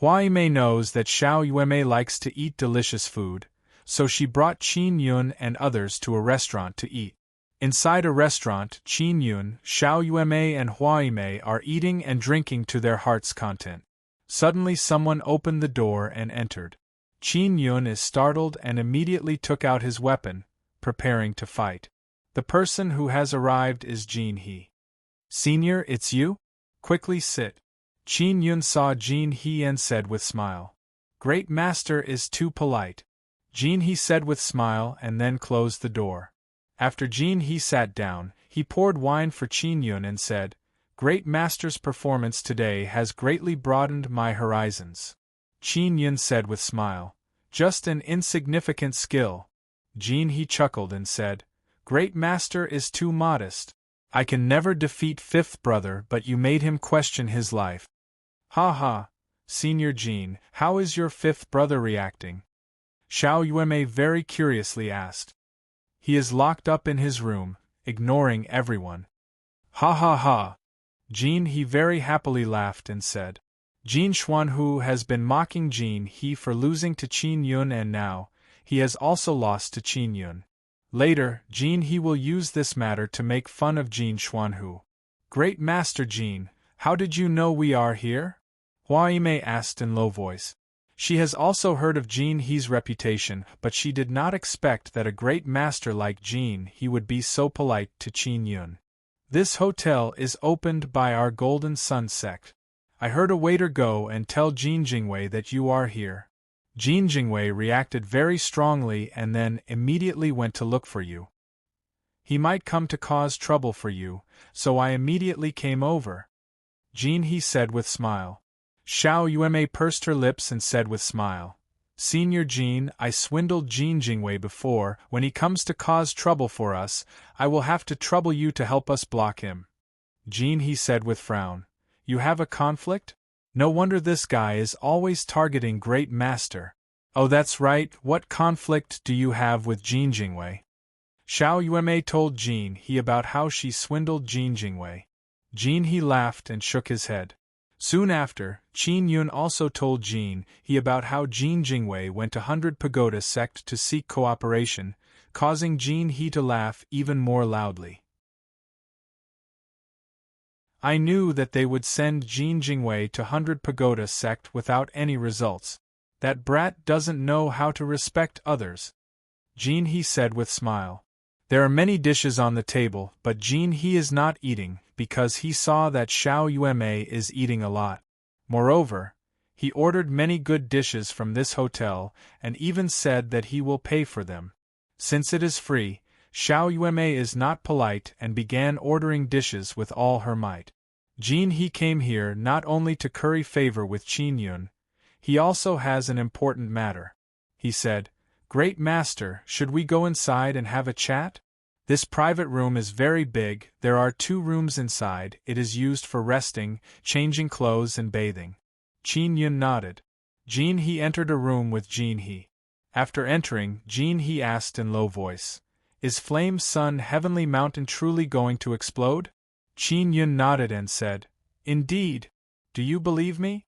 Huaimei knows that Xiao Yueme likes to eat delicious food, so she brought Qin Yun and others to a restaurant to eat. Inside a restaurant, Qin Yun, Xiao Yueme and Huaimei are eating and drinking to their heart's content. Suddenly someone opened the door and entered. Qin Yun is startled and immediately took out his weapon, preparing to fight. The person who has arrived is Jin He. Senior, it's you? Quickly sit. Qin Yun saw Jin He and said with smile. Great Master is too polite. Jin He said with smile and then closed the door. After Jin He sat down, he poured wine for Qin Yun and said, Great Master's performance today has greatly broadened my horizons. Qin Yun said with smile, Just an insignificant skill. Jin He chuckled and said, Great Master is too modest. I can never defeat fifth brother, but you made him question his life. Ha ha, Senior Jin, how is your fifth brother reacting? Xiao Yueme very curiously asked. He is locked up in his room, ignoring everyone. Ha ha ha. Jin He very happily laughed and said. Jin Xuanhu has been mocking Jin He for losing to Qin Yun and now, he has also lost to Qin Yun. Later, Jin He will use this matter to make fun of Jin Xuanhu. Great Master Jin, how did you know we are here? Hua Yimei asked in low voice. She has also heard of Jin He's reputation, but she did not expect that a great master like Jin He would be so polite to Qin Yun. This hotel is opened by our Golden Sun sect. I heard a waiter go and tell Jin Jingwei that you are here. Jin Jingwei reacted very strongly and then immediately went to look for you. He might come to cause trouble for you, so I immediately came over. Jin He said with smile. Xiao Yuemei pursed her lips and said with smile. Senior Jin, I swindled Jin Jingwei before. When he comes to cause trouble for us, I will have to trouble you to help us block him. Jin He said with frown. You have a conflict? No wonder this guy is always targeting Great Master. Oh, that's right, what conflict do you have with Jin Jingwei? Xiao Yuemei told Jin He about how she swindled Jin Jingwei. Jin He laughed and shook his head. Soon after, Qin Yun also told Jin He about how Jin Jingwei went to 100 Pagoda sect to seek cooperation, causing Jin He to laugh even more loudly. I knew that they would send Jin Jingwei to 100 Pagoda sect without any results. That brat doesn't know how to respect others. Jin He said with smile. There are many dishes on the table, but Jin He is not eating, because he saw that Xiao Yuemei is eating a lot. Moreover, he ordered many good dishes from this hotel, and even said that he will pay for them. Since it is free, Xiao Yuemei is not polite and began ordering dishes with all her might. Jin He came here not only to curry favor with Qin Yun, he also has an important matter. He said, Great Master, should we go inside and have a chat? This private room is very big, there are 2 rooms inside, it is used for resting, changing clothes and bathing. Qin Yun nodded. Jin He entered a room with Jin He. After entering, Jin He asked in low voice, Is Flame Sun Heavenly Mountain truly going to explode? Qin Yun nodded and said, Indeed. Do you believe me?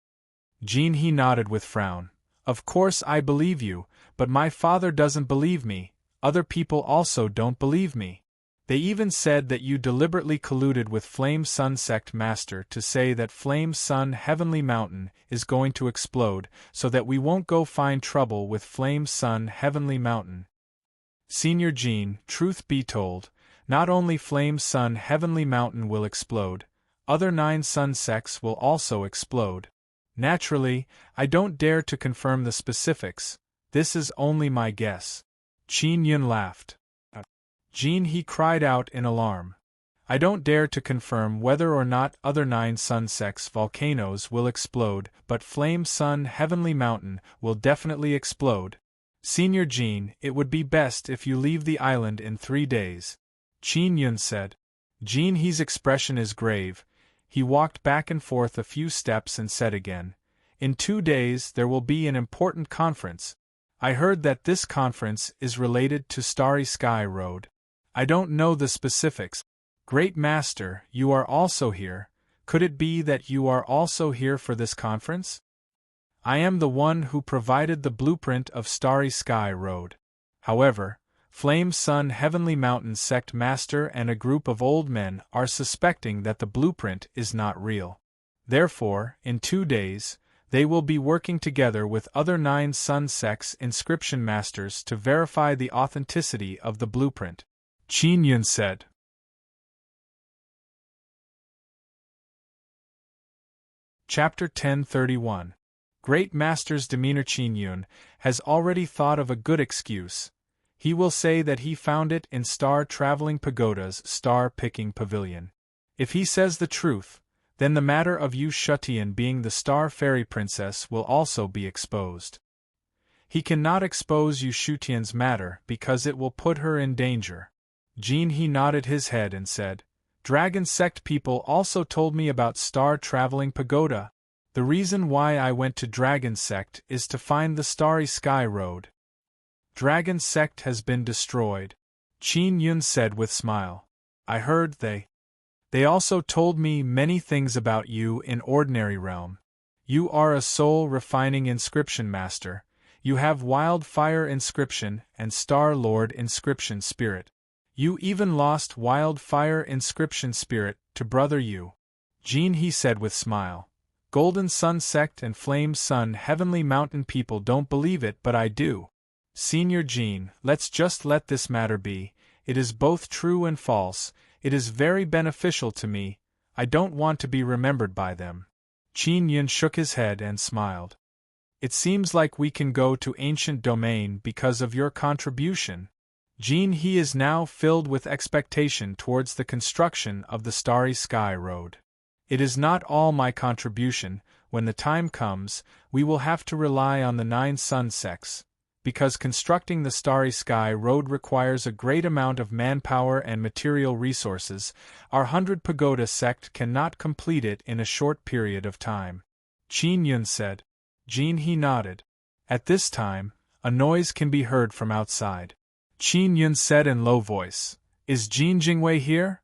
Jin He nodded with frown. Of course I believe you, but my father doesn't believe me. Other people also don't believe me. They even said that you deliberately colluded with Flame Sun Sect Master to say that Flame Sun Heavenly Mountain is going to explode, so that we won't go find trouble with Flame Sun Heavenly Mountain. Senior Jin, truth be told, not only Flame Sun Heavenly Mountain will explode, other 9 sun sects will also explode. Naturally, I don't dare to confirm the specifics, this is only my guess. Qin Yun laughed. Jin He cried out in alarm. I don't dare to confirm whether or not other 9 sun sects volcanoes will explode, but Flame Sun Heavenly Mountain will definitely explode. Senior Jin, it would be best if you leave the island in 3 days. Qin Yun said. Jin He's expression is grave. He walked back and forth a few steps and said again, In 2 days there will be an important conference. I heard that this conference is related to Starry Sky Road. I don't know the specifics. Great Master, you are also here. Could it be that you are also here for this conference? I am the one who provided the blueprint of Starry Sky Road. However, Flame Sun Heavenly Mountain Sect Master and a group of old men are suspecting that the blueprint is not real. Therefore, in 2 days, they will be working together with other 9 sun sects inscription masters to verify the authenticity of the blueprint. Qin Yun said. Chapter 1031. Great Master's demeanor. Qin Yun has already thought of a good excuse. He will say that he found it in Star Traveling Pagoda's star-picking pavilion. If he says the truth, then the matter of Yu Shutian being the Star Fairy Princess will also be exposed. He cannot expose Yu Shutian's matter because it will put her in danger. Jin He nodded his head and said, Dragon Sect people also told me about Star Traveling Pagoda. The reason why I went to Dragon Sect is to find the Starry Sky Road. Dragon Sect has been destroyed. Qin Yun said with smile. I heard They also told me many things about you in Ordinary Realm. You are a soul-refining inscription master, You have wildfire inscription and Star Lord inscription spirit. You even lost wildfire inscription spirit to brother you. Jean, he said with smile. Golden Sun sect and Flame Sun Heavenly Mountain people don't believe it, but I do. Senior Jean, let's just let this matter be. It is both true and false. It is very beneficial to me. I don't want to be remembered by them. Qin Yun shook his head and smiled. It seems like we can go to ancient domain because of your contribution. Jean, he is now filled with expectation towards the construction of the Starry Sky Road. It is not all my contribution. When the time comes, we will have to rely on the 9 sun sects, because constructing the Starry Sky Road requires a great amount of manpower and material resources. Our 100 Pagoda sect cannot complete it in a short period of time. Qin Yun said. Jean, he nodded. At this time, a noise can be heard from outside. Qin Yun said in low voice, Is Jean Jingwei here?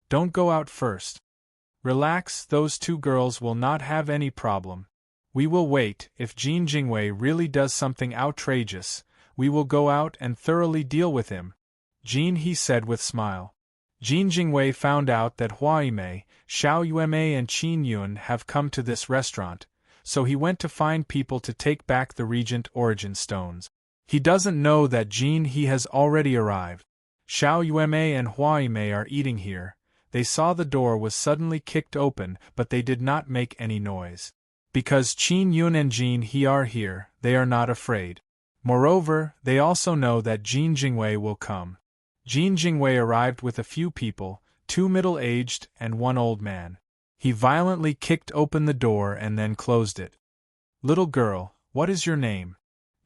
Don't go out first. Relax, those 2 girls will not have any problem. We will wait. If Jean Jingwei really does something outrageous, we will go out and thoroughly deal with him. Jean, he said with smile. Jean Jingwei found out that Huaimei, Xiao Yuemei and Qin Yun have come to this restaurant, so he went to find people to take back the Regent Origin Stones. He doesn't know that Jean he has already arrived. Xiao Yuemei and Huaimei are eating here. They saw the door was suddenly kicked open, but they did not make any noise. Because Qin Yun and Jean he are here, they are not afraid. Moreover, they also know that Jean Jingwei will come. Jean Jingwei arrived with a few people, 2 middle-aged and 1 old man. He violently kicked open the door and then closed it. Little girl, what is your name?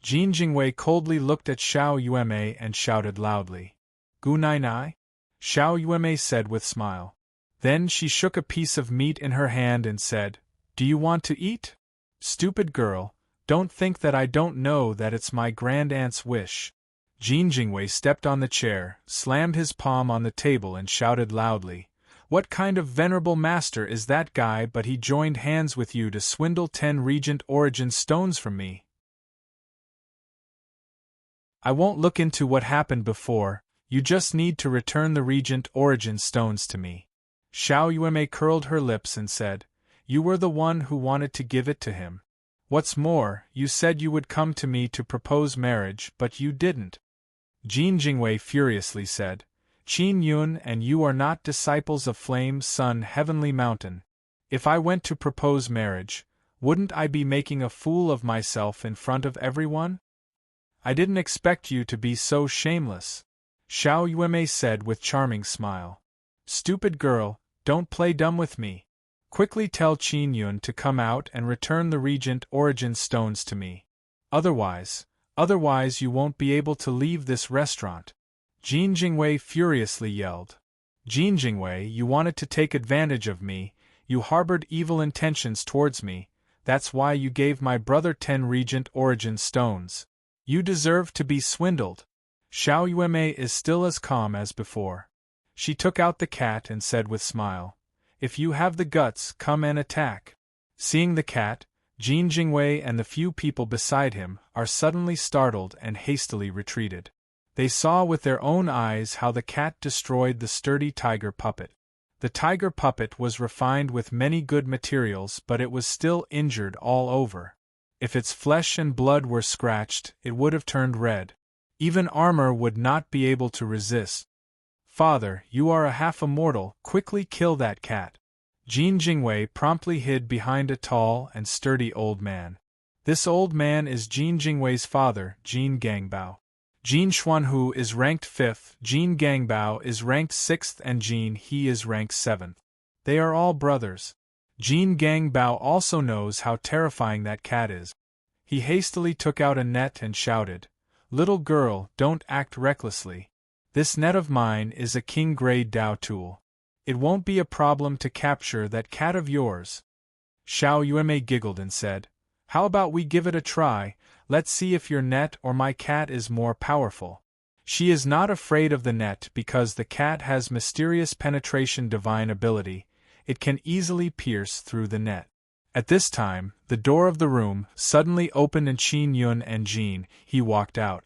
Jean Jingwei coldly looked at Xiao Yuemei and shouted loudly. Gu Nai Nai? Xiao Yuemei said with smile. Then she shook a piece of meat in her hand and said, Do you want to eat? Stupid girl, don't think that I don't know that it's my grand-aunt's wish. Jean Jingwei stepped on the chair, slammed his palm on the table and shouted loudly, What kind of venerable master is that guy but he joined hands with you to swindle 10 Regent Origin Stones from me? I won't look into what happened before, you just need to return the Regent Origin Stones to me. Xiao Yuemei curled her lips and said, You were the one who wanted to give it to him. What's more, you said you would come to me to propose marriage, but you didn't. Jean Jingwei furiously said, Qin Yun and you are not disciples of Flame Sun Heavenly Mountain. If I went to propose marriage, wouldn't I be making a fool of myself in front of everyone? I didn't expect you to be so shameless. Xiao Yuemei said with charming smile. Stupid girl, don't play dumb with me. Quickly tell Qin Yun to come out and return the Regent Origin Stones to me. Otherwise you won't be able to leave this restaurant. Jean Jingwei furiously yelled. Jean Jingwei, you wanted to take advantage of me, you harbored evil intentions towards me, that's why you gave my brother 10 Regent Origin Stones. You deserve to be swindled. Xiao Yuemei is still as calm as before. She took out the cat and said with smile, If you have the guts, come and attack. Seeing the cat, Jean Jingwei and the few people beside him are suddenly startled and hastily retreated. They saw with their own eyes how the cat destroyed the sturdy tiger puppet. The tiger puppet was refined with many good materials, but it was still injured all over. If its flesh and blood were scratched, it would have turned red. Even armor would not be able to resist. Father, you are a half-immortal, quickly kill that cat. Jean Jingwei promptly hid behind a tall and sturdy old man. This old man is Jean Jingwei's father, Jean Gangbao. Jean Xuanhu is ranked 5th, Jean Gangbao is ranked 6th and Jean He is ranked 7th. They are all brothers. Jean Gangbao also knows how terrifying that cat is. He hastily took out a net and shouted, Little girl, don't act recklessly. This net of mine is a king-grade Dao tool. It won't be a problem to capture that cat of yours. Xiao Yuemei giggled and said, How about we give it a try, let's see if your net or my cat is more powerful. She is not afraid of the net because the cat has mysterious penetration divine ability, it can easily pierce through the net. At this time, the door of the room suddenly opened and Qin Yun and Jean He walked out.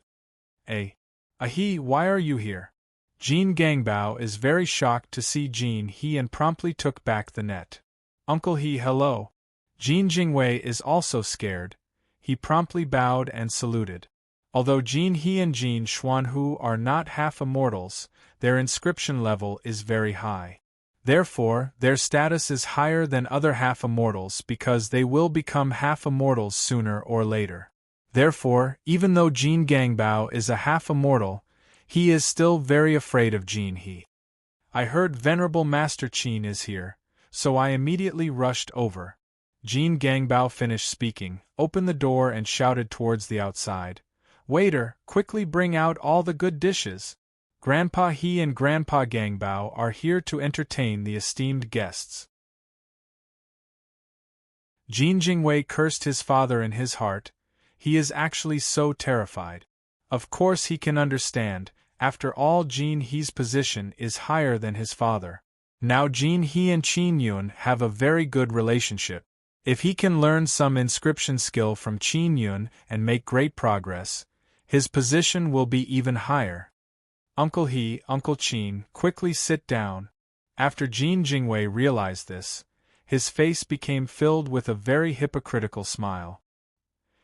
He, why are you here? Jean Gangbao is very shocked to see Jean He and promptly took back the net. Uncle He, hello. Jean Jingwei is also scared. He promptly bowed and saluted. Although Jean He and Jean Xuanhu are not half immortals, their inscription level is very high. Therefore, their status is higher than other half immortals because they will become half immortals sooner or later. Therefore, even though Jean Gangbao is a half immortal, he is still very afraid of Jean He. I heard Venerable Master Qin is here, so I immediately rushed over. Jean Gangbao finished speaking, opened the door and shouted towards the outside. Waiter, quickly bring out all the good dishes. Grandpa He and Grandpa Gangbao are here to entertain the esteemed guests. Jean Jingwei cursed his father in his heart. He is actually so terrified. Of course he can understand, after all Jean He's position is higher than his father. Now Jean He and Qin Yun have a very good relationship. If he can learn some inscription skill from Qin Yun and make great progress, his position will be even higher. Uncle He, Uncle Qin, quickly sit down. After Jean Jingwei realized this, his face became filled with a very hypocritical smile.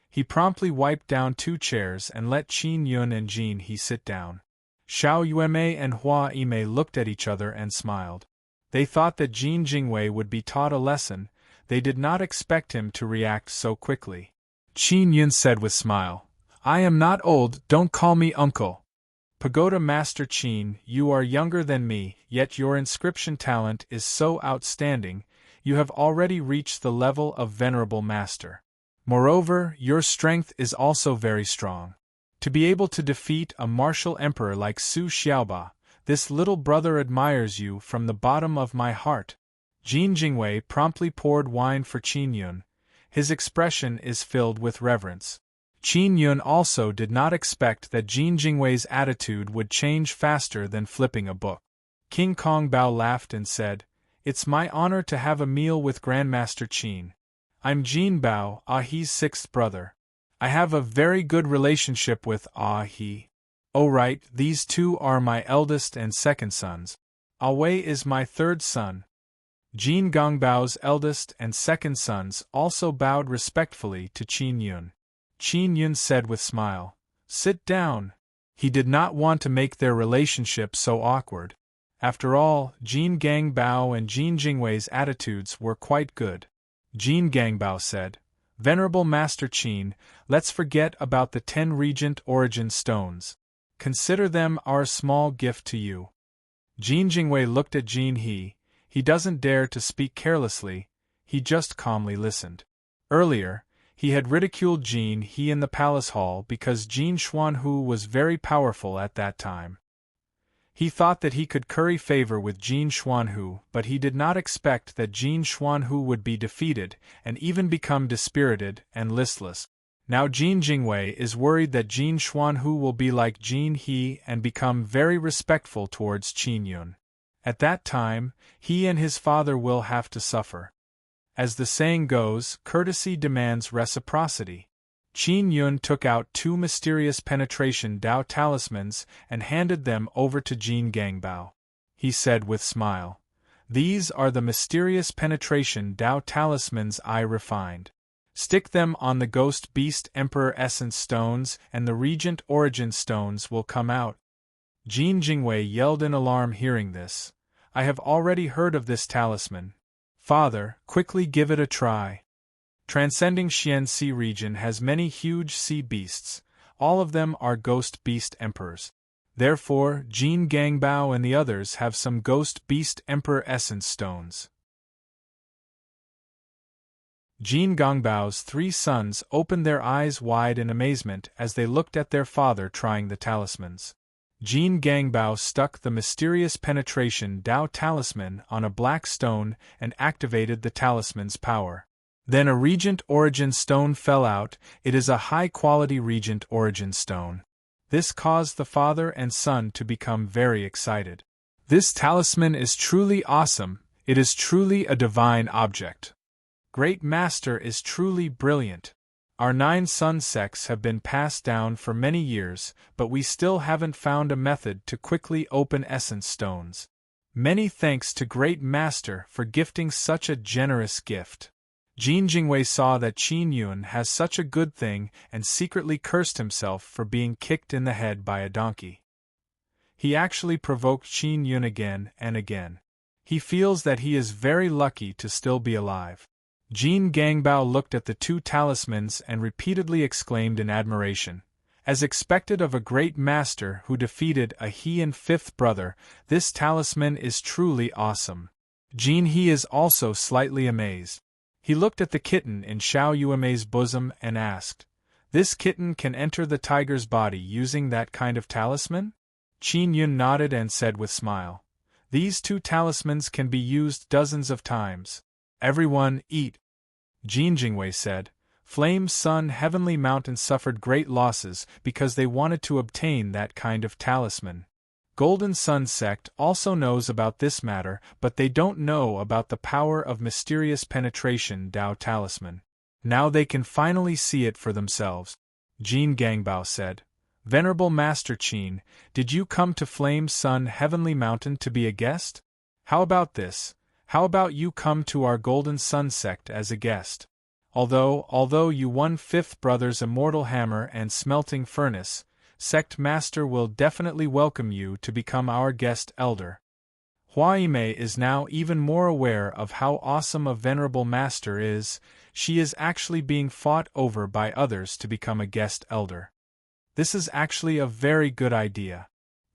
He promptly wiped down 2 chairs and let Qin Yun and Jean He sit down. Xiao Yuemei and Hua Yimei looked at each other and smiled. They thought that Jean Jingwei would be taught a lesson. They did not expect him to react so quickly. Qin Yun said with smile, I am not old, don't call me uncle. Pagoda Master Qin, you are younger than me, yet your inscription talent is so outstanding, you have already reached the level of Venerable Master. Moreover, your strength is also very strong. To be able to defeat a martial emperor like Su Xiaoba, this little brother admires you from the bottom of my heart. Jean Jingwei promptly poured wine for Qin Yun. His expression is filled with reverence. Qin Yun also did not expect that Jean Jingwei's attitude would change faster than flipping a book. King Kong Bao laughed and said, It's my honor to have a meal with Grandmaster Qin. I'm Jin Bao, He's 6th brother. I have a very good relationship with He. Oh right, these 2 are my eldest and second sons. Wei is my 3rd son. Jean Gongbao's eldest and second sons also bowed respectfully to Qin Yun. Qin Yun said with smile, Sit down. He did not want to make their relationship so awkward. After all, Jean Gangbao and Jean Jingwei's attitudes were quite good. Jean Gangbao said, Venerable Master Qin, let's forget about the 10 Regent Origin Stones. Consider them our small gift to you. Jean Jingwei looked at Jean He. He doesn't dare to speak carelessly, he just calmly listened. Earlier, he had ridiculed Jean He in the palace hall because Jean Xuanhu was very powerful at that time. He thought that he could curry favor with Jean Xuanhu, but he did not expect that Jean Xuanhu would be defeated and even become dispirited and listless. Now Jean Jingwei is worried that Jean Xuanhu will be like Jean He and become very respectful towards Qin Yun. At that time, he and his father will have to suffer. As the saying goes, courtesy demands reciprocity. Qin Yun took out 2 mysterious penetration Dao talismans and handed them over to Jean Gangbao. He said with smile, These are the mysterious penetration Dao talismans I refined. Stick them on the Ghost Beast Emperor Essence Stones and the Regent Origin Stones will come out. Jean Jingwei yelled in alarm hearing this. I have already heard of this talisman. Father, quickly give it a try. Transcending Xian Sea region has many huge sea beasts, all of them are Ghost Beast Emperors. Therefore, Jean Gangbao and the others have some Ghost Beast Emperor Essence Stones. Jean Gongbao's 3 sons opened their eyes wide in amazement as they looked at their father trying the talismans. Jean Gangbao stuck the mysterious penetration Dao talisman on a black stone and activated the talisman's power. Then a Regent Origin Stone fell out. It is a high-quality Regent Origin Stone. This caused the father and son to become very excited. This talisman is truly awesome, it is truly a divine object. Great Master is truly brilliant. Our 9 sun sects have been passed down for many years, but we still haven't found a method to quickly open essence stones. Many thanks to Great Master for gifting such a generous gift. Jin Jingwei saw that Qin Yun has such a good thing and secretly cursed himself for being kicked in the head by a donkey. He actually provoked Qin Yun again and again. He feels that he is very lucky to still be alive. Jin Gangbao looked at the 2 talismans and repeatedly exclaimed in admiration. As expected of a great master who defeated a he and 5th brother, this talisman is truly awesome. Jin He is also slightly amazed. He looked at the kitten in Xiao Yuemei's bosom and asked, "This kitten can enter the tiger's body using that kind of talisman?" Qin Yun nodded and said with smile, "These 2 talismans can be used dozens of times. Everyone, eat." Jin Jingwei said, "Flame Sun Heavenly Mountain suffered great losses because they wanted to obtain that kind of talisman. Golden Sun Sect also knows about this matter, but they don't know about the power of mysterious penetration Dao talisman. Now they can finally see it for themselves." Jin Gangbao said, "Venerable Master Qin, did you come to Flame Sun Heavenly Mountain to be a guest? How about this? How about you come to our Golden Sun Sect as a guest? Although you won 5th brother's immortal hammer and smelting furnace, Sect Master will definitely welcome you to become our guest elder." Hua Yimei is now even more aware of how awesome a venerable master is. She is actually being fought over by others to become a guest elder. "This is actually a very good idea."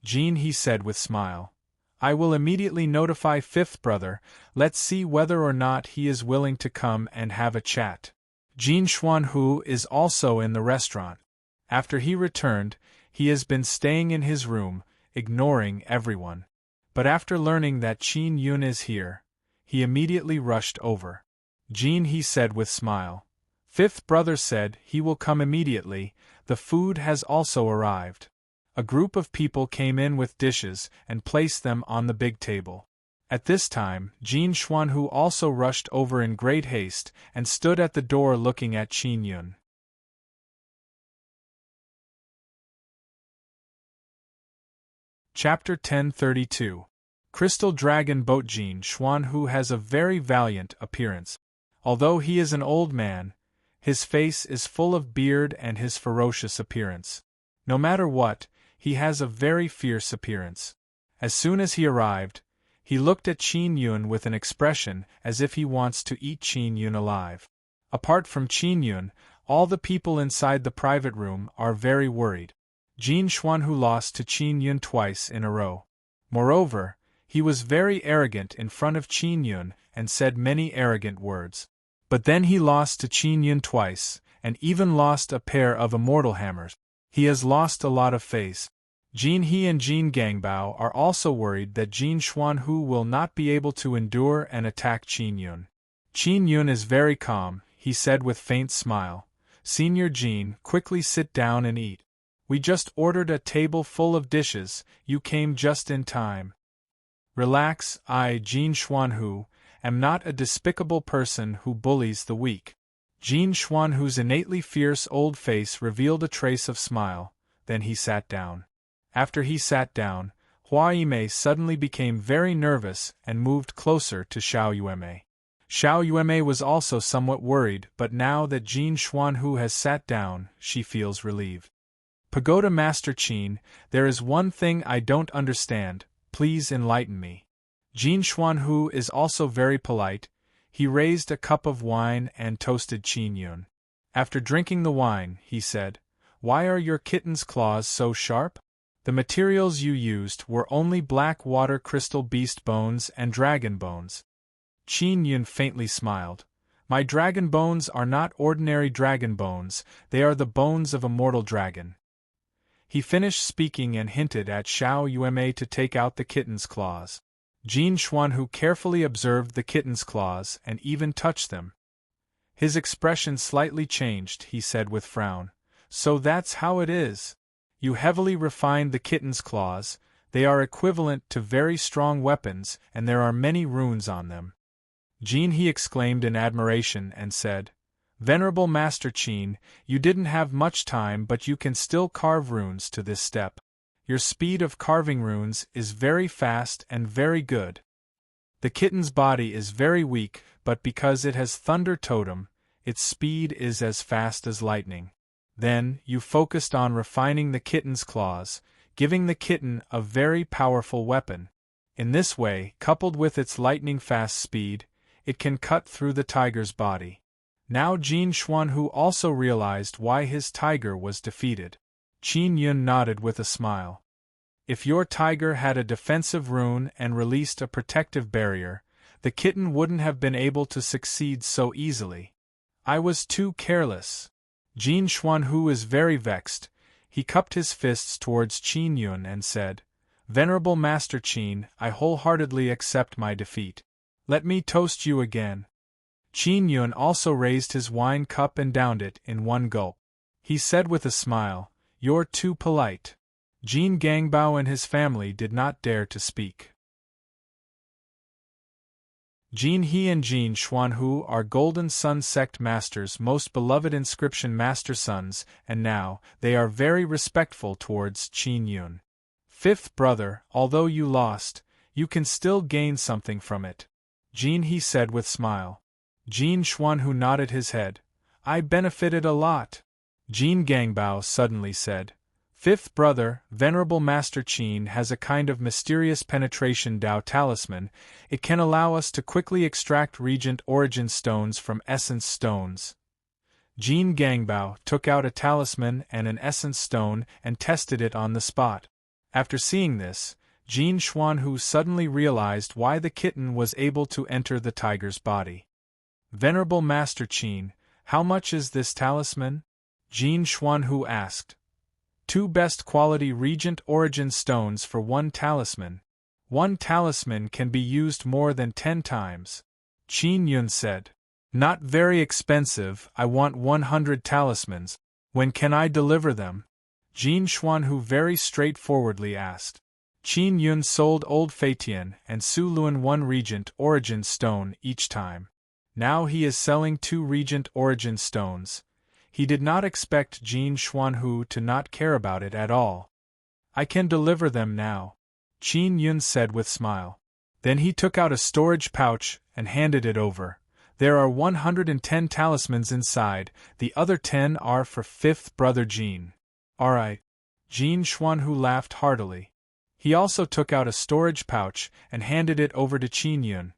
Jin He said with smile. "I will immediately notify 5th brother. Let's see whether or not he is willing to come and have a chat." Jin Xuanhu is also in the restaurant. After he returned, he has been staying in his room, ignoring everyone. But after learning that Qin Yun is here, he immediately rushed over. Jin He said with smile. 5th brother said he will come immediately. The food has also arrived. A group of people came in with dishes and placed them on the big table. At this time, Jin Xuanhu also rushed over in great haste and stood at the door looking at Qin Yun. Chapter 1032. Crystal Dragon Boat. Jin Xuanhu has a very valiant appearance. Although he is an old man, his face is full of beard and his ferocious appearance. No matter what, he has a very fierce appearance. As soon as he arrived, he looked at Qin Yun with an expression as if he wants to eat Qin Yun alive. Apart from Qin Yun, all the people inside the private room are very worried. Jin Xuanhu lost to Qin Yun twice in a row. Moreover, he was very arrogant in front of Qin Yun and said many arrogant words. But then he lost to Qin Yun twice, and even lost a pair of immortal hammers. He has lost a lot of face. Jin He and Jin Gangbao are also worried that Jin Xuanhu will not be able to endure and attack Qin Yun. Qin Yun is very calm, he said with faint smile. "Senior Jin, quickly sit down and eat. We just ordered a table full of dishes, you came just in time." "Relax, I, Jin Xuanhu, am not a despicable person who bullies the weak." Jin Xuanhu's innately fierce old face revealed a trace of smile, then he sat down. After he sat down, Hua Yimei suddenly became very nervous and moved closer to Xiao Yuemei. Xiao Yuemei was also somewhat worried, but now that Jin Xuanhu has sat down, she feels relieved. "Pagoda Master Qin, there is one thing I don't understand, please enlighten me." Jin Xuanhu is also very polite. He raised a cup of wine and toasted Qin Yun. After drinking the wine, he said, "Why are your kitten's claws so sharp? The materials you used were only black water crystal beast bones and dragon bones." Qin Yun faintly smiled. "My dragon bones are not ordinary dragon bones, they are the bones of a mortal dragon." He finished speaking and hinted at Xiao Yuemei to take out the kitten's claws. Jin Xuanhu carefully observed the kitten's claws and even touched them. His expression slightly changed, he said with frown. "So that's how it is. You heavily refined the kitten's claws, they are equivalent to very strong weapons and there are many runes on them." Jin He exclaimed in admiration and said, Venerable Master Qin, you didn't have much time but you can still carve runes to this step. Your speed of carving runes is very fast and very good. The kitten's body is very weak, but because it has Thunder Totem, its speed is as fast as lightning. Then, you focused on refining the kitten's claws, giving the kitten a very powerful weapon. In this way, coupled with its lightning-fast speed, it can cut through the tiger's body. Now Jin Xuanhu also realized why his tiger was defeated. Qin Yun nodded with a smile. If your tiger had a defensive rune and released a protective barrier, the kitten wouldn't have been able to succeed so easily. I was too careless. Jin Xuanhu is very vexed. He cupped his fists towards Qin Yun and said, Venerable Master Qin, I wholeheartedly accept my defeat. Let me toast you again. Qin Yun also raised his wine cup and downed it in one gulp. He said with a smile, You're too polite. Jin Gangbao and his family did not dare to speak. Jin He and Jin Xuanhu are Golden Sun Sect Masters' most beloved inscription master sons, and now, they are very respectful towards Qin Yun. Fifth brother, although you lost, you can still gain something from it. Jin He said with smile. Jin Xuanhu nodded his head. I benefited a lot. Jin Gangbao suddenly said. Fifth brother, Venerable Master Qin has a kind of mysterious penetration Dao talisman. It can allow us to quickly extract Regent Origin stones from essence stones. Jin Gangbao took out a talisman and an essence stone and tested it on the spot. After seeing this, Jin Xuanhu suddenly realized why the kitten was able to enter the tiger's body. Venerable Master Qin, how much is this talisman? Jin Xuanhu asked. 2 best quality Regent Origin stones for 1 talisman. 1 talisman can be used more than 10 times. Qin Yun said. Not very expensive, I want 100 talismans. When can I deliver them? Jin Xuanhu very straightforwardly asked. Qin Yun sold Old Feitian and Su Luan 1 Regent Origin stone each time. Now he is selling 2 Regent Origin stones. He did not expect Jin Xuanhu to not care about it at all. I can deliver them now, Qin Yun said with smile. Then he took out a storage pouch and handed it over. There are 110 talismans inside, the other 10 are for 5th brother Jin. Alright. Jin Xuanhu laughed heartily. He also took out a storage pouch and handed it over to Qin Yun.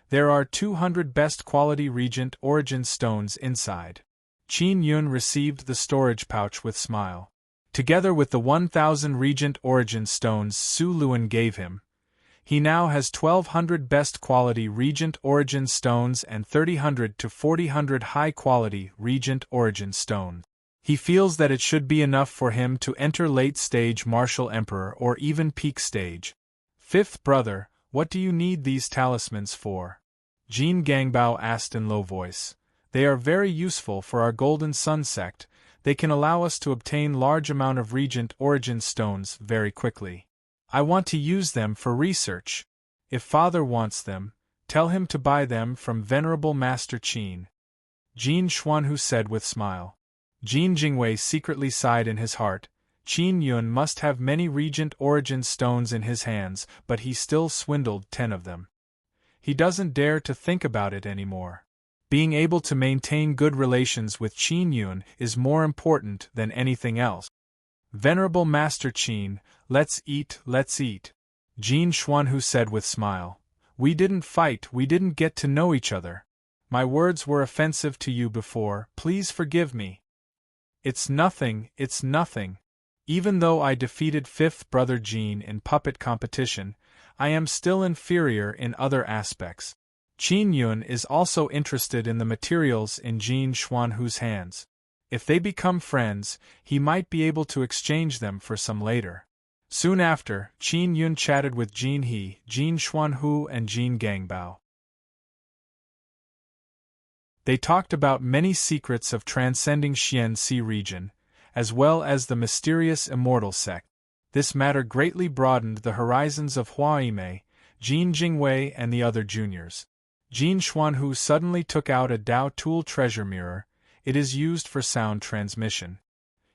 There are 200 best quality Regent Origin stones inside. Qin Yun received the storage pouch with smile. Together with the 1,000 Regent Origin stones Su Luan gave him, he now has 1,200 best quality Regent Origin stones and 3,000 to 4,000 high quality Regent Origin stones. He feels that it should be enough for him to enter late stage Martial Emperor or even peak stage. Fifth brother, what do you need these talismans for? Jin Gangbao asked in low voice. They are very useful for our Golden Sun sect. They can allow us to obtain large amount of Regent Origin stones very quickly. I want to use them for research. If father wants them, tell him to buy them from Venerable Master Qin. Jin Xuanhu said with smile. Jin Jingwei secretly sighed in his heart. Qin Yun must have many Regent Origin stones in his hands, but he still swindled 10 of them. He doesn't dare to think about it anymore. Being able to maintain good relations with Qin Yun is more important than anything else. Venerable Master Qin, let's eat, let's eat. Jin Xuanhu said with smile. We didn't fight, we didn't get to know each other. My words were offensive to you before, please forgive me. It's nothing, it's nothing. Even though I defeated 5th brother Jin in puppet competition, I am still inferior in other aspects. Qin Yun is also interested in the materials in Jin Xuanhu's hands. If they become friends, he might be able to exchange them for some later. Soon after, Qin Yun chatted with Jin He, Jin Xuanhu and Jin Gangbao. They talked about many secrets of transcending Xian Sea region, as well as the mysterious immortal sect. This matter greatly broadened the horizons of Hua Yimei, Jin Jingwei and the other juniors. Jin Xuanhu suddenly took out a Dao tool treasure mirror. It is used for sound transmission.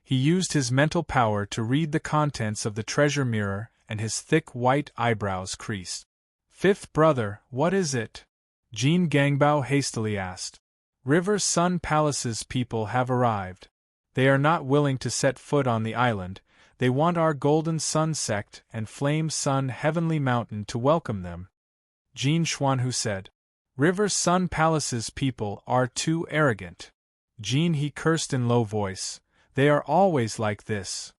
He used his mental power to read the contents of the treasure mirror, and his thick white eyebrows creased. Fifth brother, what is it? Jin Gangbao hastily asked. River Sun Palace's people have arrived. They are not willing to set foot on the island. They want our Golden Sun sect and Flame Sun Heavenly Mountain to welcome them. Jin Xuanhu said. River Sun Palace's people are too arrogant. Jin he cursed in low voice. They are always like this.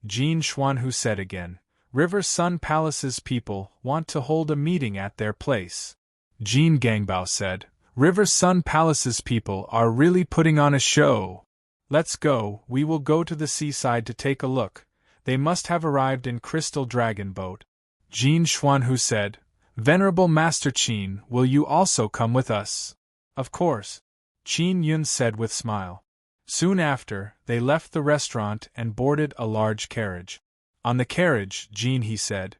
Jin Xuanhu said again. River Sun Palace's people want to hold a meeting at their place. Jin Gangbao said. River Sun Palace's people are really putting on a show. Let's go, we will go to the seaside to take a look. They must have arrived in Crystal Dragon Boat. Jin Xuanhu said. Venerable Master Qin, will you also come with us? Of course. Qin Yun said with smile. Soon after, they left the restaurant and boarded a large carriage. On the carriage, Jin he said,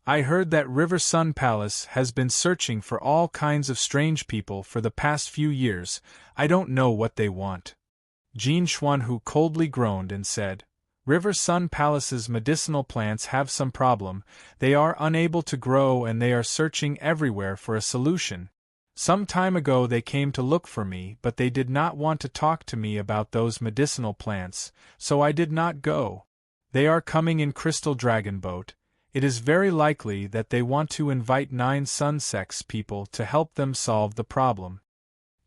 I heard that River Sun Palace has been searching for all kinds of strange people for the past few years. I don't know what they want. Jin Xuanhu coldly groaned and said, River Sun Palace's medicinal plants have some problem. They are unable to grow and they are searching everywhere for a solution. Some time ago they came to look for me, but they did not want to talk to me about those medicinal plants, so I did not go. They are coming in Crystal Dragon Boat. It is very likely that they want to invite 9 Sun Sects people to help them solve the problem.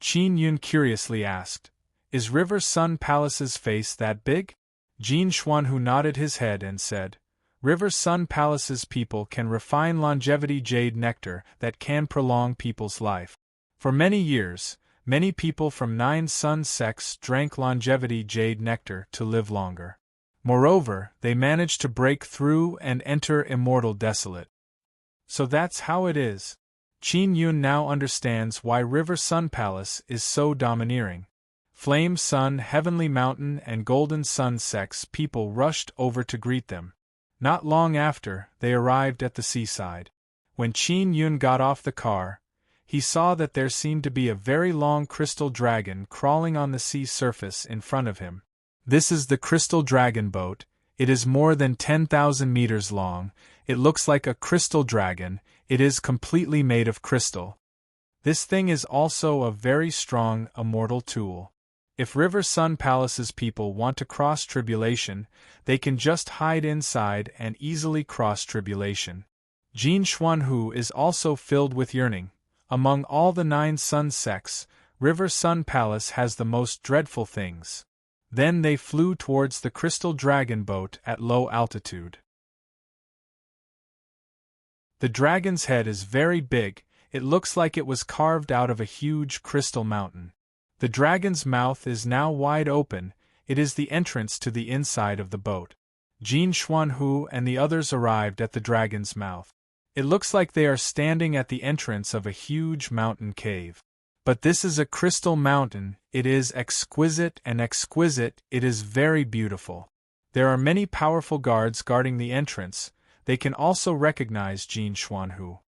Qin Yun curiously asked, Is River Sun Palace's face that big? Jin Xuanhu nodded his head and said, River Sun Palace's people can refine longevity jade nectar that can prolong people's life. For many years, many people from 9 Sun sects drank longevity jade nectar to live longer. Moreover, they managed to break through and enter Immortal Desolate. So that's how it is. Qin Yun now understands why River Sun Palace is so domineering. Flame Sun, Heavenly Mountain, and Golden Sun sects people rushed over to greet them. Not long after, they arrived at the seaside. When Qin Yun got off the car, he saw that there seemed to be a very long crystal dragon crawling on the sea surface in front of him. This is the Crystal Dragon Boat. It is more than 10,000 meters long. It looks like a crystal dragon. It is completely made of crystal. This thing is also a very strong, immortal tool. If River Sun Palace's people want to cross tribulation, they can just hide inside and easily cross tribulation. Jin Xuanhu is also filled with yearning. Among all the 9 Sun sects, River Sun Palace has the most dreadful things. Then they flew towards the Crystal Dragon Boat at low altitude. The dragon's head is very big. It looks like it was carved out of a huge crystal mountain. The dragon's mouth is now wide open. It is the entrance to the inside of the boat. Jin Xuanhu and the others arrived at the dragon's mouth. It looks like they are standing at the entrance of a huge mountain cave. But this is a crystal mountain. It is exquisite and exquisite. It is very beautiful. There are many powerful guards guarding the entrance. They can also recognize Jin Xuanhu.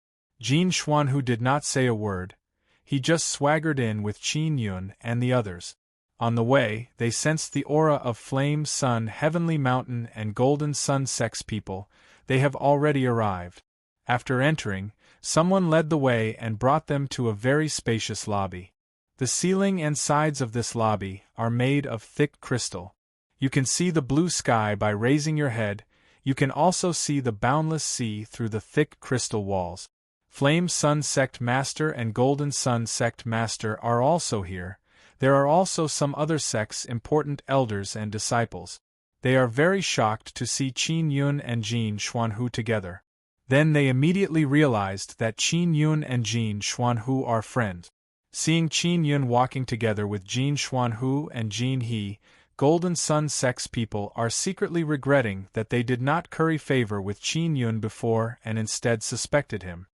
Jin Xuanhu did not say a word. He just swaggered in with Qin Yun and the others. On the way, they sensed the aura of Flame Sun, Heavenly Mountain, and Golden Sun sects people. They have already arrived. After entering, someone led the way and brought them to a very spacious lobby. The ceiling and sides of this lobby are made of thick crystal. You can see the blue sky by raising your head. You can also see the boundless sea through the thick crystal walls. Flame Sun Sect Master and Golden Sun Sect Master are also here. There are also some other sects' important elders and disciples. They are very shocked to see Qin Yun and Jin Xuanhu together. Then they immediately realized that Qin Yun and Jin Xuanhu are friends. Seeing Qin Yun walking together with Jin Xuanhu and Jin He, Golden Sun sects people are secretly regretting that they did not curry favor with Qin Yun before and instead suspected him.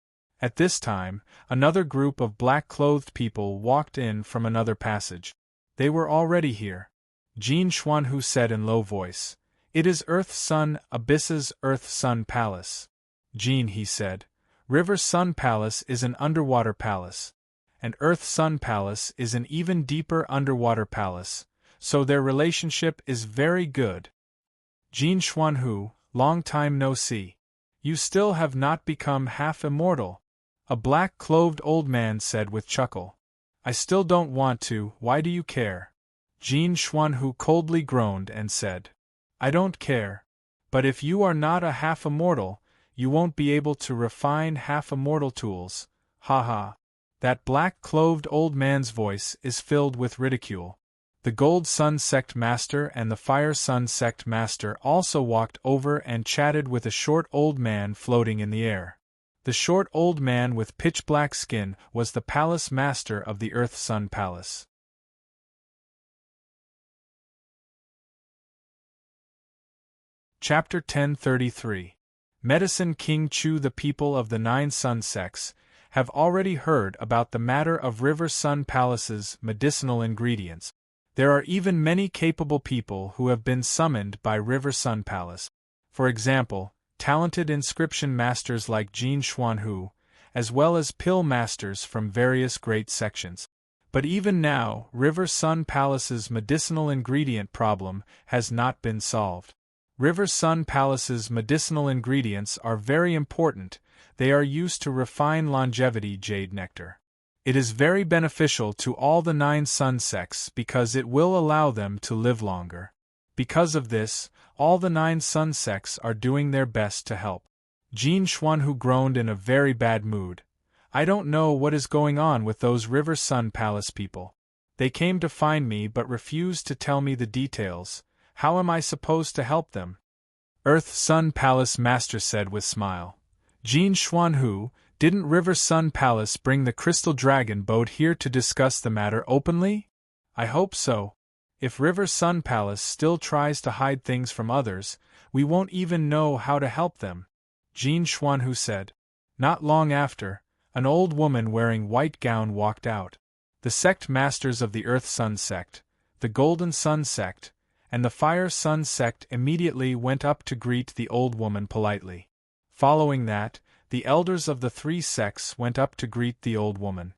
At this time, another group of black-clothed people walked in from another passage. They were already here. Jin Xuanhu said in low voice, It is Earth Sun Abyss's Earth Sun Palace. Jin, he said, River Sun Palace is an underwater palace. and Earth-Sun Palace is an even deeper underwater palace, so their relationship is very good. Jin Xuanhu, long time no see. You still have not become half immortal, a black-clothed old man said with chuckle. I still don't want to, why do you care? Jin Xuanhu coldly groaned and said. I don't care. But if you are not a half-immortal, you won't be able to refine half-immortal tools, ha ha. That black-clothed old man's voice is filled with ridicule. The Gold Sun Sect Master and the Fire Sun Sect Master also walked over and chatted with a short old man floating in the air. The short old man with pitch-black skin was the Palace Master of the Earth Sun Palace. Chapter 1033. Medicine King Chu. The people of the 9 Sun Sects have already heard about the matter of River Sun Palace's medicinal ingredients. There are even many capable people who have been summoned by River Sun Palace. For example, talented inscription masters like Jin Xuanhu, as well as pill masters from various great sections. But even now, River Sun Palace's medicinal ingredient problem has not been solved. River Sun Palace's medicinal ingredients are very important. They are used to refine longevity jade nectar. It is very beneficial to all the 9 Sun Sects because it will allow them to live longer. Because of this, all the 9 Sun Sects are doing their best to help. Jin Xuanhu groaned in a very bad mood. I don't know what is going on with those River Sun Palace people. They came to find me but refused to tell me the details. How am I supposed to help them? Earth Sun Palace Master said with smile. Jin Xuanhu, didn't River Sun Palace bring the Crystal Dragon boat here to discuss the matter openly? I hope so. If River Sun Palace still tries to hide things from others, we won't even know how to help them, Jin Xuanhu said. Not long after, an old woman wearing white gown walked out. The sect masters of the Earth Sun Sect, the Golden Sun Sect, and the Fire Sun Sect immediately went up to greet the old woman politely. Following that, the elders of the 3 sects went up to greet the old woman.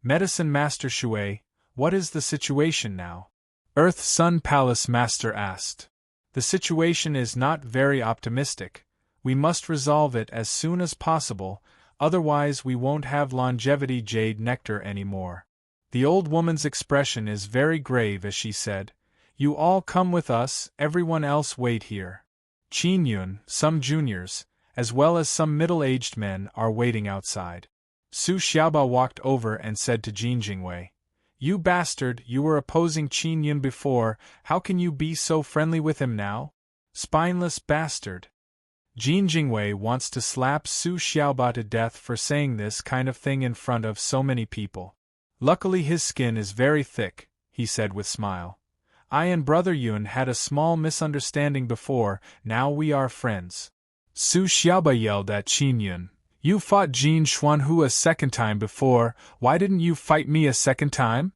Medicine Master Shui, what is the situation now? Earth Sun Palace Master asked. The situation is not very optimistic. We must resolve it as soon as possible, otherwise we won't have longevity jade nectar anymore. The old woman's expression is very grave as she said, You all come with us, everyone else wait here. Qin Yun, some juniors, as well as some middle-aged men are waiting outside. Su Xiaoba walked over and said to Jin Jingwei, You bastard, you were opposing Qin Yun before, how can you be so friendly with him now? Spineless bastard. Jin Jingwei wants to slap Su Xiaoba to death for saying this kind of thing in front of so many people. Luckily his skin is very thick, he said with smile. I and Brother Yun had a small misunderstanding before, now we are friends. Su Xiaoba yelled at Qin Yun, You fought Jin Xuanhu a second time before, why didn't you fight me a second time?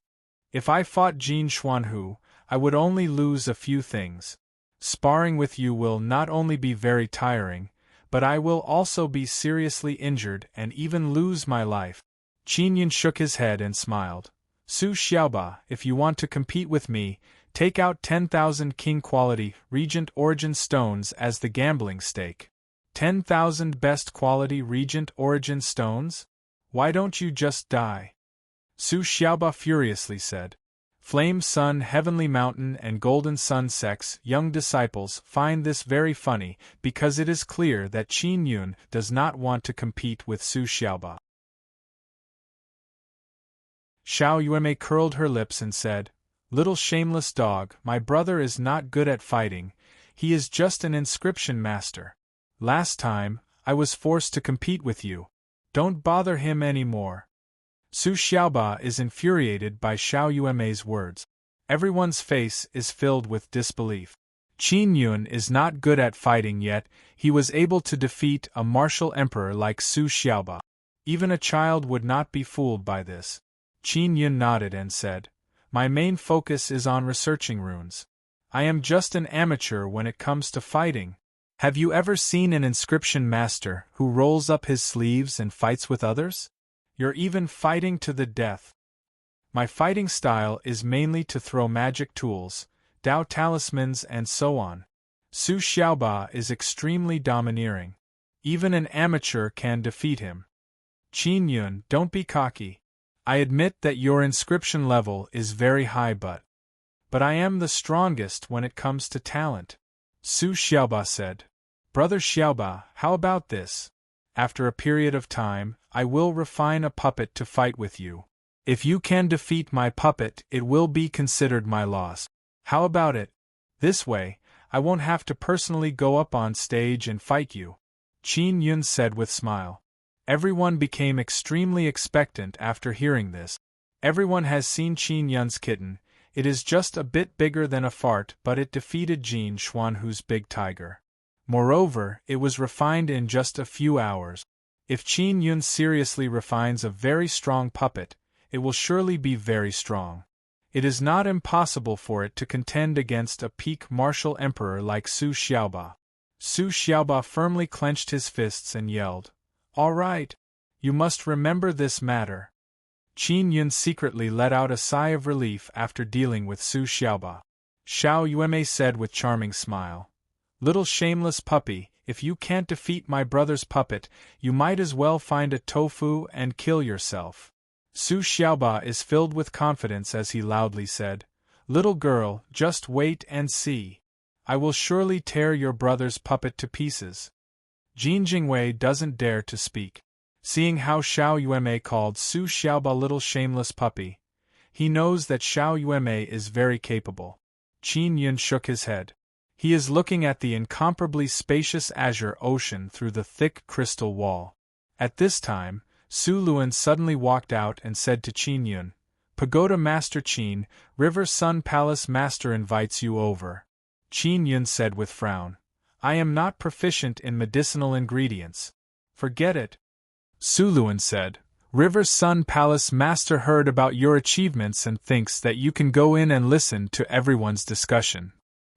If I fought Jin Xuanhu, I would only lose a few things. Sparring with you will not only be very tiring, but I will also be seriously injured and even lose my life. Qin Yun shook his head and smiled. Su Xiaoba, if you want to compete with me, take out 10,000 king-quality, Regent Origin stones as the gambling stake. 10,000 best quality Regent Origin stones? Why don't you just die? Su Xiaoba furiously said. Flame Sun, Heavenly Mountain and Golden Sun sects, young disciples, find this very funny, because it is clear that Qin Yun does not want to compete with Su Xiaoba. Xiao Yuemei curled her lips and said, Little shameless dog, my brother is not good at fighting, he is just an inscription master. Last time, I was forced to compete with you. Don't bother him anymore. Su Xiaoba is infuriated by Xiao Yuemei's words. Everyone's face is filled with disbelief. Qin Yun is not good at fighting yet, he was able to defeat a martial emperor like Su Xiaoba. Even a child would not be fooled by this. Qin Yun nodded and said, My main focus is on researching runes. I am just an amateur when it comes to fighting. Have you ever seen an inscription master who rolls up his sleeves and fights with others? You're even fighting to the death. My fighting style is mainly to throw magic tools, Tao talismans and so on. Su Xiaoba is extremely domineering. Even an amateur can defeat him. Qin Yun, don't be cocky. I admit that your inscription level is very high but I am the strongest when it comes to talent. Su Xiaoba said. Brother Xiaoba, how about this? After a period of time, I will refine a puppet to fight with you. If you can defeat my puppet, it will be considered my loss. How about it? This way, I won't have to personally go up on stage and fight you. Qin Yun said with smile. Everyone became extremely expectant after hearing this. Everyone has seen Qin Yun's kitten. It is just a bit bigger than a fart, but it defeated Jin Xuanhu's big tiger. Moreover, it was refined in just a few hours. If Qin Yun seriously refines a very strong puppet, it will surely be very strong. It is not impossible for it to contend against a peak martial emperor like Su Xiaoba. Su Xiaoba firmly clenched his fists and yelled, All right! You must remember this matter. Qin Yun secretly let out a sigh of relief after dealing with Su Xiaoba. Xiao Yueme said with charming smile, Little shameless puppy, if you can't defeat my brother's puppet, you might as well find a tofu and kill yourself. Su Xiaoba is filled with confidence as he loudly said, Little girl, just wait and see. I will surely tear your brother's puppet to pieces. Jin Jingwei doesn't dare to speak. Seeing how Xiao Yueme called Su Xiaoba little shameless puppy, he knows that Xiao Yueme is very capable. Qin Yun shook his head. He is looking at the incomparably spacious azure ocean through the thick crystal wall. At this time, Su Luan suddenly walked out and said to Qin Yun, Pagoda Master Qin, River Sun Palace Master invites you over. Qin Yun said with frown, I am not proficient in medicinal ingredients. Forget it. Su Luan said, River Sun Palace Master heard about your achievements and thinks that you can go in and listen to everyone's discussion.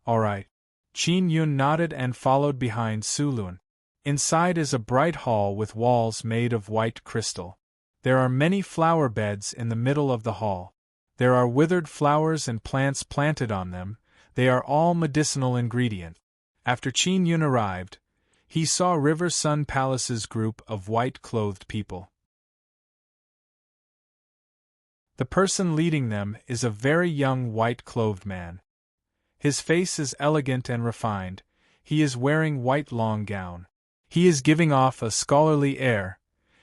All right. Qin Yun nodded and followed behind Su Luan. Inside is a bright hall with walls made of white crystal. There are many flower beds in the middle of the hall. There are withered flowers and plants planted on them. They are all medicinal ingredients. After Qin Yun arrived, he saw River Sun Palace's group of white-clothed people. The person leading them is a very young white-clothed man. His face is elegant and refined. He is wearing white long gown. He is giving off a scholarly air.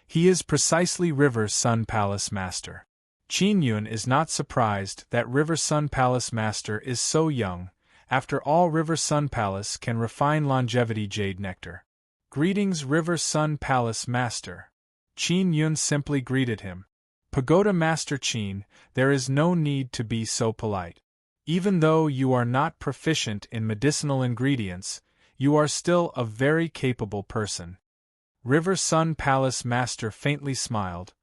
He is precisely River Sun Palace Master. Qin Yun is not surprised that River Sun Palace Master is so young. After all, River Sun Palace can refine longevity jade nectar. Greetings, River Sun Palace Master. Qin Yun simply greeted him. Pagoda Master Qin, there is no need to be so polite. Even though you are not proficient in medicinal ingredients, you are still a very capable person. River Sun Palace Master faintly smiled.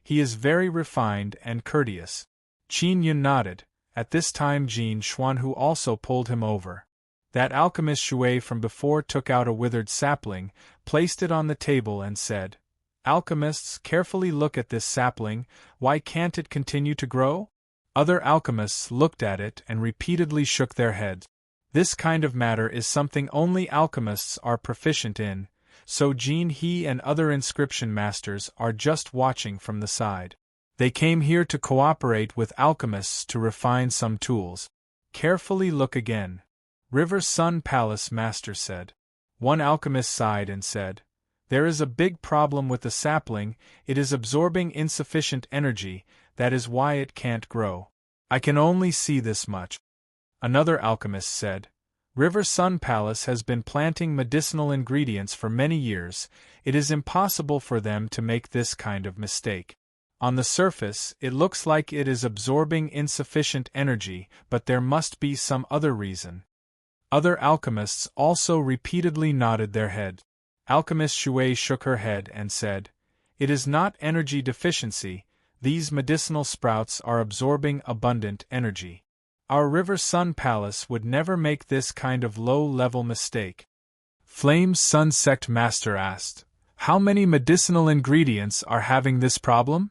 He is very refined and courteous. Qin Yun nodded. At this time Jin Xuanhu also pulled him over. That alchemist Shui from before took out a withered sapling, placed it on the table and said, Alchemists, carefully look at this sapling, why can't it continue to grow? Other alchemists looked at it and repeatedly shook their heads. This kind of matter is something only alchemists are proficient in, so Jin He and other inscription masters are just watching from the side. They came here to cooperate with alchemists to refine some tools. Carefully look again. River Sun Palace Master said. One alchemist sighed and said, There is a big problem with the sapling, it is absorbing insufficient energy, that is why it can't grow. I can only see this much. Another alchemist said, River Sun Palace has been planting medicinal ingredients for many years, it is impossible for them to make this kind of mistake. On the surface, it looks like it is absorbing insufficient energy, but there must be some other reason. Other alchemists also repeatedly nodded their heads. Alchemist Shui shook her head and said, It is not energy deficiency, these medicinal sprouts are absorbing abundant energy. Our River Sun Palace would never make this kind of low-level mistake. Flame's Sun Sect Master asked, How many medicinal ingredients are having this problem?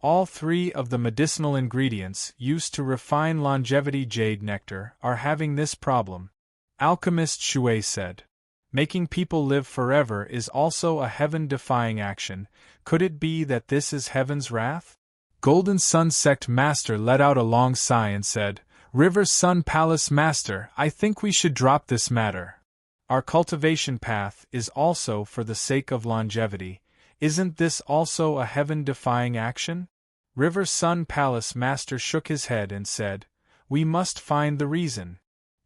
All 3 of the medicinal ingredients used to refine longevity jade nectar are having this problem, Alchemist Shui said. Making people live forever is also a heaven-defying action. Could it be that this is heaven's wrath? Golden Sun Sect Master let out a long sigh and said, River Sun Palace Master, I think we should drop this matter. Our cultivation path is also for the sake of longevity. Isn't this also a heaven-defying action? River Sun Palace Master shook his head and said, We must find the reason.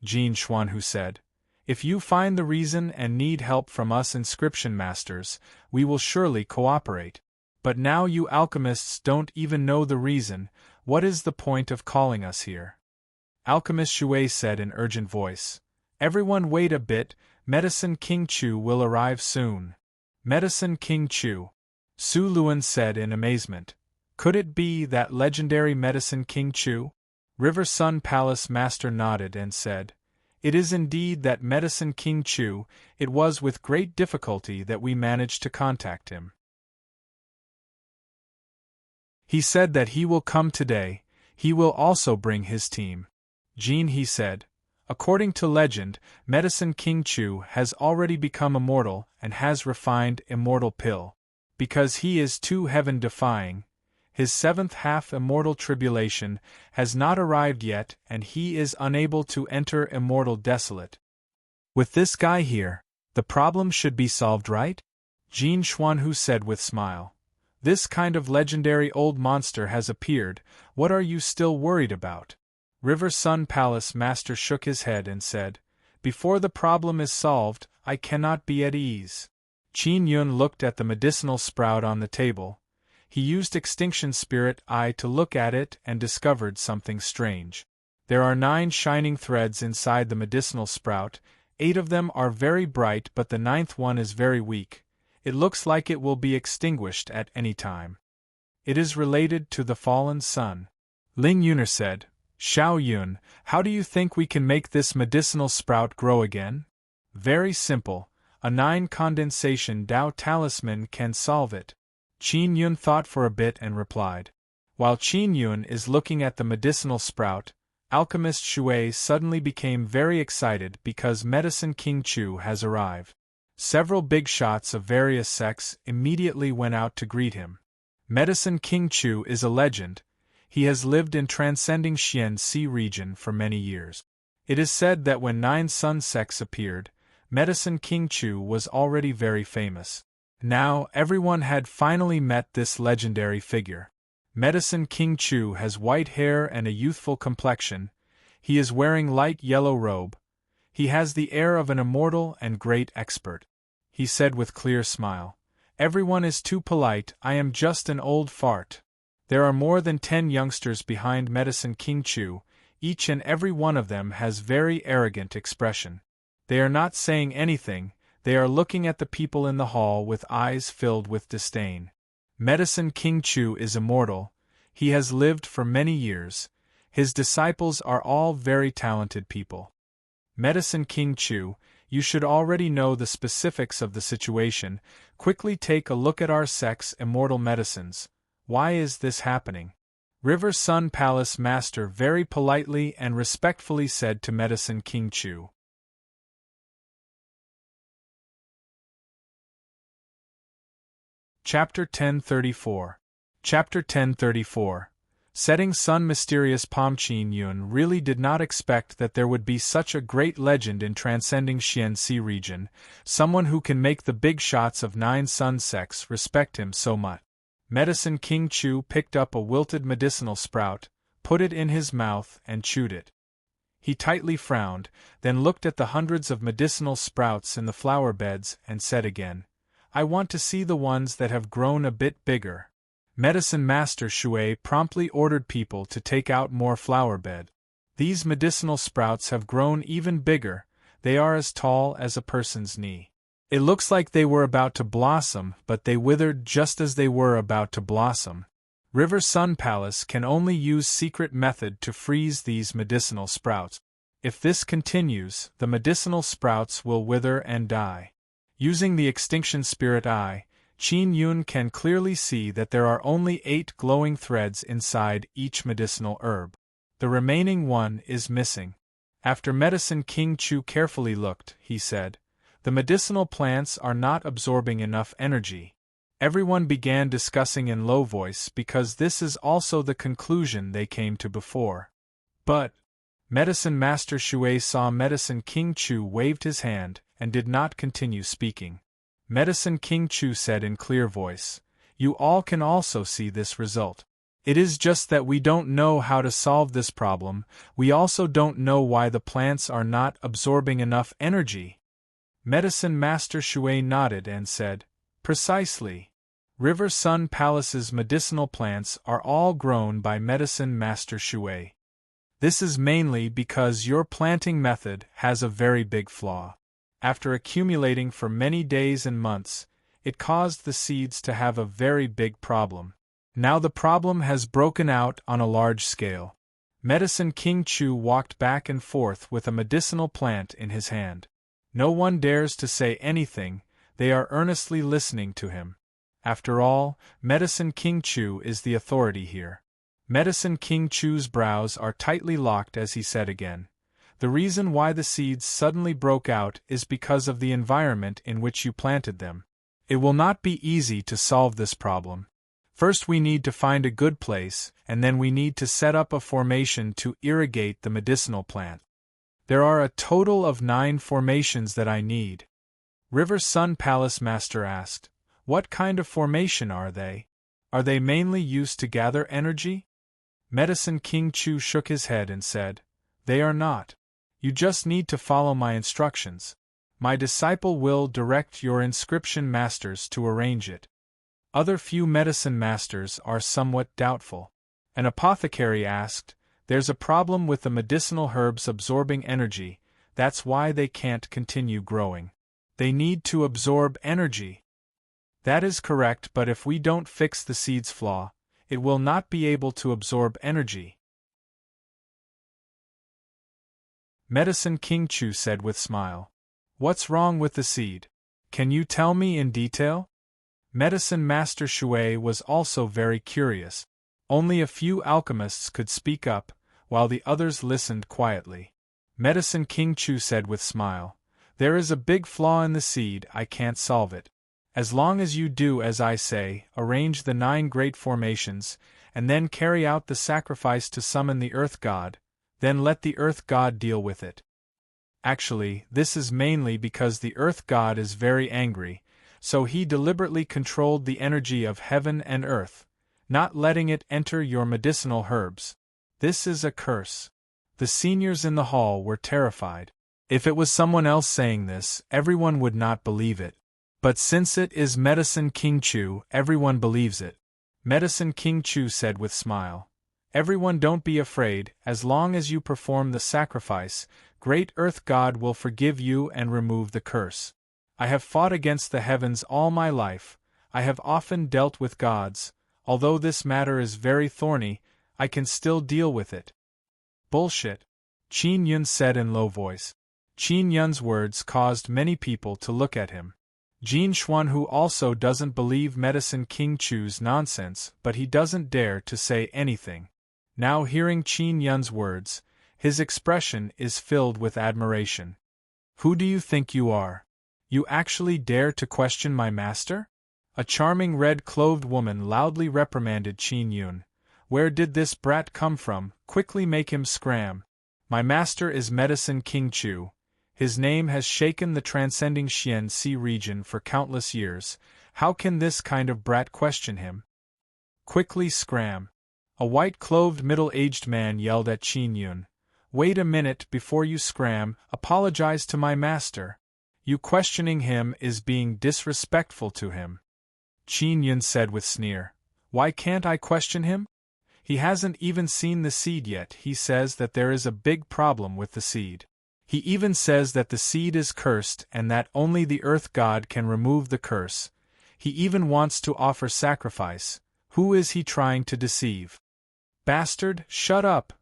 Jin Xuanhu said, If you find the reason and need help from us inscription masters, we will surely cooperate. But now you alchemists don't even know the reason. What is the point of calling us here? Alchemist Shui said in urgent voice, Everyone wait a bit, Medicine King Chu will arrive soon. Medicine King Chu? Su Luan said in amazement. Could it be that legendary Medicine King Chu? River Sun Palace Master nodded and said, It is indeed that Medicine King Chu. It was with great difficulty that we managed to contact him. He said that he will come today. He will also bring his team. Jin, he said, according to legend, Medicine King Chu has already become immortal and has refined immortal pill. Because he is too heaven-defying, his 7th half-immortal tribulation has not arrived yet and he is unable to enter immortal desolate. With this guy here, the problem should be solved, right? Jin Xuanhu said with smile. This kind of legendary old monster has appeared, what are you still worried about? River Sun Palace Master shook his head and said, Before the problem is solved, I cannot be at ease. Qin Yun looked at the medicinal sprout on the table. He used Extinction Spirit Eye to look at it and discovered something strange. There are 9 shining threads inside the medicinal sprout, 8 of them are very bright but the 9th one is very weak. It looks like it will be extinguished at any time. It is related to the fallen sun. Ling Yuner said, Xiao Yun, how do you think we can make this medicinal sprout grow again? Very simple, a 9 condensation Dao talisman can solve it. Qin Yun thought for a bit and replied. While Qin Yun is looking at the medicinal sprout, Alchemist Shui suddenly became very excited because Medicine King Chu has arrived. Several big shots of various sects immediately went out to greet him. Medicine King Chu is a legend. He has lived in transcending Xian Sea region for many years. It is said that when 9 sun sects appeared, Medicine King Chu was already very famous. Now, everyone had finally met this legendary figure. Medicine King Chu has white hair and a youthful complexion. He is wearing light yellow robe. He has the air of an immortal and great expert. He said with clear smile, Everyone is too polite, I am just an old fart. There are more than 10 youngsters behind Medicine King Chu, each and every one of them has very arrogant expression. They are not saying anything, they are looking at the people in the hall with eyes filled with disdain. Medicine King Chu is immortal. He has lived for many years. His disciples are all very talented people. Medicine King Chu, you should already know the specifics of the situation. Quickly take a look at our sect's immortal medicines. Why is this happening? River Sun Palace Master very politely and respectfully said to Medicine King Chu. Chapter 1034. Chapter 1034. Setting Sun Mysterious Palm. Qin Yun really did not expect that there would be such a great legend in transcending Xian Sea region, someone who can make the big shots of 9 sun sects respect him so much. Medicine King Chu picked up a wilted medicinal sprout, put it in his mouth and chewed it. He tightly frowned, then looked at the hundreds of medicinal sprouts in the flower beds and said again, I want to see the ones that have grown a bit bigger. Medicine Master Shui promptly ordered people to take out more flower bed. These medicinal sprouts have grown even bigger, they are as tall as a person's knee. It looks like they were about to blossom, but they withered just as they were about to blossom. River Sun Palace can only use secret method to freeze these medicinal sprouts. If this continues, the medicinal sprouts will wither and die. Using the Extinction Spirit Eye, Qin Yun can clearly see that there are only 8 glowing threads inside each medicinal herb. The remaining one is missing. After Medicine King Chu carefully looked, he said, "The medicinal plants are not absorbing enough energy." Everyone began discussing in low voice because this is also the conclusion they came to before. But Medicine Master Shui saw Medicine King Chu waved his hand and did not continue speaking. Medicine King Chu said in clear voice, "You all can also see this result. It is just that we don't know how to solve this problem. We also don't know why the plants are not absorbing enough energy." Medicine Master Shui nodded and said, "Precisely. River Sun Palace's medicinal plants are all grown by Medicine Master Shui. This is mainly because your planting method has a very big flaw. After accumulating for many days and months, it caused the seeds to have a very big problem. Now the problem has broken out on a large scale." Medicine King Chu walked back and forth with a medicinal plant in his hand. No one dares to say anything, they are earnestly listening to him. After all, Medicine King Chu is the authority here. Medicine King Chu's brows are tightly locked as he said again, "The reason why the seeds suddenly broke out is because of the environment in which you planted them. It will not be easy to solve this problem. First we need to find a good place, and then we need to set up a formation to irrigate the medicinal plant. There are a total of 9 formations that I need." River Sun Palace Master asked, "What kind of formation are they? Are they mainly used to gather energy?" Medicine King Chu shook his head and said, "They are not. You just need to follow my instructions. My disciple will direct your inscription masters to arrange it." Other few medicine masters are somewhat doubtful. An apothecary asked, "There's a problem with the medicinal herbs absorbing energy, that's why they can't continue growing. They need to absorb energy." "That is correct, but if we don't fix the seed's flaw, it will not be able to absorb energy." Medicine King Chu said with smile, "What's wrong with the seed? Can you tell me in detail?" Medicine Master Shui was also very curious. Only a few alchemists could speak up, while the others listened quietly. Medicine King Chu said with smile, "There is a big flaw in the seed, I can't solve it. As long as you do as I say, arrange the 9 great formations, and then carry out the sacrifice to summon the Earth God, then let the Earth God deal with it." Actually, this is mainly because the Earth God is very angry, so he deliberately controlled the energy of heaven and earth, not letting it enter your medicinal herbs. This is a curse. The seniors in the hall were terrified. If it was someone else saying this, everyone would not believe it. But since it is Medicine King Chu, everyone believes it. Medicine King Chu said with smile, "Everyone don't be afraid, as long as you perform the sacrifice, Great Earth God will forgive you and remove the curse. I have fought against the heavens all my life, I have often dealt with gods, although this matter is very thorny, I can still deal with it." "Bullshit," Qin Yun said in low voice. Qin Yun's words caused many people to look at him. Jin Xuanhu also doesn't believe Medicine King Chu's nonsense, but he doesn't dare to say anything. Now hearing Qin Yun's words, his expression is filled with admiration. "Who do you think you are? You actually dare to question my master?" A charming red-clothed woman loudly reprimanded Qin Yun. "Where did this brat come from? Quickly make him scram. My master is Medicine King Chu. His name has shaken the transcending Xian Sea region for countless years. How can this kind of brat question him? Quickly scram." A white-clothed middle-aged man yelled at Qin Yun. "Wait a minute before you scram, apologize to my master. You questioning him is being disrespectful to him." Qin Yun said with sneer, "Why can't I question him? He hasn't even seen the seed yet. He says that there is a big problem with the seed. He even says that the seed is cursed and that only the Earth God can remove the curse. He even wants to offer sacrifice. Who is he trying to deceive?" "Bastard, shut up!"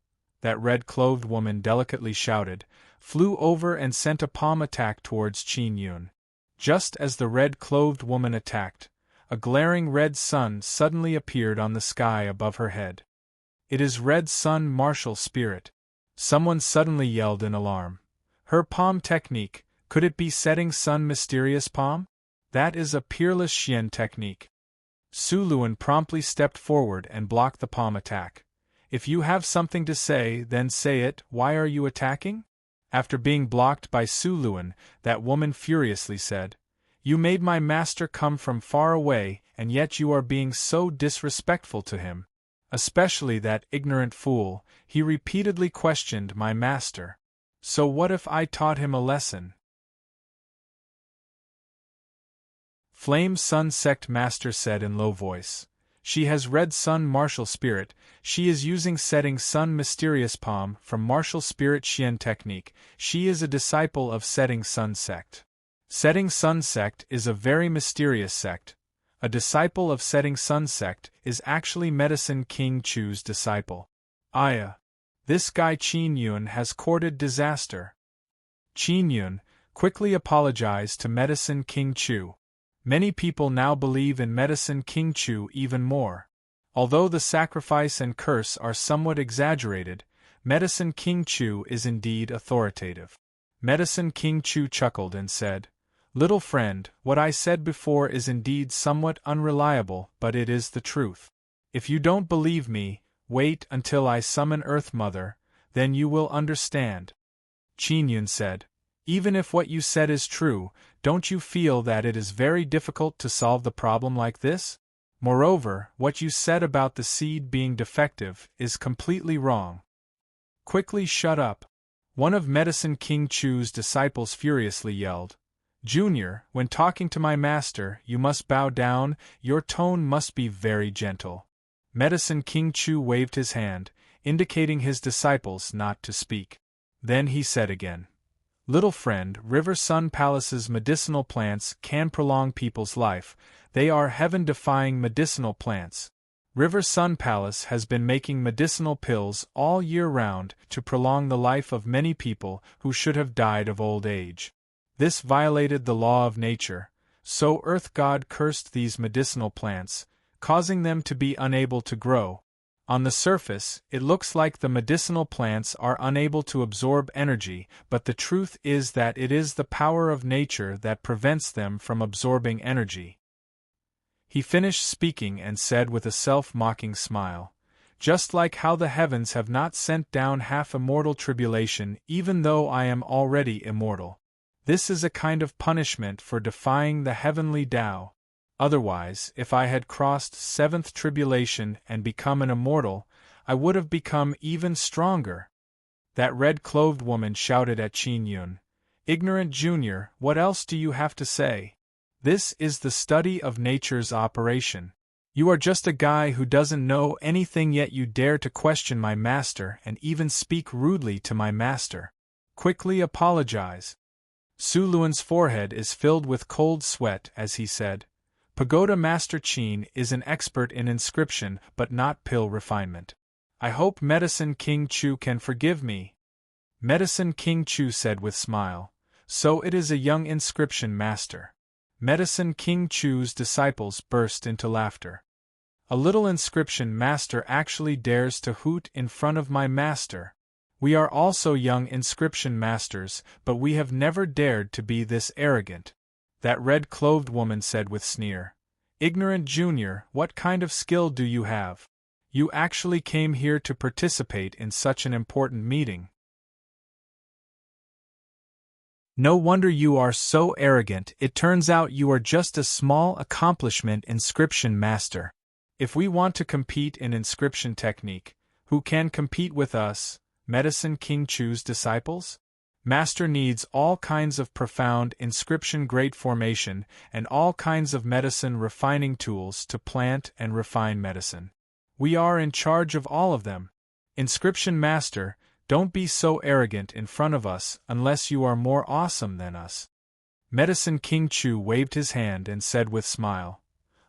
that red-clothed woman delicately shouted, flew over and sent a palm attack towards Qin Yun. Just as the red-clothed woman attacked, a glaring red sun suddenly appeared on the sky above her head. "It is Red Sun Martial Spirit!" someone suddenly yelled in alarm. "Her palm technique, could it be Setting Sun Mysterious Palm? That is a peerless Xian technique." Su Luan promptly stepped forward and blocked the palm attack. "If you have something to say, then say it. Why are you attacking?" After being blocked by Su Luan, that woman furiously said, "You made my master come from far away, and yet you are being so disrespectful to him. Especially that ignorant fool, he repeatedly questioned my master. So what if I taught him a lesson?" Flame Sun Sect Master said in low voice. "She has Red Sun Martial Spirit. She is using Setting Sun Mysterious Palm from Martial Spirit Xian Technique. She is a disciple of Setting Sun Sect. Setting Sun Sect is a very mysterious sect. A disciple of Setting Sun Sect is actually Medicine King Chu's disciple. Aya. This guy Qin Yun has courted disaster." Qin Yun quickly apologized to Medicine King Chu. Many people now believe in Medicine King Chu even more. Although the sacrifice and curse are somewhat exaggerated, Medicine King Chu is indeed authoritative. Medicine King Chu chuckled and said, "Little friend, what I said before is indeed somewhat unreliable, but it is the truth. If you don't believe me, wait until I summon Earth Mother, then you will understand." Qin Yun said, "Even if what you said is true, don't you feel that it is very difficult to solve the problem like this? Moreover, what you said about the seed being defective is completely wrong." "Quickly shut up!" one of Medicine King Chu's disciples furiously yelled. "Junior, when talking to my master, you must bow down, your tone must be very gentle." Medicine King Chu waved his hand, indicating his disciples not to speak. Then he said again, "Little friend, River Sun Palace's medicinal plants can prolong people's life. They are heaven-defying medicinal plants. River Sun Palace has been making medicinal pills all year round to prolong the life of many people who should have died of old age. This violated the law of nature, so Earth God cursed these medicinal plants, causing them to be unable to grow. On the surface, it looks like the medicinal plants are unable to absorb energy, but the truth is that it is the power of nature that prevents them from absorbing energy." He finished speaking and said with a self-mocking smile, "Just like how the heavens have not sent down half-immortal tribulation even though I am already immortal. This is a kind of punishment for defying the heavenly Tao. Otherwise, if I had crossed seventh tribulation and become an immortal, I would have become even stronger." That red-clothed woman shouted at Qin Yun, "Ignorant junior, what else do you have to say? This is the study of nature's operation. You are just a guy who doesn't know anything, yet you dare to question my master and even speak rudely to my master. Quickly apologize." Su Luan's forehead is filled with cold sweat as he said, "Pagoda Master Qin is an expert in inscription but not pill refinement. I hope Medicine King Chu can forgive me." Medicine King Chu said with smile, "So it is a young inscription master." Medicine King Chu's disciples burst into laughter. "A little inscription master actually dares to hoot in front of my master. We are also young inscription masters, but we have never dared to be this arrogant." That red-clothed woman said with sneer, "Ignorant junior, what kind of skill do you have? You actually came here to participate in such an important meeting. No wonder you are so arrogant. It turns out you are just a small accomplishment inscription master. If we want to compete in inscription technique, who can compete with us, Medicine King Chu's disciples? Master needs all kinds of profound inscription-grade formation and all kinds of medicine refining tools to plant and refine medicine. We are in charge of all of them. Inscription Master, don't be so arrogant in front of us unless you are more awesome than us." Medicine King Chu waved his hand and said with smile,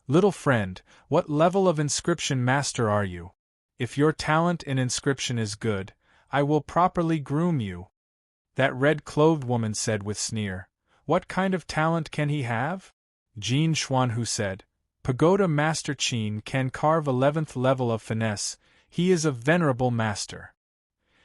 "Little friend, what level of inscription master are you? If your talent in inscription is good, I will properly groom you." That red-clothed woman said with sneer, "What kind of talent can he have?" Jean Xuanhu said, Pagoda Master Qin can carve 11th level of finesse, he is a venerable master.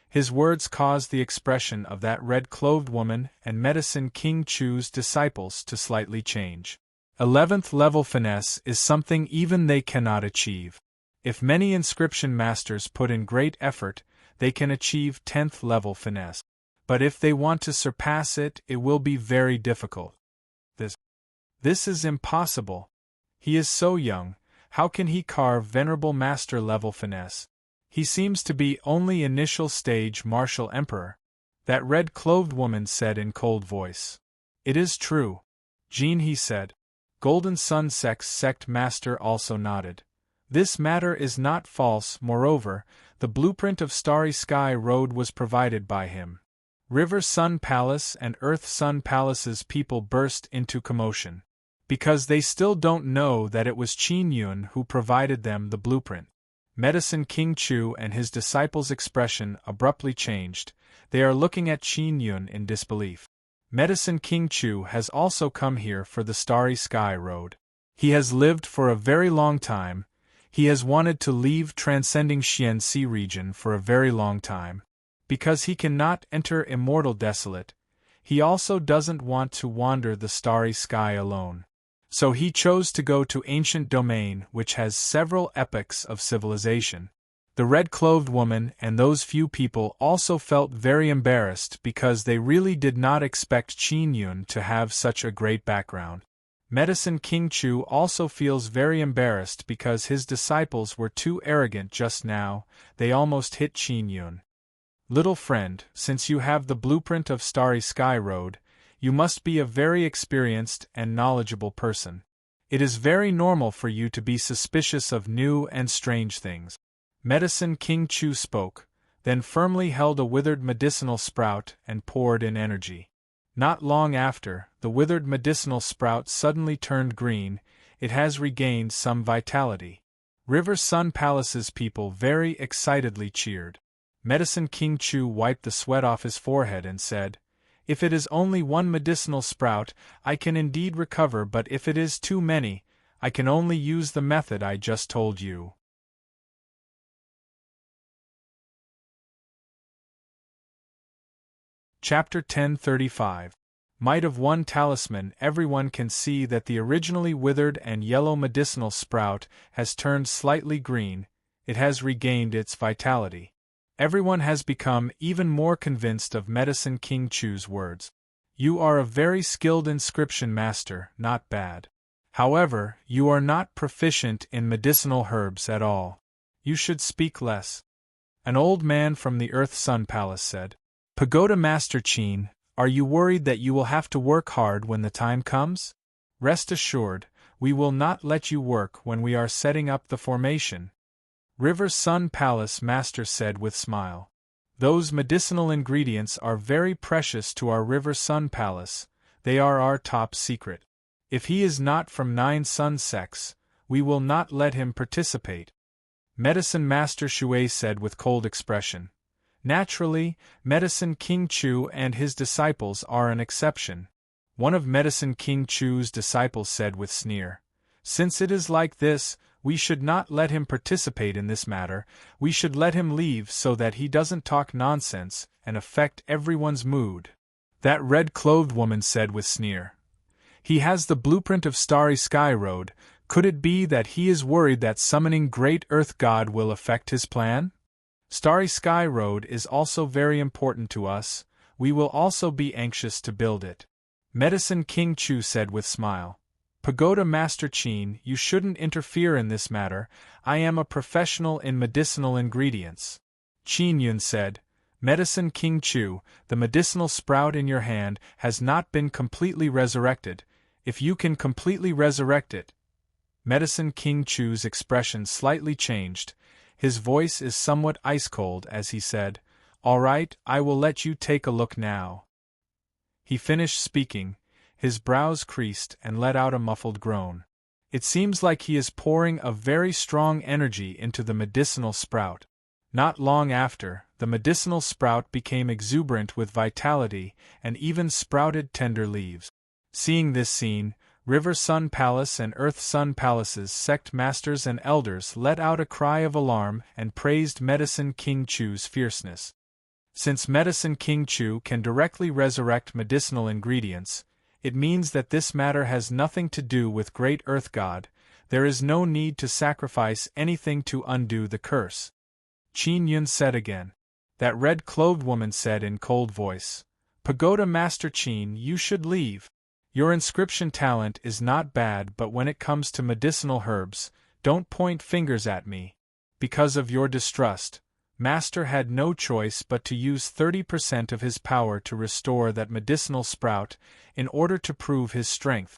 His words caused the expression of that red-clothed woman and Medicine King Chu's disciples to slightly change. 11th level finesse is something even they cannot achieve. If many inscription masters put in great effort, they can achieve 10th level finesse. But if they want to surpass it, it will be very difficult. This is impossible. He is so young, how can he carve venerable master level finesse? He seems to be only initial stage martial emperor, that red-clothed woman said in cold voice. It is true. Jean, he said. Golden Sun sect master also nodded. This matter is not false, moreover, the blueprint of Starry Sky Road was provided by him. River Sun Palace and Earth Sun Palace's people burst into commotion, because they still don't know that it was Qin Yun who provided them the blueprint. Medicine King Chu and his disciples' expression abruptly changed. They are looking at Qin Yun in disbelief. Medicine King Chu has also come here for the Starry Sky Road. He has lived for a very long time. He has wanted to leave transcending Xianxi region for a very long time. Because he cannot enter Immortal Desolate, he also doesn't want to wander the starry sky alone. So he chose to go to ancient domain which has several epochs of civilization. The red-clothed woman and those few people also felt very embarrassed because they really did not expect Qin Yun to have such a great background. Medicine King Chu also feels very embarrassed because his disciples were too arrogant just now, they almost hit Qin Yun. Little friend, since you have the blueprint of Starry Sky Road, you must be a very experienced and knowledgeable person. It is very normal for you to be suspicious of new and strange things. Medicine King Chu spoke, then firmly held a withered medicinal sprout and poured in energy. Not long after, the withered medicinal sprout suddenly turned green. It has regained some vitality. River Sun Palace's people very excitedly cheered. Medicine King Chu wiped the sweat off his forehead and said, "If it is only one medicinal sprout, I can indeed recover, but if it is too many, I can only use the method I just told you." Chapter 1035. Might of One Talisman. Everyone can see that the originally withered and yellow medicinal sprout has turned slightly green. It has regained its vitality. Everyone has become even more convinced of Medicine King Chu's words. You are a very skilled inscription master, not bad. However, you are not proficient in medicinal herbs at all. You should speak less. An old man from the Earth Sun Palace said. Pagoda Master Qin, are you worried that you will have to work hard when the time comes? Rest assured, we will not let you work when we are setting up the formation. River Sun Palace Master said with smile. Those medicinal ingredients are very precious to our River Sun Palace, they are our top secret. If he is not from 9 Sun sects, we will not let him participate. Medicine Master Shui said with cold expression. Naturally, Medicine King Chu and his disciples are an exception. One of Medicine King Chu's disciples said with sneer. Since it is like this, we should not let him participate in this matter, we should let him leave so that he doesn't talk nonsense and affect everyone's mood. That red-clothed woman said with sneer. He has the blueprint of Starry Sky Road, could it be that he is worried that summoning Great Earth God will affect his plan? Starry Sky Road is also very important to us, we will also be anxious to build it. Medicine King Chu said with smile. Pagoda Master Qin, you shouldn't interfere in this matter, I am a professional in medicinal ingredients. Qin Yun said, Medicine King Chu, the medicinal sprout in your hand has not been completely resurrected, if you can completely resurrect it. Medicine King Chu's expression slightly changed, his voice is somewhat ice-cold as he said, All right, I will let you take a look now. He finished speaking. His brows creased and let out a muffled groan. It seems like he is pouring a very strong energy into the medicinal sprout. Not long after, the medicinal sprout became exuberant with vitality and even sprouted tender leaves. Seeing this scene, River Sun Palace and Earth Sun Palace's sect masters and elders let out a cry of alarm and praised Medicine King Chu's fierceness. Since Medicine King Chu can directly resurrect medicinal ingredients, it means that this matter has nothing to do with Great Earth God. There is no need to sacrifice anything to undo the curse. Qin Yun said again. That red-clothed woman said in cold voice, Pagoda Master Qin, you should leave. Your inscription talent is not bad, but when it comes to medicinal herbs, don't point fingers at me. Because of your distrust, Master had no choice but to use 30% of his power to restore that medicinal sprout in order to prove his strength.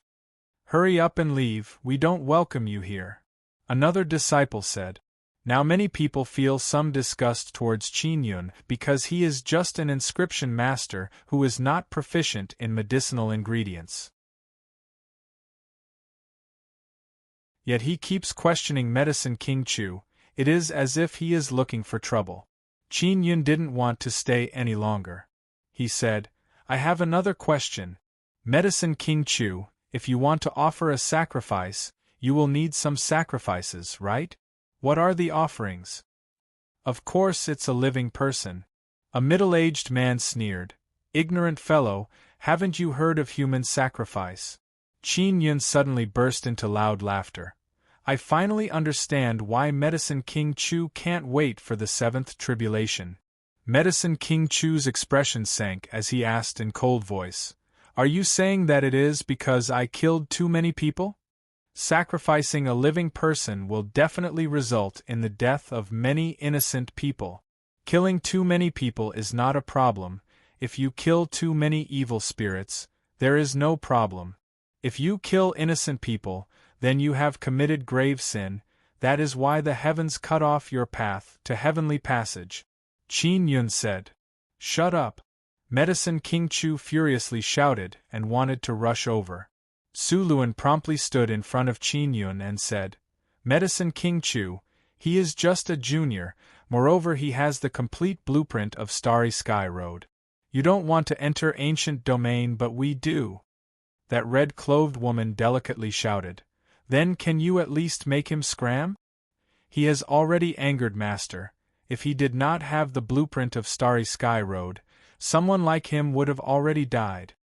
Hurry up and leave, we don't welcome you here. Another disciple said. Now many people feel some disgust towards Qin Yun because he is just an inscription master who is not proficient in medicinal ingredients. Yet he keeps questioning Medicine King Chu. It is as if he is looking for trouble. Qin Yun didn't want to stay any longer. He said, I have another question. Medicine King Chu, if you want to offer a sacrifice, you will need some sacrifices, right? What are the offerings? Of course it's a living person. A middle-aged man sneered. Ignorant fellow, haven't you heard of human sacrifice? Qin Yun suddenly burst into loud laughter. I finally understand why Medicine King Chu can't wait for the seventh tribulation. Medicine King Chu's expression sank as he asked in cold voice, Are you saying that it is because I killed too many people? Sacrificing a living person will definitely result in the death of many innocent people. Killing too many people is not a problem. If you kill too many evil spirits, there is no problem. If you kill innocent people, then you have committed grave sin. That is why the heavens cut off your path to heavenly passage. Qin Yun said. Shut up. Medicine King Chu furiously shouted and wanted to rush over. Su Luan promptly stood in front of Qin Yun and said, Medicine King Chu, he is just a junior, moreover he has the complete blueprint of Starry Sky Road. You don't want to enter ancient domain but we do. That red-clothed woman delicately shouted, Then can you at least make him scram? He has already angered Master. If he did not have the blueprint of Starry Sky Road, someone like him would have already died.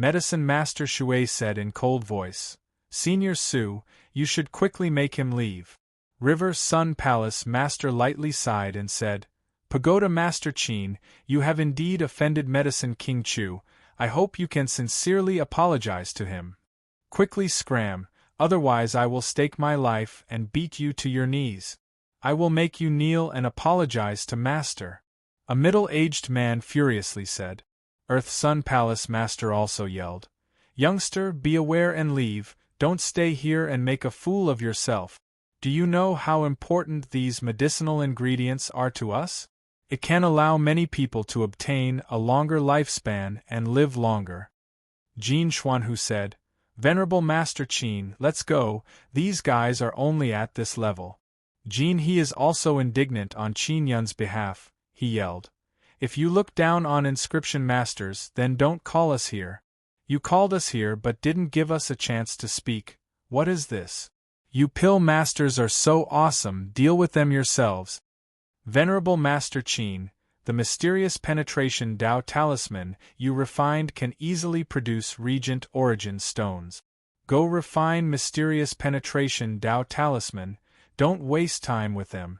Medicine Master Shui said in cold voice, Senior Su, you should quickly make him leave. River Sun Palace Master lightly sighed and said, Pagoda Master Qin, you have indeed offended Medicine King Chu. I hope you can sincerely apologize to him. Quickly scram, otherwise I will stake my life and beat you to your knees. I will make you kneel and apologize to Master. A middle-aged man furiously said. Earth Sun Palace Master also yelled, Youngster, be aware and leave, don't stay here and make a fool of yourself. Do you know how important these medicinal ingredients are to us? It can allow many people to obtain a longer lifespan and live longer. Jin Xuanhu said, Venerable Master Qin, let's go, these guys are only at this level. Jin He is also indignant on Qin Yun's behalf, he yelled. If you look down on inscription masters, then don't call us here. You called us here but didn't give us a chance to speak. What is this? You pill masters are so awesome, deal with them yourselves. Venerable Master Qin, the mysterious penetration Dao talisman you refined can easily produce regent origin stones. Go refine mysterious penetration Dao talisman, don't waste time with them.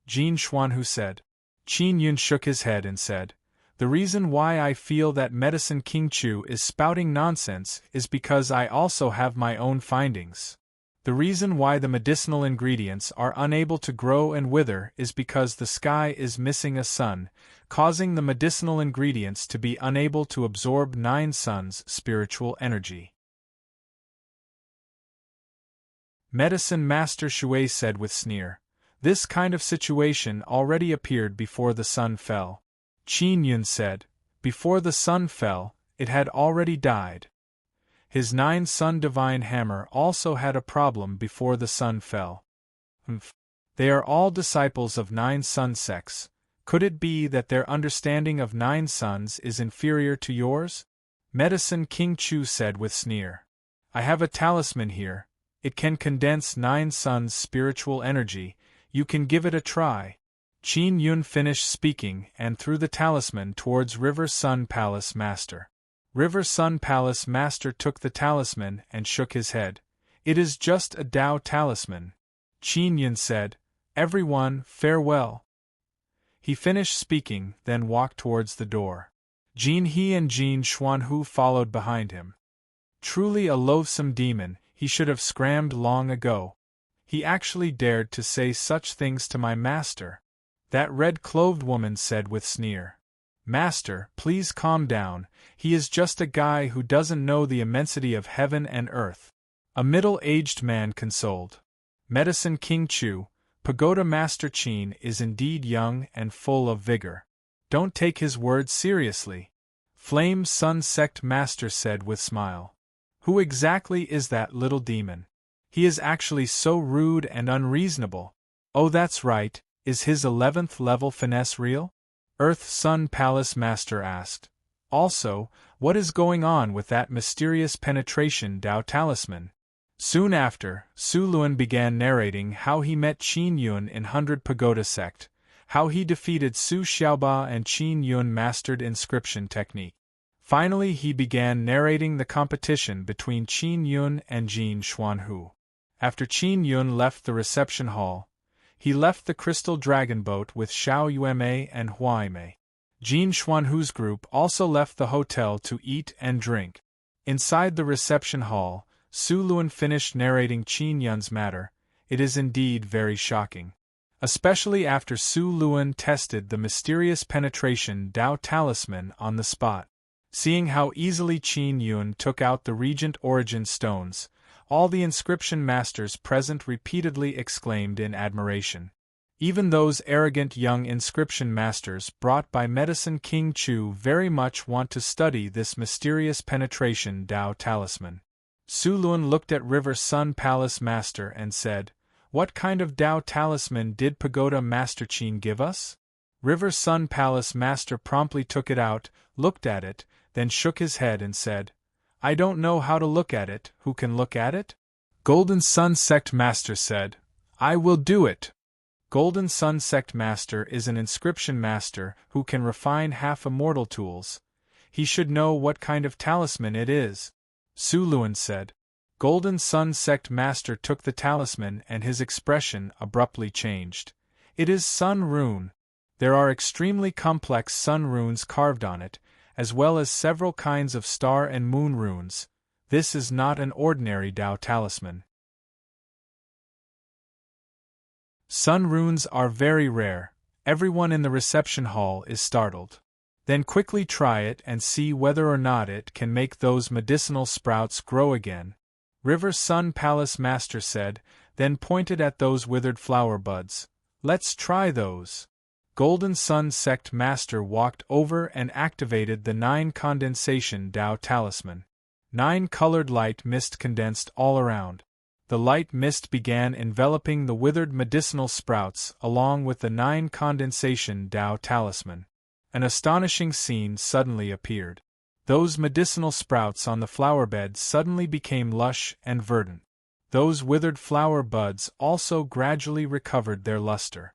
Jin Xuanhu said. Qin Yun shook his head and said, The reason why I feel that Medicine King Chu is spouting nonsense is because I also have my own findings. The reason why the medicinal ingredients are unable to grow and wither is because the sky is missing a sun, causing the medicinal ingredients to be unable to absorb 9 suns' spiritual energy. Medicine Master Shui said with sneer. This kind of situation already appeared before the sun fell. Qin Yun said, Before the sun fell, it had already died. His 9-sun divine hammer also had a problem before the sun fell. They are all disciples of 9-sun sects. Could it be that their understanding of 9 suns is inferior to yours? Medicine King Chu said with sneer. I have a talisman here. It can condense 9 suns' spiritual energy. You can give it a try. Qin Yun finished speaking and threw the talisman towards River Sun Palace Master. River Sun Palace Master took the talisman and shook his head. It is just a Tao talisman. Qin Yun said, "Everyone, farewell." He finished speaking, then walked towards the door. Jin He and Jin Xuanhu followed behind him. Truly a loathsome demon, he should have scrammed long ago. He actually dared to say such things to my master. That red-clothed woman said with sneer. Master, please calm down, he is just a guy who doesn't know the immensity of heaven and earth. A middle-aged man consoled. Medicine King Chu, Pagoda Master Qin is indeed young and full of vigor. Don't take his words seriously. Flame Sun Sect Master said with smile. Who exactly is that little demon? He is actually so rude and unreasonable. Oh, that's right, is his 11th level finesse real? Earth Sun Palace Master asked. Also, what is going on with that mysterious penetration Tao talisman? Soon after, Su Luan began narrating how he met Qin Yun in 100 Pagoda Sect, how he defeated Su Xiaoba and Qin Yun mastered inscription technique. Finally he began narrating the competition between Qin Yun and Jin Xuanhu. After Qin Yun left the reception hall, he left the Crystal Dragon Boat with Xiao Yuemei and Huaimei. Jin Xuanhu's group also left the hotel to eat and drink. Inside the reception hall, Su Luan finished narrating Qin Yun's matter. It is indeed very shocking. Especially after Su Luan tested the mysterious penetration Tao talisman on the spot. Seeing how easily Qin Yun took out the Regent Origin stones, all the inscription masters present repeatedly exclaimed in admiration. Even those arrogant young inscription masters brought by Medicine King Chu very much want to study this mysterious penetration Tao talisman. Su Luan looked at River Sun Palace Master and said, "What kind of Tao talisman did Pagoda Master Qin give us?" River Sun Palace Master promptly took it out, looked at it, then shook his head and said, "I don't know how to look at it. Who can look at it?" Golden Sun Sect Master said, "I will do it." Golden Sun Sect Master is an inscription master who can refine half-immortal tools. He should know what kind of talisman it is. Su Luan said. Golden Sun Sect Master took the talisman and his expression abruptly changed. It is Sun Rune. There are extremely complex Sun runes carved on it, as well as several kinds of star and moon runes. This is not an ordinary Tao talisman. Sun runes are very rare. Everyone in the reception hall is startled. Then quickly try it and see whether or not it can make those medicinal sprouts grow again. River Sun Palace Master said, then pointed at those withered flower buds. Let's try those. Golden Sun Sect Master walked over and activated the 9 condensation Tao talisman. 9 colored light mist condensed all around. The light mist began enveloping the withered medicinal sprouts along with the 9 condensation Tao talisman. An astonishing scene suddenly appeared. Those medicinal sprouts on the flower bed suddenly became lush and verdant. Those withered flower buds also gradually recovered their luster.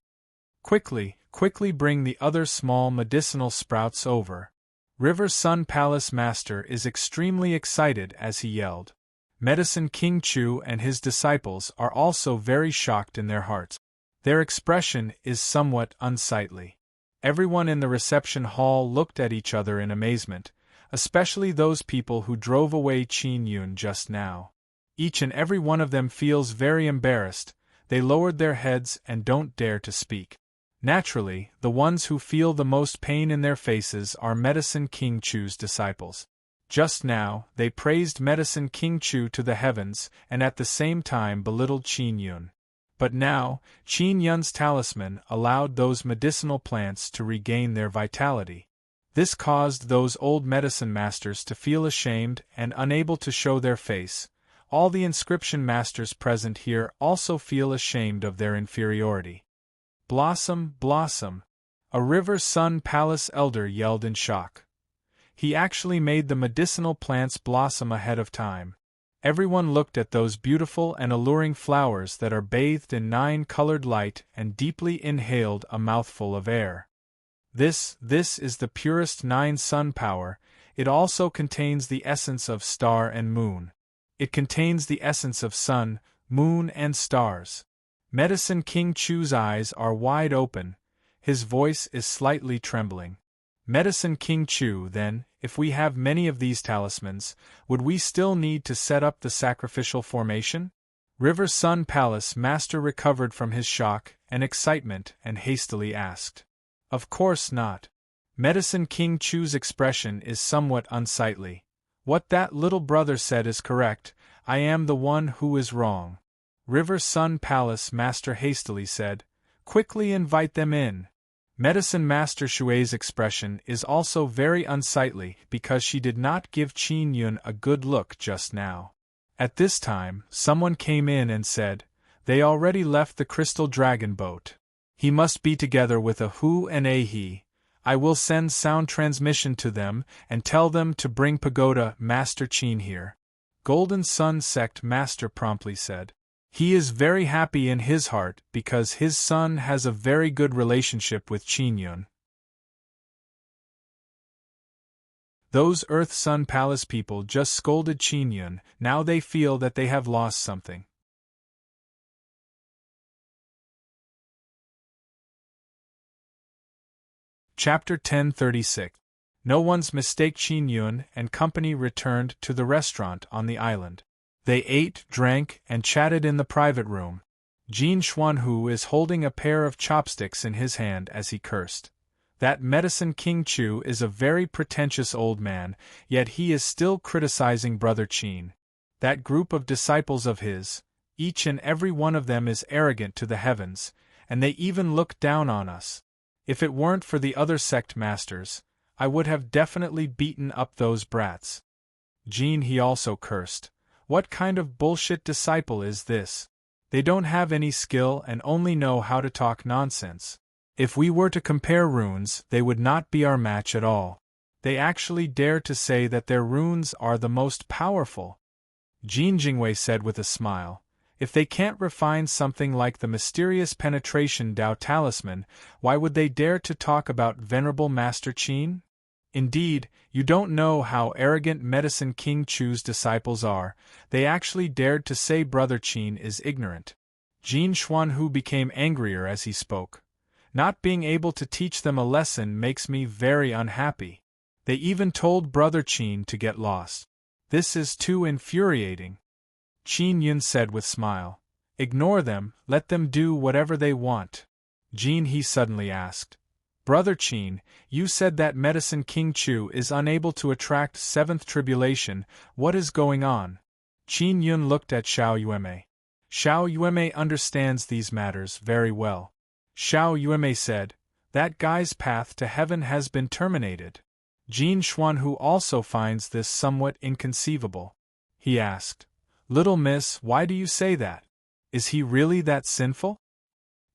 Quickly bring the other small medicinal sprouts over. River Sun Palace Master is extremely excited as he yelled. Medicine King Chu and his disciples are also very shocked in their hearts. Their expression is somewhat unsightly. Everyone in the reception hall looked at each other in amazement, especially those people who drove away Qin Yun just now. Each and every one of them feels very embarrassed. They lowered their heads and don't dare to speak. Naturally, the ones who feel the most pain in their faces are Medicine King Chu's disciples. Just now, they praised Medicine King Chu to the heavens and at the same time belittled Qin Yun. But now, Qin Yun's talisman allowed those medicinal plants to regain their vitality. This caused those old medicine masters to feel ashamed and unable to show their face. All the inscription masters present here also feel ashamed of their inferiority. Blossom, blossom! A River Sun Palace elder yelled in shock. He actually made the medicinal plants blossom ahead of time. Everyone looked at those beautiful and alluring flowers that are bathed in 9-colored light and deeply inhaled a mouthful of air. This is the purest 9 sun power. It also contains the essence of star and moon. It contains the essence of sun, moon and stars. Medicine King Chu's eyes are wide open. His voice is slightly trembling. Medicine King Chu, then, if we have many of these talismans, would we still need to set up the sacrificial formation? River Sun Palace Master recovered from his shock and excitement and hastily asked. Of course not. Medicine King Chu's expression is somewhat unsightly. What that little brother said is correct. I am the one who is wrong. River Sun Palace Master hastily said. Quickly invite them in. Medicine Master Shui's expression is also very unsightly because she did not give Qin Yun a good look just now. At this time, someone came in and said, "They already left the Crystal Dragon boat. He must be together with a Hu and a he. I will send sound transmission to them and tell them to bring Pagoda Master Qin here." Golden Sun Sect Master promptly said. He is very happy in his heart because his son has a very good relationship with Qin Yun. Those Earth Sun Palace people just scolded Qin Yun, now they feel that they have lost something. Chapter 1036. No one's mistake. Qin Yun and company returned to the restaurant on the island. They ate, drank, and chatted in the private room. Jin Xuanhu is holding a pair of chopsticks in his hand as he cursed. That Medicine King Chu is a very pretentious old man, yet he is still criticizing Brother Qin. That group of disciples of his, each and every one of them is arrogant to the heavens, and they even look down on us. If it weren't for the other sect masters, I would have definitely beaten up those brats. Jin, he also cursed. What kind of bullshit disciple is this? They don't have any skill and only know how to talk nonsense. If we were to compare runes, they would not be our match at all. They actually dare to say that their runes are the most powerful. Jin Jingwei said with a smile, if they can't refine something like the mysterious penetration Dao talisman, why would they dare to talk about Venerable Master Qin? Indeed, you don't know how arrogant Medicine King Chu's disciples are. They actually dared to say Brother Qin is ignorant. Jin Xuanhu became angrier as he spoke. Not being able to teach them a lesson makes me very unhappy. They even told Brother Qin to get lost. This is too infuriating. Qin Yun said with smile. Ignore them, let them do whatever they want. Jin, he suddenly asked. Brother Qin, you said that Medicine King Chu is unable to attract 7th tribulation. What is going on? Qin Yun looked at Xiao Yuemei. Xiao Yuemei understands these matters very well. Xiao Yuemei said, that guy's path to heaven has been terminated. Jin Xuanhu also finds this somewhat inconceivable. He asked, Little miss, why do you say that? Is he really that sinful?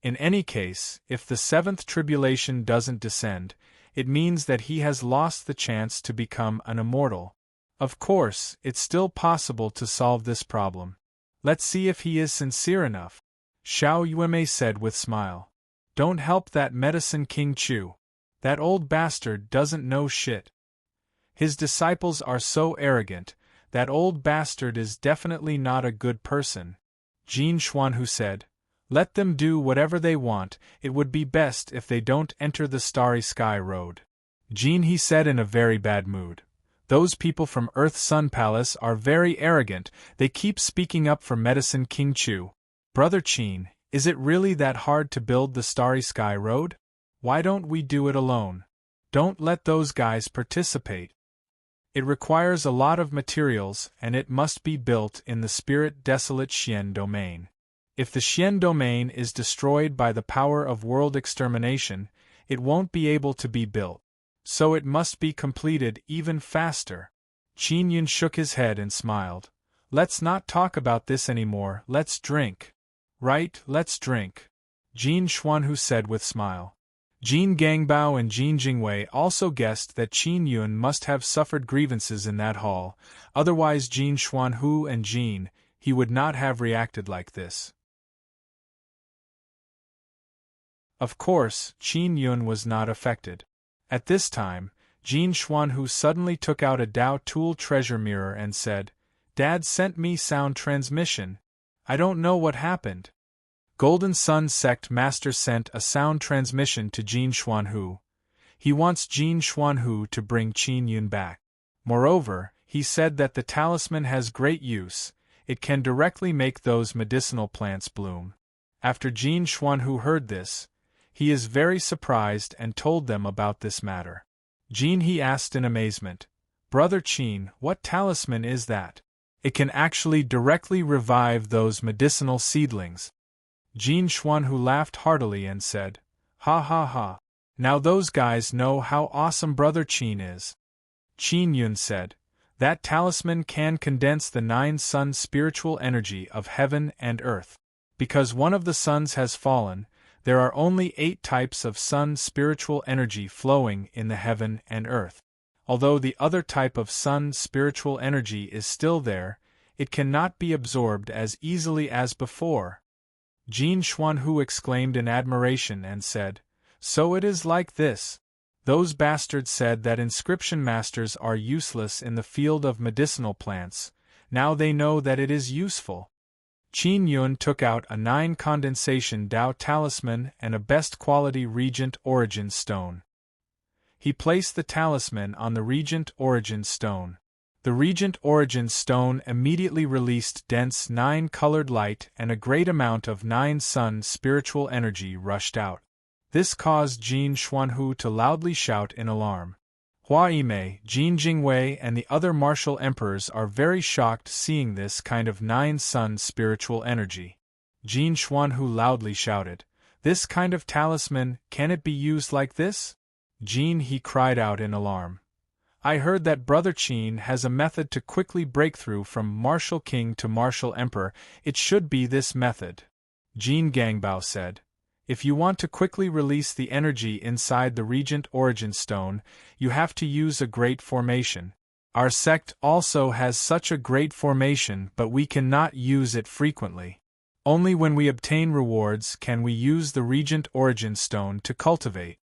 In any case, if the 7th tribulation doesn't descend, it means that he has lost the chance to become an immortal. Of course, it's still possible to solve this problem. Let's see if he is sincere enough. Xiao Yuemei said with smile. Don't help that Medicine King Chu. That old bastard doesn't know shit. His disciples are so arrogant. That old bastard is definitely not a good person. Jin Xuanhu said. Let them do whatever they want, it would be best if they don't enter the Starry Sky Road. Jin, he said in a very bad mood. Those people from Earth Sun Palace are very arrogant, they keep speaking up for Medicine King Chu. Brother Qin, is it really that hard to build the Starry Sky Road? Why don't we do it alone? Don't let those guys participate. It requires a lot of materials and it must be built in the Spirit Desolate Xian domain. If the Xian domain is destroyed by the power of world extermination, it won't be able to be built. So it must be completed even faster. Qin Yun shook his head and smiled. Let's not talk about this anymore, let's drink. Right, let's drink. Jin Xuanhu said with smile. Jin Gangbao and Jin Jingwei also guessed that Qin Yun must have suffered grievances in that hall, otherwise Jin Xuanhu and Jin, he would not have reacted like this. Of course, Qin Yun was not affected. At this time, Jin Xuanhu suddenly took out a Dao Tool treasure mirror and said, "Dad sent me sound transmission. I don't know what happened." Golden Sun Sect Master sent a sound transmission to Jin Xuanhu. He wants Jin Xuanhu to bring Qin Yun back. Moreover, he said that the talisman has great use, it can directly make those medicinal plants bloom. After Jin Xuanhu heard this, he is very surprised and told them about this matter. Jin he asked in amazement, "Brother Qin, what talisman is that? It can actually directly revive those medicinal seedlings." Jin Xuanhu laughed heartily and said, "Ha ha ha. Now those guys know how awesome Brother Qin is." Qin Yun said, "That talisman can condense the 9 sun spiritual energy of heaven and earth. Because one of the suns has fallen, there are only 8 types of sun spiritual energy flowing in the heaven and earth. Although the other type of sun spiritual energy is still there, it cannot be absorbed as easily as before." Jin Xuanhu exclaimed in admiration and said, "So it is like this. Those bastards said that inscription masters are useless in the field of medicinal plants, now they know that it is useful." Qin Yun took out a 9 condensation Dao talisman and a best quality Regent Origin stone. He placed the talisman on the Regent Origin stone. The Regent Origin stone immediately released dense 9-colored light and a great amount of 9 sun spiritual energy rushed out. This caused Jin Xuanhu to loudly shout in alarm. Hua Yimei, Jin Jingwei and the other martial emperors are very shocked seeing this kind of 9 sun spiritual energy. Jin Xuanhu loudly shouted, "This kind of talisman, can it be used like this?" Jin he cried out in alarm. "I heard that Brother Qin has a method to quickly break through from martial king to martial emperor, it should be this method." Jin Gangbao said, "If you want to quickly release the energy inside the Regent Origin Stone, you have to use a great formation. Our sect also has such a great formation but we cannot use it frequently. Only when we obtain rewards can we use the Regent Origin Stone to cultivate.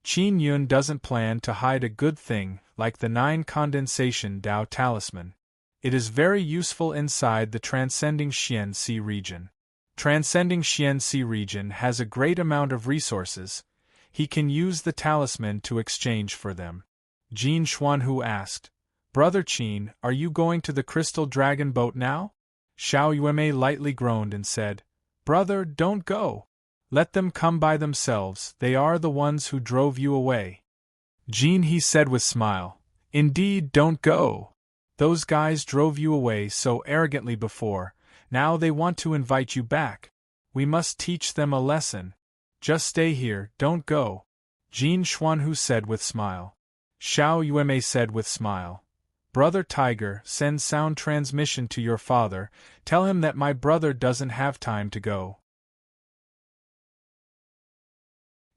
Qin Yun doesn't plan to hide a good thing like the 9 condensation Dao talisman. It is very useful inside the Transcending Xianxi region. Transcending Xianxi region has a great amount of resources. He can use the talisman to exchange for them." Jin Xuanhu asked, "Brother Qin, are you going to the Crystal Dragon boat now?" Xiao Yuemei lightly groaned and said, "Brother, don't go. Let them come by themselves, they are the ones who drove you away." Jin he said with smile, "Indeed, don't go. Those guys drove you away so arrogantly before, now they want to invite you back. We must teach them a lesson. Just stay here, don't go." Jin Xuanhu said with smile. Xiao Yuemei said with smile, "Brother Tiger, send sound transmission to your father, tell him that my brother doesn't have time to go.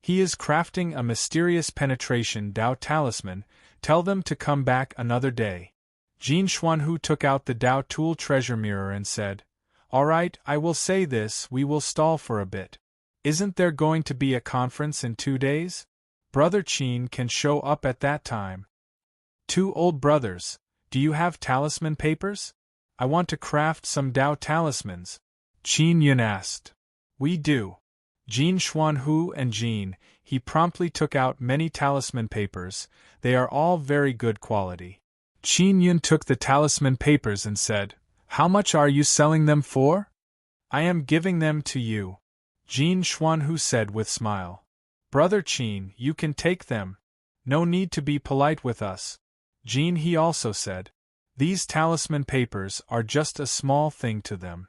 He is crafting a mysterious penetration Dao talisman, tell them to come back another day." Jin Xuanhu took out the Dao Tool treasure mirror and said, "All right, I will say this, we will stall for a bit. Isn't there going to be a conference in 2 days? Brother Qin can show up at that time. 2 old brothers, do you have talisman papers? I want to craft some Dao talismans." Qin Yun asked. "We do." Jin Xuanhu and Jin, he promptly took out many talisman papers, they are all very good quality. Qin Yun took the talisman papers and said, "How much are you selling them for?" "I am giving them to you." Jin Xuanhu said with smile. "Brother Qin, you can take them. No need to be polite with us." Jin he also said, "These talisman papers are just a small thing to them."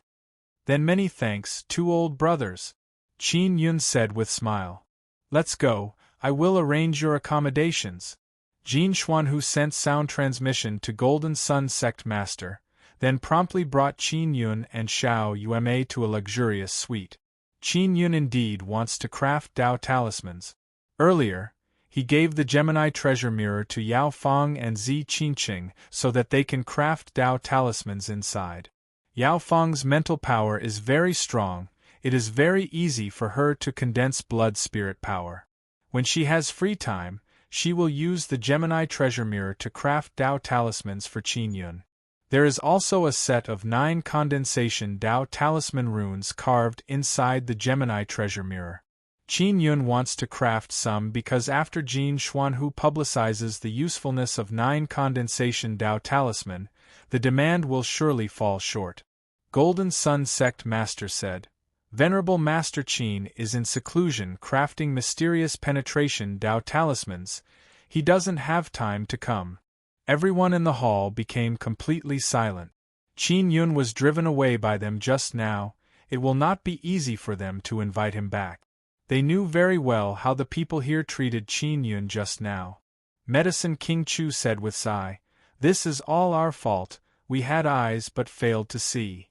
"Then many thanks, 2 old brothers." Qin Yun said with smile. "Let's go, I will arrange your accommodations." Jin Xuanhu sent sound transmission to Golden Sun Sect Master, then promptly brought Qin Yun and Xiao Yuemei to a luxurious suite. Qin Yun indeed wants to craft Dao talismans. Earlier, he gave the Gemini treasure mirror to Yao Feng and Zi Qingqing so that they can craft Dao talismans inside. Yao Feng's mental power is very strong. It is very easy for her to condense blood spirit power. When she has free time, she will use the Gemini treasure mirror to craft Dao talismans for Qin Yun. There is also a set of 9 condensation Dao talisman runes carved inside the Gemini treasure mirror. Qin Yun wants to craft some because after Jin Xuanhu publicizes the usefulness of 9 condensation Dao talisman, the demand will surely fall short. Golden Sun Sect Master said, Venerable Master Qin is in seclusion crafting mysterious penetration Dao talismans. He doesn't have time to come. Everyone in the hall became completely silent. Qin Yun was driven away by them just now. It will not be easy for them to invite him back. They knew very well how the people here treated Qin Yun just now. Medicine King Chu said with sigh, This is all our fault, we had eyes but failed to see.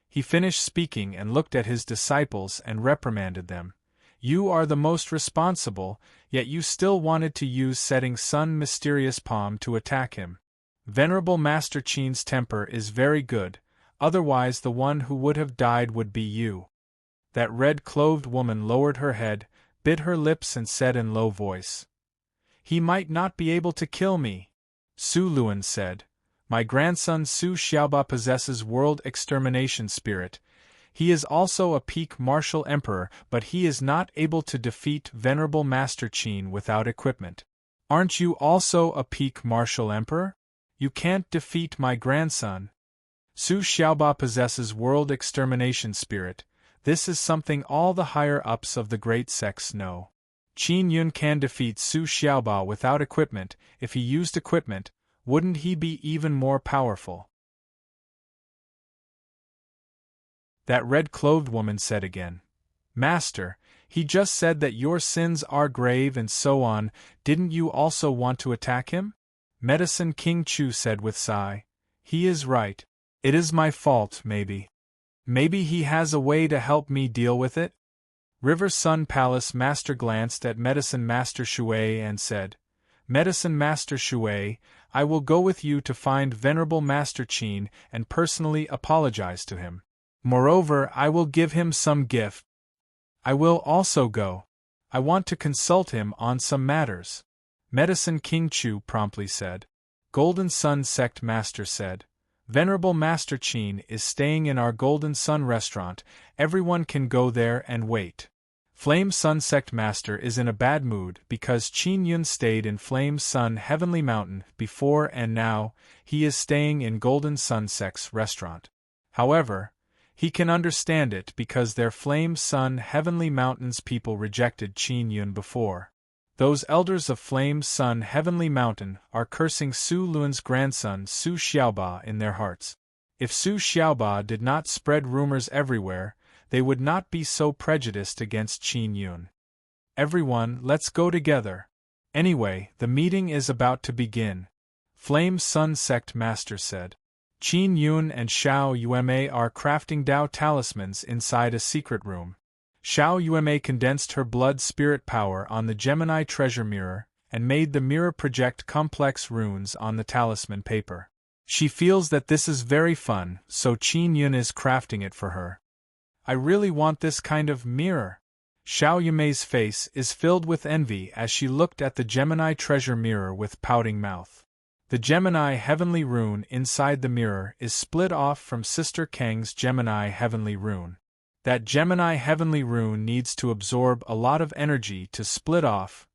He finished speaking and looked at his disciples and reprimanded them. You are the most responsible, yet you still wanted to use Setting Sun mysterious palm to attack him. Venerable Master Qin's temper is very good, otherwise the one who would have died would be you. That red-clothed woman lowered her head, bit her lips and said in low voice, He might not be able to kill me. Su Luan said, My grandson Su Xiaoba possesses world extermination spirit. He is also a peak martial emperor, but he is not able to defeat Venerable Master Qin without equipment. Aren't you also a peak martial emperor? You can't defeat my grandson. Su Xiaoba possesses world extermination spirit. This is something all the higher-ups of the great sects know. Qin Yun can defeat Su Xiaoba without equipment. If he used equipment, wouldn't he be even more powerful? That red-clothed woman said again, Master, he just said that your sins are grave and so on, didn't you also want to attack him? Medicine King Chu said with sigh, He is right. It is my fault, maybe. Maybe he has a way to help me deal with it? River Sun Palace Master glanced at Medicine Master Shui and said, Medicine Master Shui, I will go with you to find Venerable Master Qin and personally apologize to him. Moreover, I will give him some gift. I will also go. I want to consult him on some matters. Medicine King Chu promptly said. Golden Sun Sect Master said, Venerable Master Qin is staying in our Golden Sun restaurant, everyone can go there and wait. Flame Sun Sect Master is in a bad mood because Qin Yun stayed in Flame Sun Heavenly Mountain before and now he is staying in Golden Sun Sect's restaurant. However, he can understand it because their Flame Sun Heavenly Mountain's people rejected Qin Yun before. Those elders of Flame Sun Heavenly Mountain are cursing Su Luan's grandson Su Xiaoba in their hearts. If Su Xiaoba did not spread rumors everywhere, they would not be so prejudiced against Qin Yun. Everyone, let's go together. Anyway, the meeting is about to begin. Flame Sun Sect Master said. Qin Yun and Xiao Yueme are crafting Dao talismans inside a secret room. Xiao Yueme condensed her blood spirit power on the Gemini treasure mirror and made the mirror project complex runes on the talisman paper. She feels that this is very fun, so Qin Yun is crafting it for her. I really want this kind of mirror. Xiao Yume's face is filled with envy as she looked at the Gemini treasure mirror with pouting mouth. The Gemini heavenly rune inside the mirror is split off from Sister Kang's Gemini heavenly rune. That Gemini heavenly rune needs to absorb a lot of energy to split off.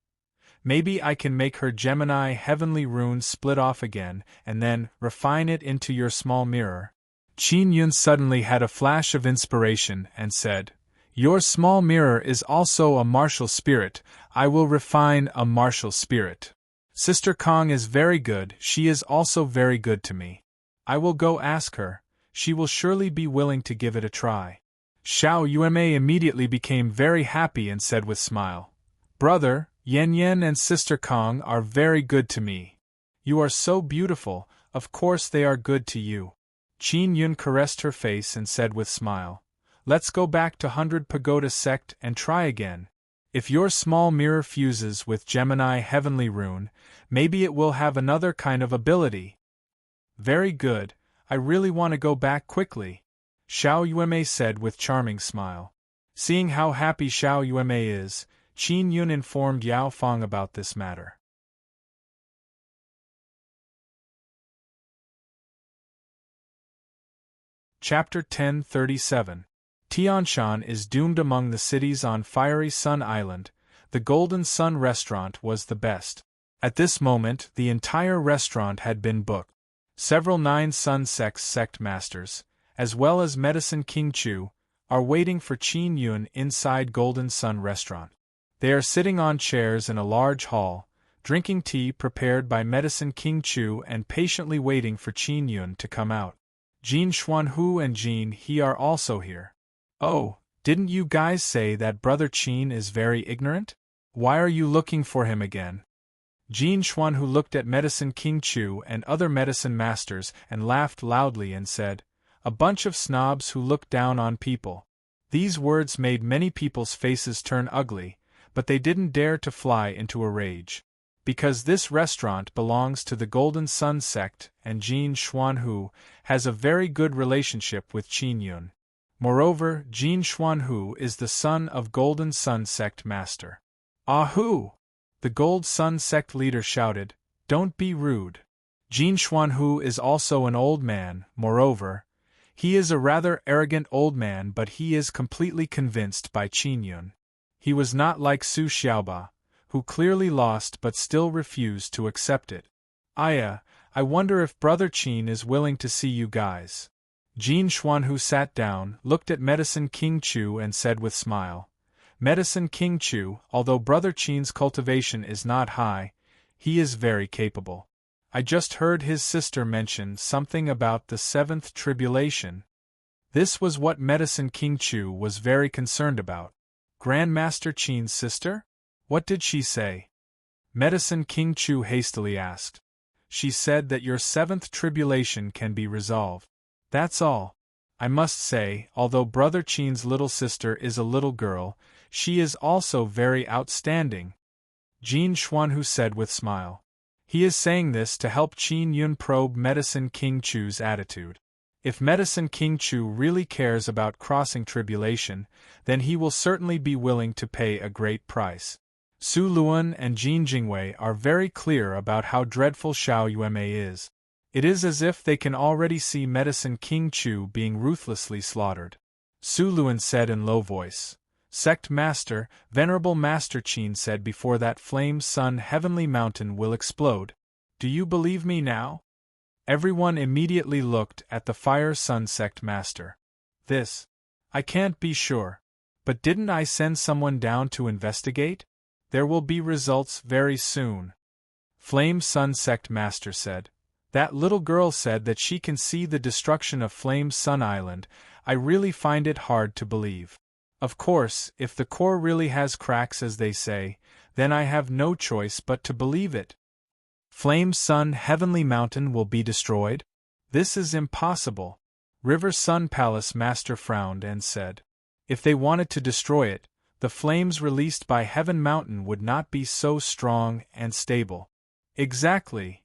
Maybe I can make her Gemini heavenly rune split off again and then refine it into your small mirror. Qin Yun suddenly had a flash of inspiration and said, Your small mirror is also a martial spirit. I will refine a martial spirit. Sister Kang is very good, she is also very good to me. I will go ask her, she will surely be willing to give it a try. Xiao Yueme immediately became very happy and said with smile, Brother, Yan Yan and Sister Kang are very good to me. You are so beautiful, of course they are good to you. Qin Yun caressed her face and said with smile, Let's go back to 100 Pagoda Sect and try again. If your small mirror fuses with Gemini Heavenly Rune, maybe it will have another kind of ability. Very good, I really want to go back quickly, Xiao Yuemei said with charming smile. Seeing how happy Xiao Yuemei is, Qin Yun informed Yao Feng about this matter. Chapter 1037. Tianshan is doomed. Among the cities on Fiery Sun Island, the Golden Sun restaurant was the best. At this moment, the entire restaurant had been booked. Several Nine Sun sect masters, as well as Medicine King Chu, are waiting for Qin Yun inside Golden Sun restaurant. They are sitting on chairs in a large hall, drinking tea prepared by Medicine King Chu and patiently waiting for Qin Yun to come out. Jin Xuanhu and Jin He are also here. Oh, didn't you guys say that Brother Qin is very ignorant? Why are you looking for him again? Jin Xuanhu looked at Medicine King Chu and other medicine masters and laughed loudly and said, "A bunch of snobs who look down on people." These words made many people's faces turn ugly, but they didn't dare to fly into a rage. Because this restaurant belongs to the Golden Sun sect and Jin Xuanhu has a very good relationship with Qin Yun. Moreover, Jin Xuanhu is the son of Golden Sun sect master. "Ahoo!" The Gold Sun sect leader shouted, "Don't be rude." Jin Xuanhu is also an old man. Moreover, he is a rather arrogant old man, but he is completely convinced by Qin Yun. He was not like Su Xiaoba, who clearly lost but still refused to accept it. "I wonder if Brother Qin is willing to see you guys." Jin Xuanhu sat down, looked at Medicine King Chu and said with smile, "Medicine King Chu, although Brother Qin's cultivation is not high, he is very capable. I just heard his sister mention something about the seventh tribulation." This was what Medicine King Chu was very concerned about. Grandmaster Qin's sister? What did she say? Medicine King Chu hastily asked. "She said that your seventh tribulation can be resolved. That's all. I must say, although Brother Qin's little sister is a little girl, she is also very outstanding," Jin Xuanhu said with smile. He is saying this to help Qin Yun probe Medicine King Chu's attitude. If Medicine King Chu really cares about crossing tribulation, then he will certainly be willing to pay a great price. Su Luan and Jin Jingwei are very clear about how dreadful Xiao Yuemei is. It is as if they can already see Medicine King Chu being ruthlessly slaughtered. Su Luan said in low voice, "Sect Master, Venerable Master Qin said before that Flame Sun Heavenly Mountain will explode. Do you believe me now?" Everyone immediately looked at the Fire Sun Sect Master. I can't be sure. But didn't I send someone down to investigate? There will be results very soon. Flame Sun Sect Master said. That little girl said that she can see the destruction of Flame Sun Island. I really find it hard to believe. Of course, if the core really has cracks as they say, then I have no choice but to believe it. Flame Sun Heavenly Mountain will be destroyed? This is impossible. River Sun Palace Master frowned and said. If they wanted to destroy it, the flames released by Heaven Mountain would not be so strong and stable. Exactly.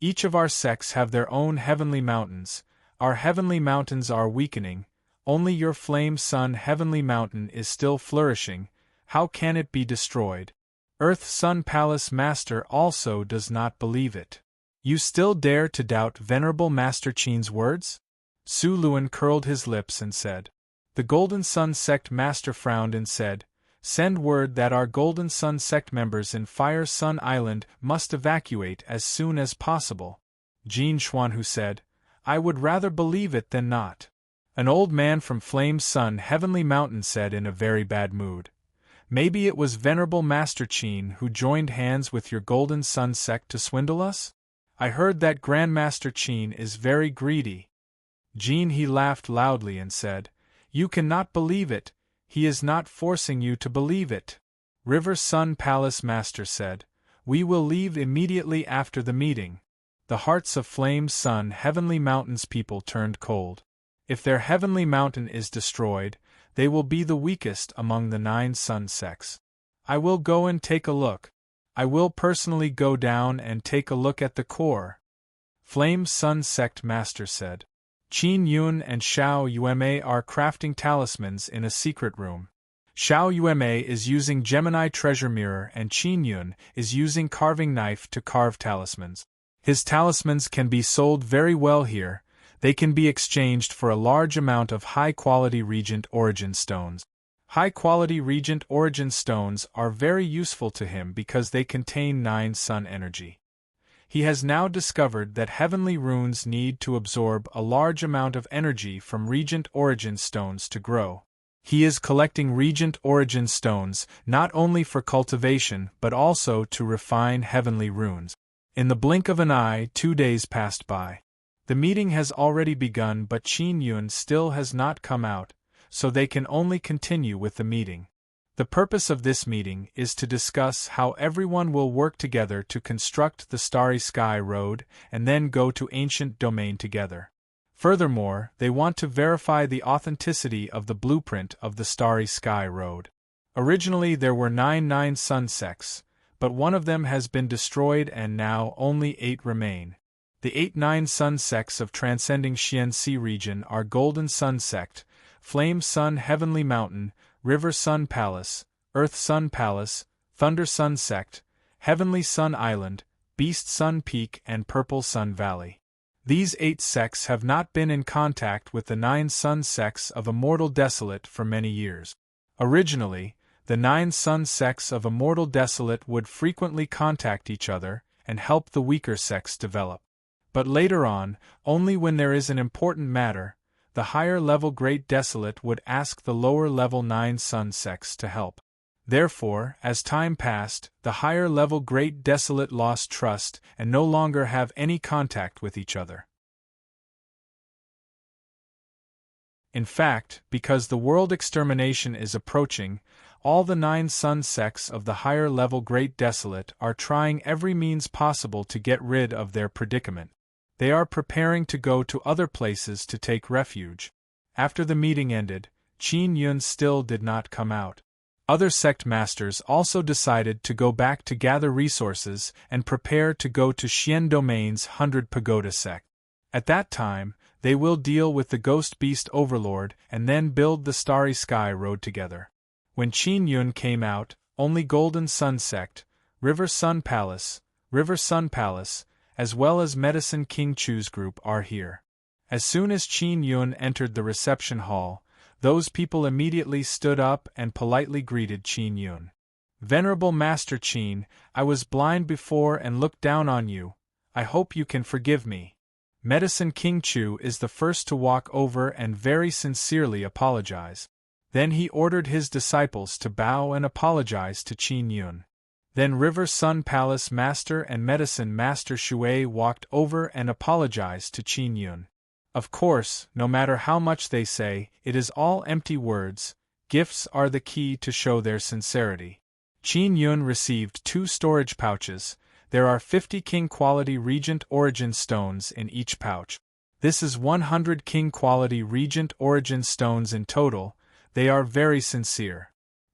Each of our sects have their own heavenly mountains. Our heavenly mountains are weakening. Only your Flame Sun Heavenly Mountain is still flourishing. How can it be destroyed? Earth Sun Palace Master also does not believe it. You still dare to doubt Venerable Master Qin's words? Su Luan curled his lips and said. The Golden Sun Sect Master frowned and said, Send word that our Golden Sun Sect members in Fire Sun Island must evacuate as soon as possible. Jin Xuanhu said, I would rather believe it than not. An old man from Flame Sun Heavenly Mountain said in a very bad mood. Maybe it was Venerable Master Qin who joined hands with your Golden Sun Sect to swindle us? I heard that Grandmaster Qin is very greedy. Jin he laughed loudly and said, You cannot believe it, he is not forcing you to believe it. River Sun Palace Master said, We will leave immediately after the meeting. The hearts of Flame Sun Heavenly Mountain's people turned cold. If their heavenly mountain is destroyed, They will be the weakest among the 9 sun sects. I will go and take a look. I will personally go down and take a look at the core. Flame Sun Sect Master said. Qin Yun and Xiao Yueme are crafting talismans in a secret room. Xiao Yueme is using Gemini treasure mirror and Qin Yun is using carving knife to carve talismans. His talismans can be sold very well here. They can be exchanged for a large amount of high-quality Regent Origin stones. High-quality Regent Origin stones are very useful to him because they contain 9 sun energy. He has now discovered that heavenly runes need to absorb a large amount of energy from Regent Origin stones to grow. He is collecting Regent Origin stones not only for cultivation but also to refine heavenly runes. In the blink of an eye, 2 days passed by. The meeting has already begun, but Qin Yun still has not come out, so they can only continue with the meeting. The purpose of this meeting is to discuss how everyone will work together to construct the Starry Sky Road and then go to Ancient Domain together. Furthermore, they want to verify the authenticity of the blueprint of the Starry Sky Road. Originally there were 9 sun sects, but one of them has been destroyed and now only 8 remain. The 8 sun sects of transcending Xianxi region are Golden Sun Sect, Flame Sun Heavenly Mountain, River Sun Palace, Earth Sun Palace, Thunder Sun Sect, Heavenly Sun Island, Beast Sun Peak and Purple Sun Valley. These 8 sects have not been in contact with the 9 sun sects of Immortal Desolate for many years. Originally, the 9 sun sects of Immortal Desolate would frequently contact each other and help the weaker sects develop. But later on, only when there is an important matter, the higher-level Great Desolate would ask the lower-level 9 sun sects to help. Therefore, as time passed, the higher-level Great Desolate lost trust and no longer have any contact with each other. In fact, because the world extermination is approaching, all the 9 sun sects of the higher-level Great Desolate are trying every means possible to get rid of their predicament. They are preparing to go to other places to take refuge. After the meeting ended, Qin Yun still did not come out. Other sect masters also decided to go back to gather resources and prepare to go to Xian Domain's 100 Pagoda sect. At that time, they will deal with the Ghost Beast Overlord and then build the Starry Sky Road together. When Qin Yun came out, only Golden Sun Sect, River Sun Palace, as well as Medicine King Chu's group are here. As soon as Qin Yun entered the reception hall, those people immediately stood up and politely greeted Qin Yun. Venerable Master Qin, I was blind before and looked down on you. I hope you can forgive me. Medicine King Chu is the first to walk over and very sincerely apologize. Then he ordered his disciples to bow and apologize to Qin Yun. Then River Sun Palace Master and Medicine Master Shui walked over and apologized to Qin Yun. Of course, no matter how much they say, it is all empty words. Gifts are the key to show their sincerity. Qin Yun received 2 storage pouches. There are 50 king-quality Regent Origin stones in each pouch. This is 100 king-quality Regent Origin stones in total. They are very sincere.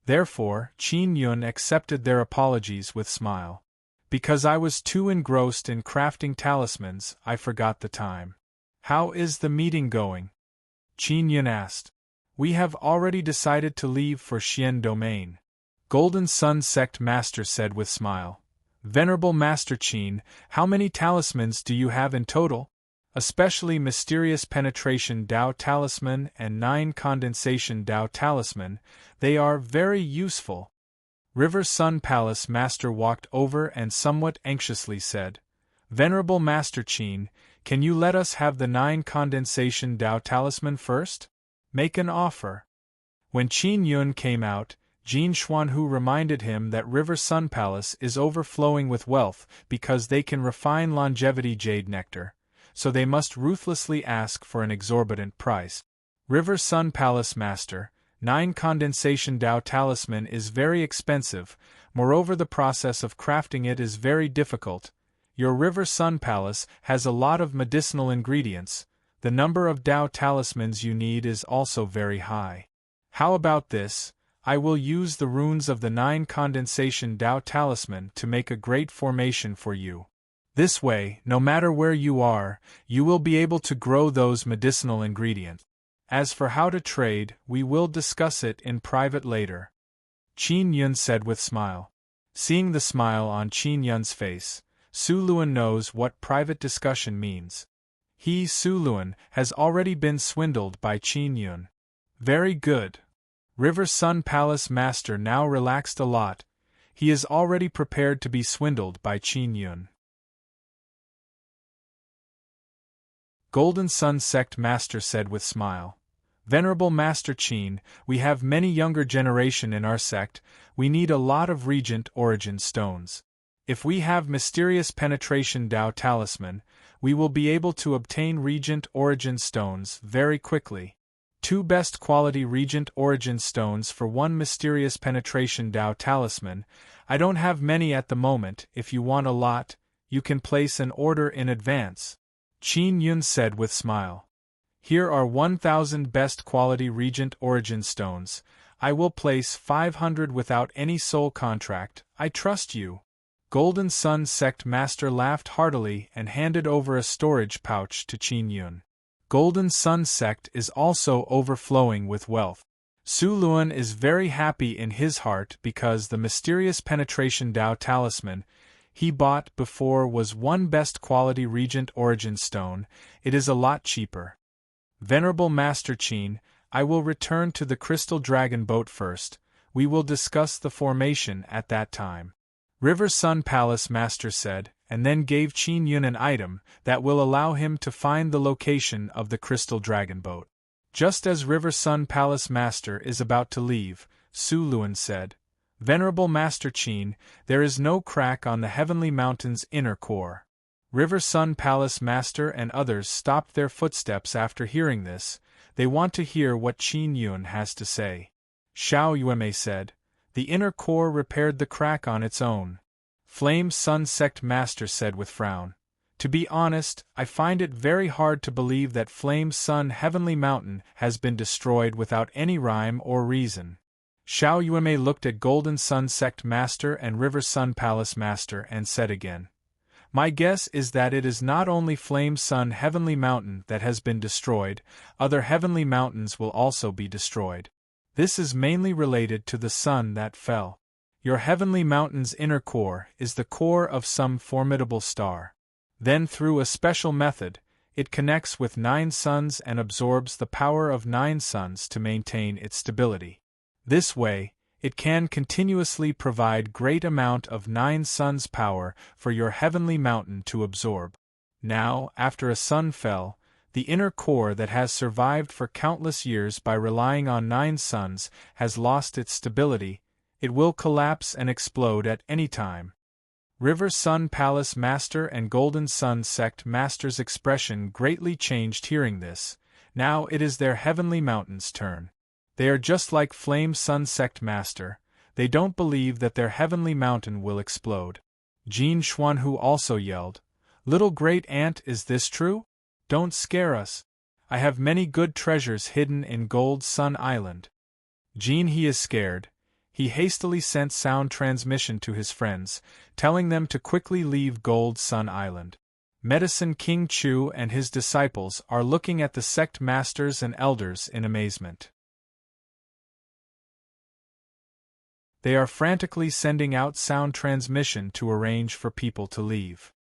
Therefore, Qin Yun accepted their apologies with smile. Because I was too engrossed in crafting talismans, I forgot the time. How is the meeting going? Qin Yun asked. We have already decided to leave for Xian Domain. Golden Sun Sect Master said with smile. Venerable Master Qin, how many talismans do you have in total? Especially Mysterious Penetration Dao Talisman and 9 Condensation Dao Talisman, they are very useful. River Sun Palace Master walked over and somewhat anxiously said, Venerable Master Qin, can you let us have the 9 Condensation Dao Talisman first? Make an offer. When Qin Yun came out, Jin Xuanhu reminded him that River Sun Palace is overflowing with wealth because they can refine longevity jade nectar, so they must ruthlessly ask for an exorbitant price. River Sun Palace Master, 9 Condensation Dao Talisman is very expensive, moreover the process of crafting it is very difficult. Your River Sun Palace has a lot of medicinal ingredients, the number of Dao Talismans you need is also very high. How about this? I will use the runes of the 9 condensation Tao talisman to make a great formation for you. This way, no matter where you are, you will be able to grow those medicinal ingredients. As for how to trade, we will discuss it in private later. Qin Yun said with smile. Seeing the smile on Qin Yun's face, Su Luan knows what private discussion means. He, Su Luan, has already been swindled by Qin Yun. Very good. River Sun Palace Master now relaxed a lot. He is already prepared to be swindled by Qin Yun. Golden Sun Sect Master said with smile. Venerable Master Qin, we have many younger generation in our sect, we need a lot of Regent Origin stones. If we have Mysterious Penetration Tao Talisman, we will be able to obtain Regent Origin stones very quickly. 2 best quality Regent Origin stones for 1 Mysterious Penetration Tao Talisman. I don't have many at the moment. If you want a lot, you can place an order in advance. Qin Yun said with smile. Here are 1,000 best quality Regent Origin stones. I will place 500 without any soul contract. I trust you. Golden Sun Sect Master laughed heartily and handed over a storage pouch to Qin Yun. Golden Sun Sect is also overflowing with wealth. Su Luan is very happy in his heart because the Mysterious Penetration Tao Talisman he bought before was 1 best quality Regent Origin stone. It is a lot cheaper. Venerable Master Qin, I will return to the Crystal Dragon boat first. We will discuss the formation at that time. River Sun Palace Master said, and then gave Qin Yun an item that will allow him to find the location of the Crystal Dragon boat. Just as River Sun Palace Master is about to leave, Su Luan said, Venerable Master Qin, there is no crack on the Heavenly Mountain's inner core. River Sun Palace Master and others stopped their footsteps after hearing this. They want to hear what Qin Yun has to say. Xiao Yueme said, The inner core repaired the crack on its own. Flame Sun Sect Master said with frown. To be honest, I find it very hard to believe that Flame Sun Heavenly Mountain has been destroyed without any rhyme or reason. Xiao Yueme looked at Golden Sun Sect Master and River Sun Palace Master and said again. My guess is that it is not only Flame Sun Heavenly Mountain that has been destroyed, other heavenly mountains will also be destroyed. This is mainly related to the sun that fell. Your heavenly mountain's inner core is the core of some formidable star. Then through a special method, it connects with 9 suns and absorbs the power of 9 suns to maintain its stability. This way, it can continuously provide great amount of 9 suns power for your heavenly mountain to absorb. Now, after a sun fell, the inner core that has survived for countless years by relying on 9 suns has lost its stability. It will collapse and explode at any time. River Sun Palace Master and Golden Sun Sect Master's expression greatly changed hearing this. Now it is their heavenly mountain's turn. They are just like Flame Sun Sect Master, they don't believe that their heavenly mountain will explode. Jin Xuanhu also yelled, Little Great Ant, is this true? Don't scare us. I have many good treasures hidden in Gold Sun Island. Jin he is scared. He hastily sent sound transmission to his friends, telling them to quickly leave Gold Sun Island. Medicine King Chu and his disciples are looking at the sect masters and elders in amazement. They are frantically sending out sound transmission to arrange for people to leave.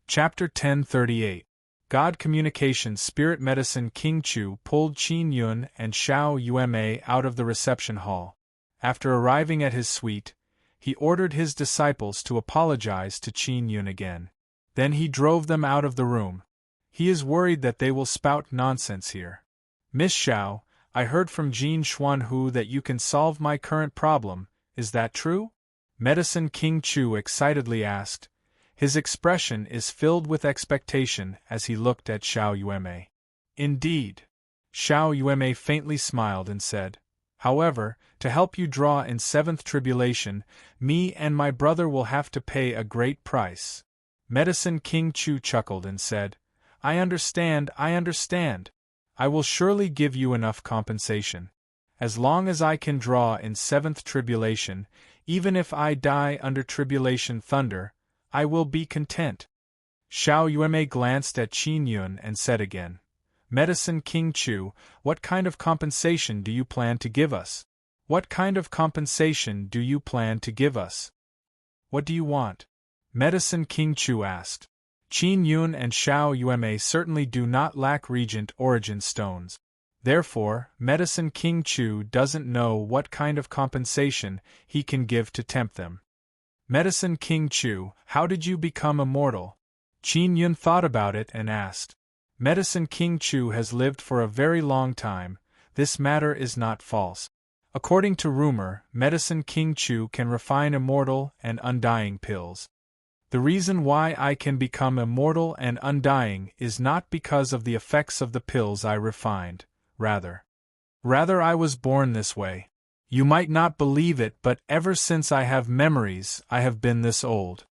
Chapter 1038. God Communication Spirit Medicine King Chu pulled Qin Yun and Xiao Yueme out of the reception hall. After arriving at his suite, he ordered his disciples to apologize to Qin Yun again. Then he drove them out of the room. He is worried that they will spout nonsense here. Miss Xiao, I heard from Jin Xuanhu that you can solve my current problem, is that true? Medicine King Chu excitedly asked. His expression is filled with expectation as he looked at Xiao Yueme. Indeed. Xiao Yueme faintly smiled and said, However, to help you draw in 7th tribulation, me and my brother will have to pay a great price. Medicine King Chu chuckled and said, I understand. I will surely give you enough compensation. As long as I can draw in seventh tribulation, even if I die under tribulation thunder, I will be content. Xiao Yuemei glanced at Qin Yun and said again, Medicine King Chu, what kind of compensation do you plan to give us? What kind of compensation do you plan to give us? What do you want? Medicine King Chu asked. Qin Yun and Xiao Yuemei certainly do not lack regent origin stones. Therefore, Medicine King Chu doesn't know what kind of compensation he can give to tempt them. Medicine King Chu, how did you become immortal? Qin Yun thought about it and asked. Medicine King Chu has lived for a very long time. This matter is not false. According to rumor, Medicine King Chu can refine immortal and undying pills. The reason why I can become immortal and undying is not because of the effects of the pills I refined, rather I was born this way. You might not believe it, but ever since I have memories, I have been this old.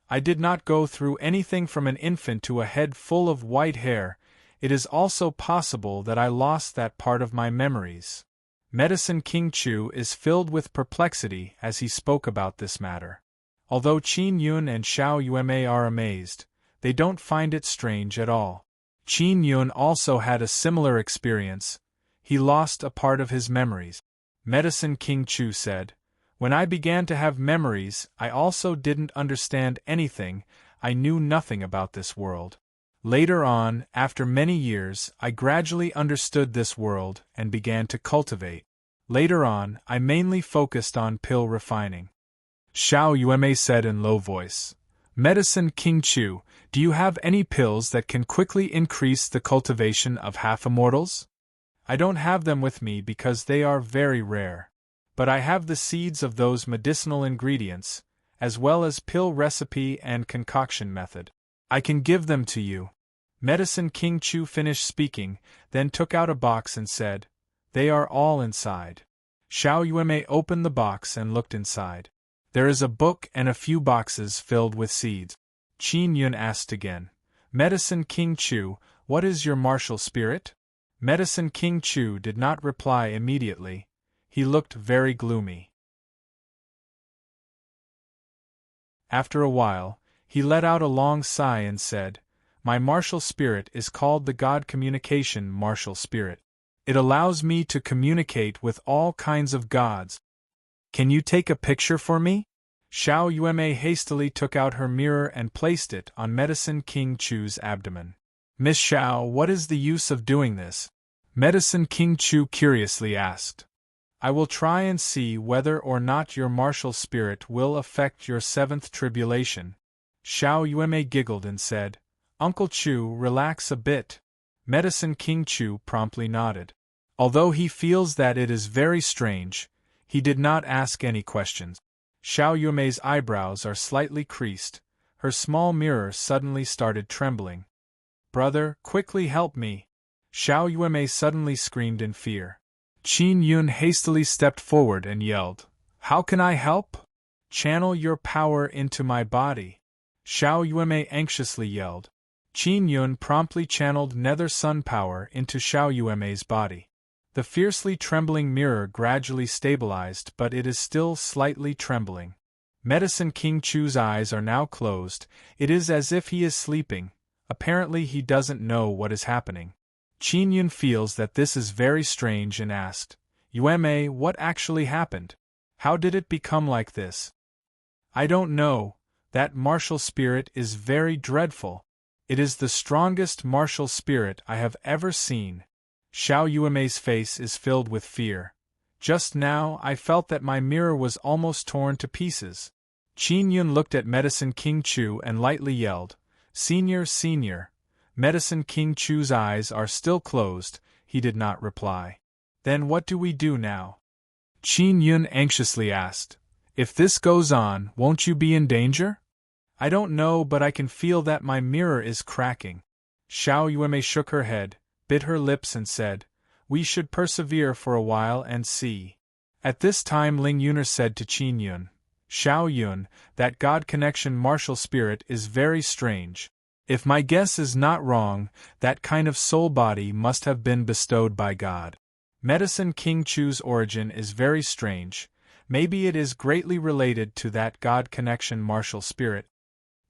I did not go through anything from an infant to a head full of white hair. It is also possible that I lost that part of my memories. Medicine King Chu is filled with perplexity as he spoke about this matter. Although Qin Yun and Xiao Yuemei are amazed, they don't find it strange at all. Qin Yun also had a similar experience. He lost a part of his memories. Medicine King Chu said, When I began to have memories, I also didn't understand anything. I knew nothing about this world. Later on, after many years, I gradually understood this world and began to cultivate. Later on, I mainly focused on pill refining. Xiao Yuemei said in low voice, Medicine King Chu, do you have any pills that can quickly increase the cultivation of half-immortals? I don't have them with me because they are very rare. But I have the seeds of those medicinal ingredients, as well as pill recipe and concoction method. I can give them to you. Medicine King Chu finished speaking, then took out a box and said, They are all inside. Xiao Yuemei opened the box and looked inside. There is a book and a few boxes filled with seeds. Qin Yun asked again, Medicine King Chu, what is your martial spirit? Medicine King Chu did not reply immediately. He looked very gloomy. After a while, he let out a long sigh and said, My martial spirit is called the God Communication Martial Spirit. It allows me to communicate with all kinds of gods. Can you take a picture for me? Xiao Yuemei hastily took out her mirror and placed it on Medicine King Chu's abdomen. Miss Xiao, what is the use of doing this? Medicine King Chu curiously asked. I will try and see whether or not your martial spirit will affect your seventh tribulation. Xiao Yuemei giggled and said, Uncle Chu, relax a bit. Medicine King Chu promptly nodded. Although he feels that it is very strange, he did not ask any questions. Xiao Yuemei's eyebrows are slightly creased. Her small mirror suddenly started trembling. Brother, quickly help me! Xiao Yuemei suddenly screamed in fear. Qin Yun hastily stepped forward and yelled, How can I help? Channel your power into my body. Xiao Yuemei anxiously yelled. Qin Yun promptly channeled nether sun power into Xiao Yuemei's body. The fiercely trembling mirror gradually stabilized, but it is still slightly trembling. Medicine King Chu's eyes are now closed. It is as if he is sleeping. Apparently he doesn't know what is happening. Qin Yun feels that this is very strange and asked, Yuemei, what actually happened? How did it become like this? I don't know. That martial spirit is very dreadful. It is the strongest martial spirit I have ever seen. Xiao Yuemei's face is filled with fear. Just now I felt that my mirror was almost torn to pieces. Qin Yun looked at Medicine King Chu and lightly yelled, Senior, Senior. Medicine King Chu's eyes are still closed. He did not reply. Then what do we do now? Qin Yun anxiously asked. If this goes on, won't you be in danger? I don't know, but I can feel that my mirror is cracking. Xiao Yuemei shook her head, bit her lips and said, We should persevere for a while and see. At this time Ling Yuner said to Qin Yun, Xiao Yun, that God connection martial spirit is very strange. If my guess is not wrong, that kind of soul body must have been bestowed by God. Medicine King Chu's origin is very strange. Maybe it is greatly related to that God connection martial spirit.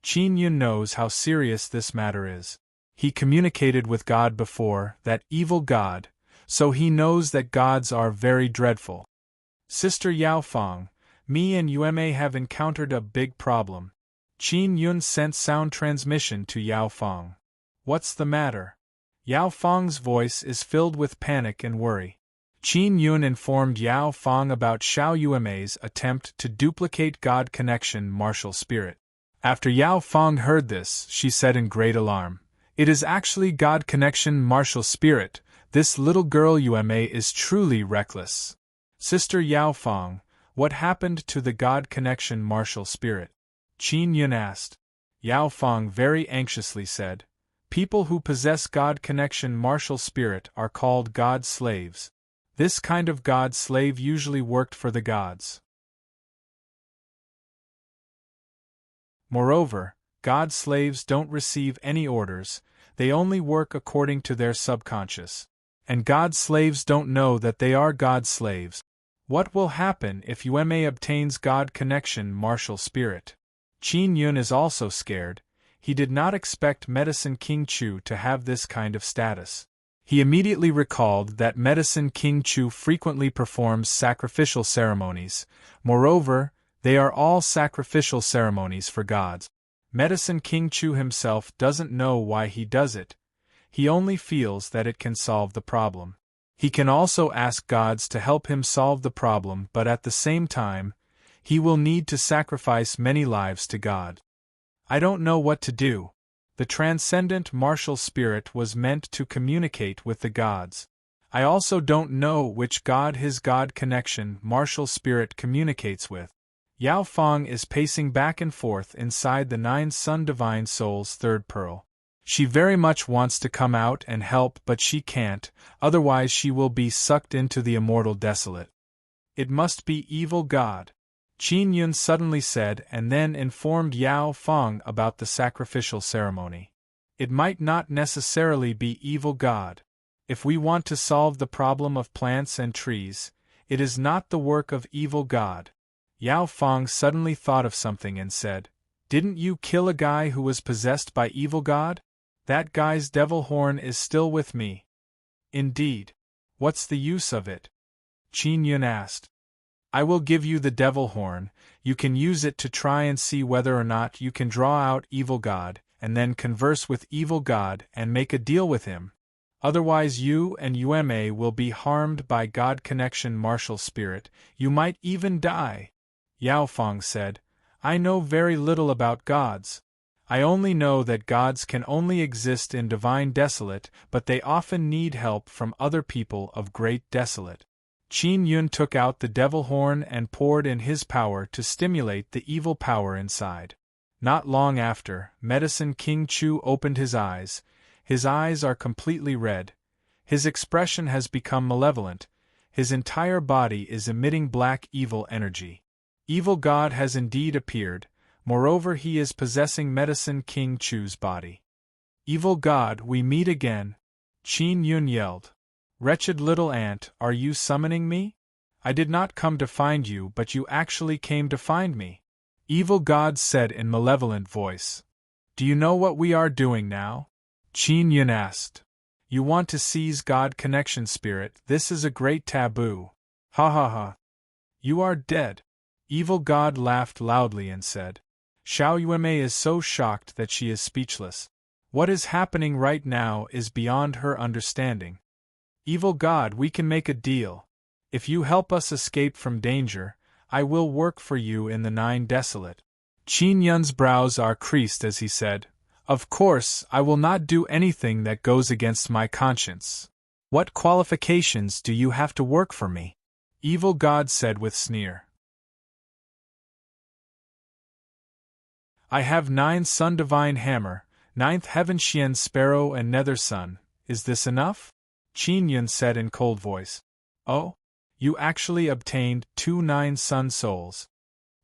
Qin Yun knows how serious this matter is. He communicated with God before, that evil God, so he knows that gods are very dreadful. Sister Yao Fang, me and Yueme have encountered a big problem. Qin Yun sent sound transmission to Yao Fang. What's the matter? Yao Fang's voice is filled with panic and worry. Qin Yun informed Yao Fang about Xiao Yueme's attempt to duplicate God connection martial spirit. After Yao Fang heard this, she said in great alarm, "It is actually God connection martial spirit. This little girl Yueme is truly reckless." Sister Yao Fang, what happened to the God connection martial spirit? Qin Yun asked. Yao Fang very anxiously said, "People who possess God connection martial spirit are called God slaves. This kind of God slave usually worked for the gods. Moreover, God slaves don't receive any orders, they only work according to their subconscious. And God slaves don't know that they are God slaves. What will happen if Yueme obtains God connection martial spirit?" Qin Yun is also scared. He did not expect Medicine King Chu to have this kind of status. He immediately recalled that Medicine King Chu frequently performs sacrificial ceremonies. Moreover, they are all sacrificial ceremonies for gods. Medicine King Chu himself doesn't know why he does it. He only feels that it can solve the problem. He can also ask gods to help him solve the problem, but at the same time, he will need to sacrifice many lives to God. I don't know what to do. The transcendent martial spirit was meant to communicate with the gods. I also don't know which god his God connection martial spirit communicates with. Yao Fang is pacing back and forth inside the 9 Sun Divine Soul's third pearl. She very much wants to come out and help, but she can't, otherwise she will be sucked into the immortal desolate. It must be evil god, Qin Yun suddenly said, and then informed Yao Fang about the sacrificial ceremony. It might not necessarily be evil god. If we want to solve the problem of plants and trees, it is not the work of evil god. Yao Fang suddenly thought of something and said, "Didn't you kill a guy who was possessed by evil god? That guy's devil horn is still with me." "Indeed. What's the use of it?" Qin Yun asked. "I will give you the devil horn. You can use it to try and see whether or not you can draw out evil god, and then converse with evil god and make a deal with him. Otherwise you and Yueme will be harmed by God connection martial spirit, you might even die." Yao Fang said, "I know very little about gods. I only know that gods can only exist in divine desolate, but they often need help from other people of great desolate." Qin Yun took out the devil horn and poured in his power to stimulate the evil power inside. Not long after, Medicine King Chu opened his eyes. His eyes are completely red. His expression has become malevolent. His entire body is emitting black evil energy. Evil God has indeed appeared. Moreover, he is possessing Medicine King Chu's body. "Evil God, we meet again!" Qin Yun yelled. "Wretched little ant, are you summoning me? I did not come to find you, but you actually came to find me." Evil God said in malevolent voice. "Do you know what we are doing now?" Qin Yun asked. "You want to seize God connection spirit, this is a great taboo. Ha ha ha. You are dead." Evil God laughed loudly and said. Xiao Yueme is so shocked that she is speechless. What is happening right now is beyond her understanding. "Evil God, we can make a deal. If you help us escape from danger, I will work for you in the 9 desolate." Qin Yun's brows are creased as he said, "Of course, I will not do anything that goes against my conscience. What qualifications do you have to work for me?" Evil God said with sneer. "I have 9 Sun Divine Hammer, 9th Heaven Xian Sparrow and Nether Sun. Is this enough?" Qin Yun said in cold voice. "Oh? You actually obtained 2 9 Sun Souls.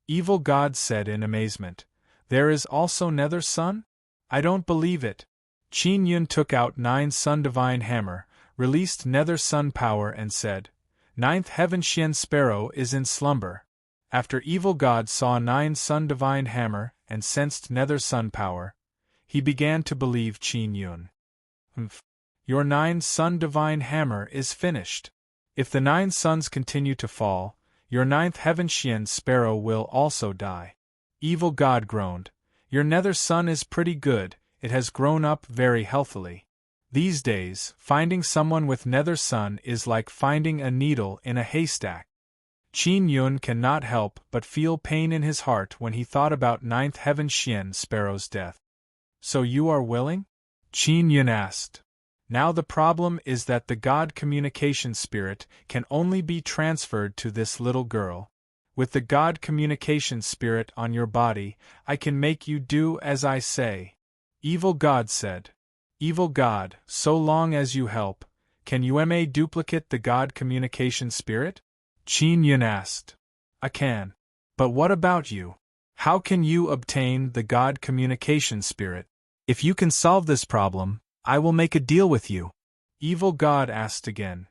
Evil God said in amazement. There is also Nether Sun? I don't believe it. Qin Yun took out 9 Sun Divine Hammer, released Nether Sun power and said, Ninth Heaven Xian Sparrow is in slumber. After Evil God saw 9 Sun Divine Hammer and sensed Nether Sun power, he began to believe Qin Yun. Your 9 Sun Divine Hammer is finished. If the 9 suns continue to fall, your 9th Heaven Xian Sparrow will also die. Evil God groaned. Your Nether Sun is pretty good, it has grown up very healthily. These days, finding someone with Nether Sun is like finding a needle in a haystack. Qin Yun cannot help but feel pain in his heart when he thought about 9th Heaven Xian Sparrow's death. So you are willing? Qin Yun asked. Now the problem is that the God Communication Spirit can only be transferred to this little girl. With the God Communication Spirit on your body, I can make you do as I say. Evil God said. Evil God, so long as you help, can you duplicate the God Communication Spirit? Qin Yun asked. I can. But what about you? How can you obtain the God Communication Spirit? If you can solve this problem, I will make a deal with you. Evil God asked again.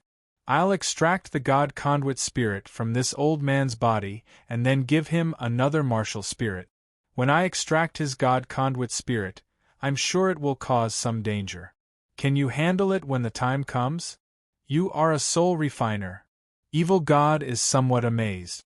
I'll extract the God Conduit Spirit from this old man's body and then give him another martial spirit. When I extract his God Conduit Spirit, I'm sure it will cause some danger. Can you handle it when the time comes? You are a soul refiner. Evil God is somewhat amazed.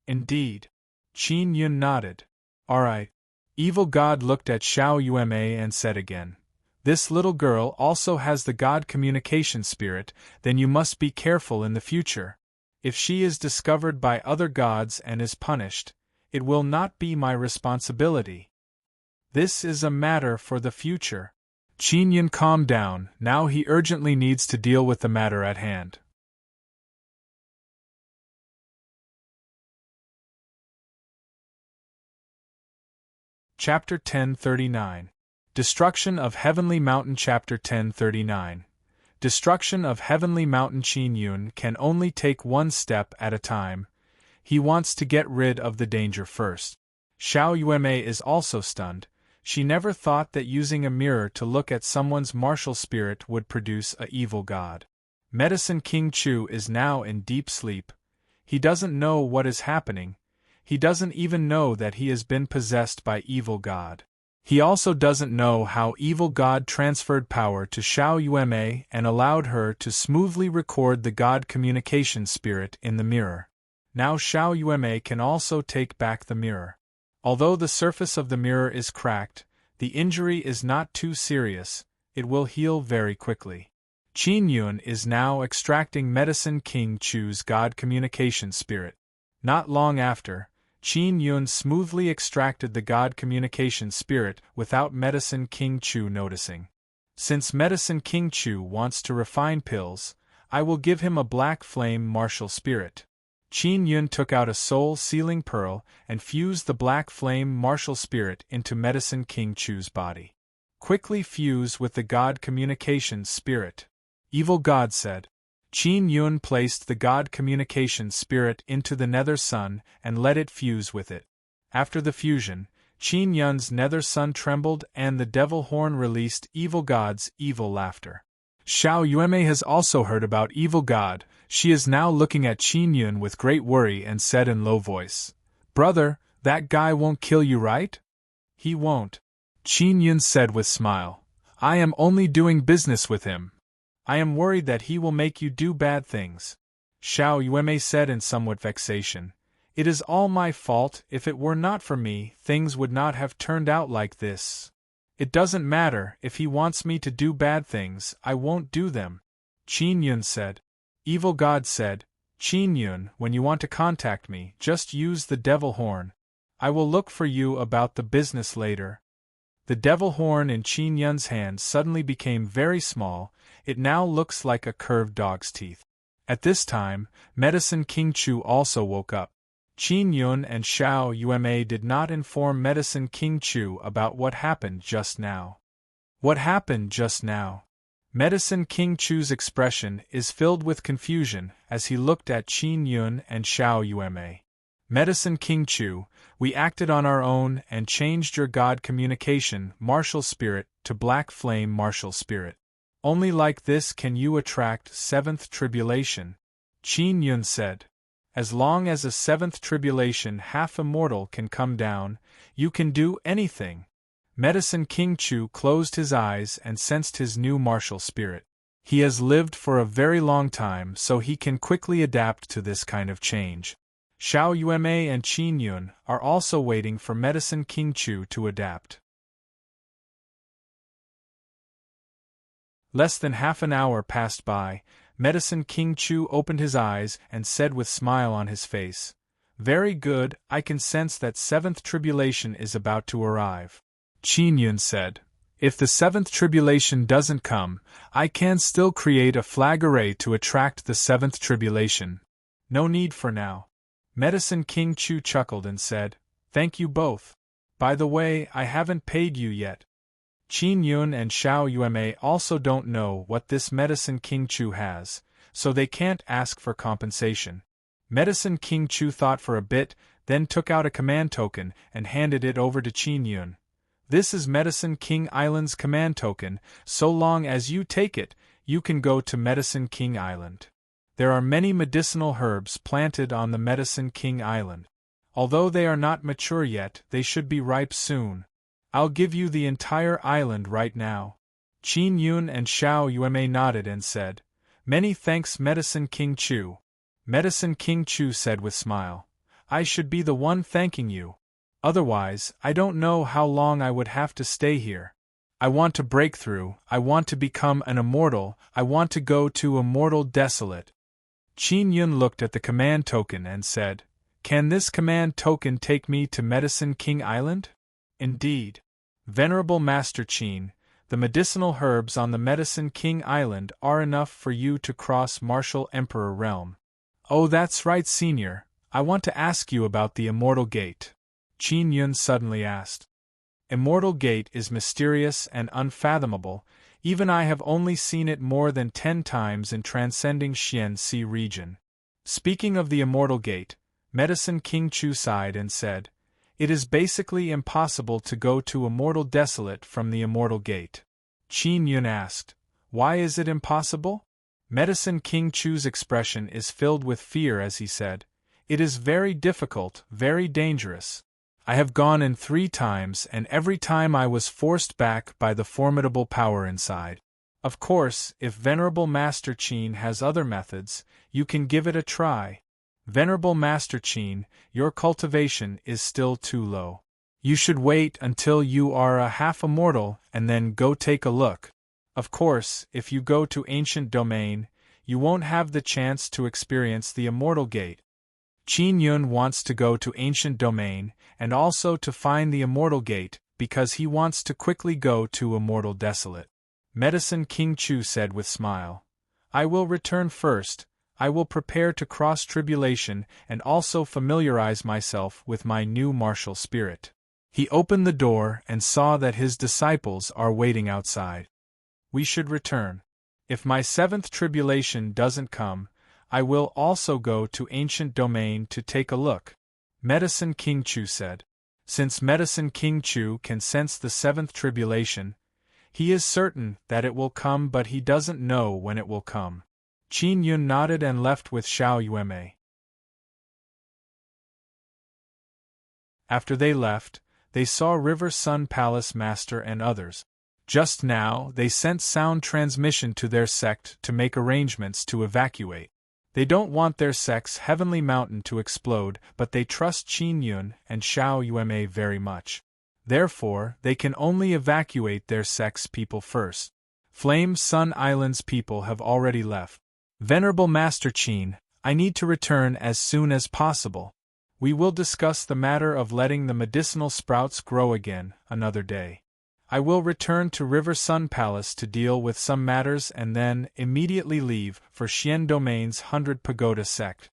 Indeed. Qin Yun nodded. All right. Evil God looked at Xiao Yume and said again. This little girl also has the God Communication Spirit, then you must be careful in the future. If she is discovered by other gods and is punished, it will not be my responsibility. This is a matter for the future. Qin Yun calmed down, now he urgently needs to deal with the matter at hand. Chapter 1039. Destruction of Heavenly Mountain. Chapter 1039. Destruction of Heavenly Mountain. Qin Yun can only take one step at a time. He wants to get rid of the danger first. Xiao Yume is also stunned. She never thought that using a mirror to look at someone's martial spirit would produce a evil god. Medicine King Chu is now in deep sleep. He doesn't know what is happening. He doesn't even know that he has been possessed by Evil God. He also doesn't know how Evil God transferred power to Xiao Yume and allowed her to smoothly record the God Communication Spirit in the mirror. Now Xiao Yume can also take back the mirror. Although the surface of the mirror is cracked, the injury is not too serious, it will heal very quickly. Qin Yun is now extracting Medicine King Chu's God Communication Spirit. Not long after, Qin Yun smoothly extracted the God Communication Spirit without Medicine King Chu noticing. Since Medicine King Chu wants to refine pills, I will give him a black flame martial spirit. Qin Yun took out a soul-sealing pearl and fused the black flame martial spirit into Medicine King Chu's body. Quickly fuse with the God Communication Spirit. Evil God said. Qin Yun placed the God Communication Spirit into the Nether Sun and let it fuse with it. After the fusion, Qin Yun's Nether Sun trembled and the Devil Horn released Evil God's evil laughter. Xiao Yume has also heard about Evil God. She is now looking at Qin Yun with great worry and said in low voice, Brother, that guy won't kill you, right? He won't. Qin Yun said with smile. I am only doing business with him. I am worried that he will make you do bad things. Xiao Yume said in somewhat vexation. It is all my fault. If it were not for me, things would not have turned out like this. It doesn't matter, if he wants me to do bad things, I won't do them. Qin Yun said. Evil God said, Qin Yun, when you want to contact me, just use the Devil Horn. I will look for you about the business later. The Devil Horn in Qin Yun's hand suddenly became very small. It now looks like a curved dog's teeth. At this time, Medicine King Chu also woke up. Qin Yun and Xiao Yume did not inform Medicine King Chu about what happened just now. What happened just now? Medicine King Chu's expression is filled with confusion as he looked at Qin Yun and Xiao Yume. Medicine King Chu, we acted on our own and changed your God communication, martial spirit, to black flame martial spirit. Only like this can you attract seventh tribulation. Qin Yun said. As long as a seventh tribulation half immortal can come down, you can do anything. Medicine King Chu closed his eyes and sensed his new martial spirit. He has lived for a very long time, so he can quickly adapt to this kind of change. Xiao Yueme and Qin Yun are also waiting for Medicine King Chu to adapt. Less than half an hour passed by. Medicine King Chu opened his eyes and said with smile on his face, "Very good, I can sense that seventh tribulation is about to arrive." Qin Yun said, "If the seventh tribulation doesn't come, I can still create a flag array to attract the seventh tribulation. No need for now." Medicine King Chu chuckled and said, "Thank you both. By the way, I haven't paid you yet." Qin Yun and Xiao Yueme also don't know what this Medicine King Chu has, so they can't ask for compensation. Medicine King Chu thought for a bit, then took out a command token and handed it over to Qin Yun. "This is Medicine King Island's command token. So long as you take it, you can go to Medicine King Island. There are many medicinal herbs planted on the Medicine King Island. Although they are not mature yet, they should be ripe soon. I'll give you the entire island right now." Qin Yun and Xiao Yueme nodded and said, "Many thanks, Medicine King Chu." Medicine King Chu said with smile, "I should be the one thanking you. Otherwise, I don't know how long I would have to stay here. I want to break through, I want to become an immortal, I want to go to Immortal Desolate." Qin Yun looked at the command token and said, "Can this command token take me to Medicine King Island?" "Indeed. Venerable Master Qin, the medicinal herbs on the Medicine King Island are enough for you to cross Martial Emperor Realm." "Oh, that's right, Senior. I want to ask you about the Immortal Gate," Qin Yun suddenly asked. "Immortal Gate is mysterious and unfathomable. Even I have only seen it more than 10 times in transcending Xian Sea region." Speaking of the Immortal Gate, Medicine King Chu sighed and said, "It is basically impossible to go to Immortal Desolate from the Immortal Gate." Qin Yun asked, "Why is it impossible?" Medicine King Chu's expression is filled with fear as he said, "It is very difficult, very dangerous. I have gone in 3 times and every time I was forced back by the formidable power inside. Of course, if Venerable Master Qin has other methods, you can give it a try. Venerable Master Qin, your cultivation is still too low. You should wait until you are a half-immortal and then go take a look. Of course, if you go to Ancient Domain, you won't have the chance to experience the Immortal Gate." Qin Yun wants to go to Ancient Domain, and also to find the Immortal Gate, because he wants to quickly go to Immortal Desolate. Medicine King Chu said with smile, "I will return first. I will prepare to cross tribulation and also familiarize myself with my new martial spirit." He opened the door and saw that his disciples are waiting outside. "We should return. If my 7th tribulation doesn't come, I will also go to Ancient Domain to take a look," Medicine King Chu said. Since Medicine King Chu can sense the 7th tribulation, he is certain that it will come, but he doesn't know when it will come. Qin Yun nodded and left with Xiao Yueme. After they left, they saw River Sun Palace Master and others. Just now, they sent sound transmission to their sect to make arrangements to evacuate. They don't want their sect's heavenly mountain to explode, but they trust Qin Yun and Xiao Yueme very much. Therefore, they can only evacuate their sect's people first. Flame Sun Island's people have already left. "Venerable Master Qin, I need to return as soon as possible. We will discuss the matter of letting the medicinal sprouts grow again another day. I will return to River Sun Palace to deal with some matters and then immediately leave for Xian Domain's 100 Pagoda sect."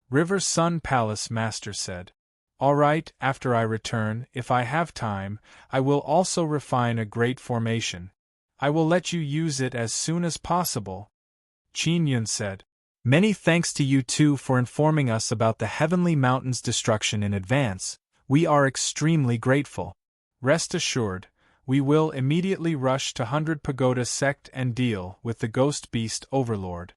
River Sun Palace Master said, "All right, after I return, if I have time, I will also refine a great formation. I will let you use it as soon as possible." Qin Yun said, Many thanks to you too for informing us about the Heavenly Mountain's destruction in advance. We are extremely grateful. Rest assured, we will immediately rush to 100 Pagoda Sect and deal with the Ghost Beast Overlord.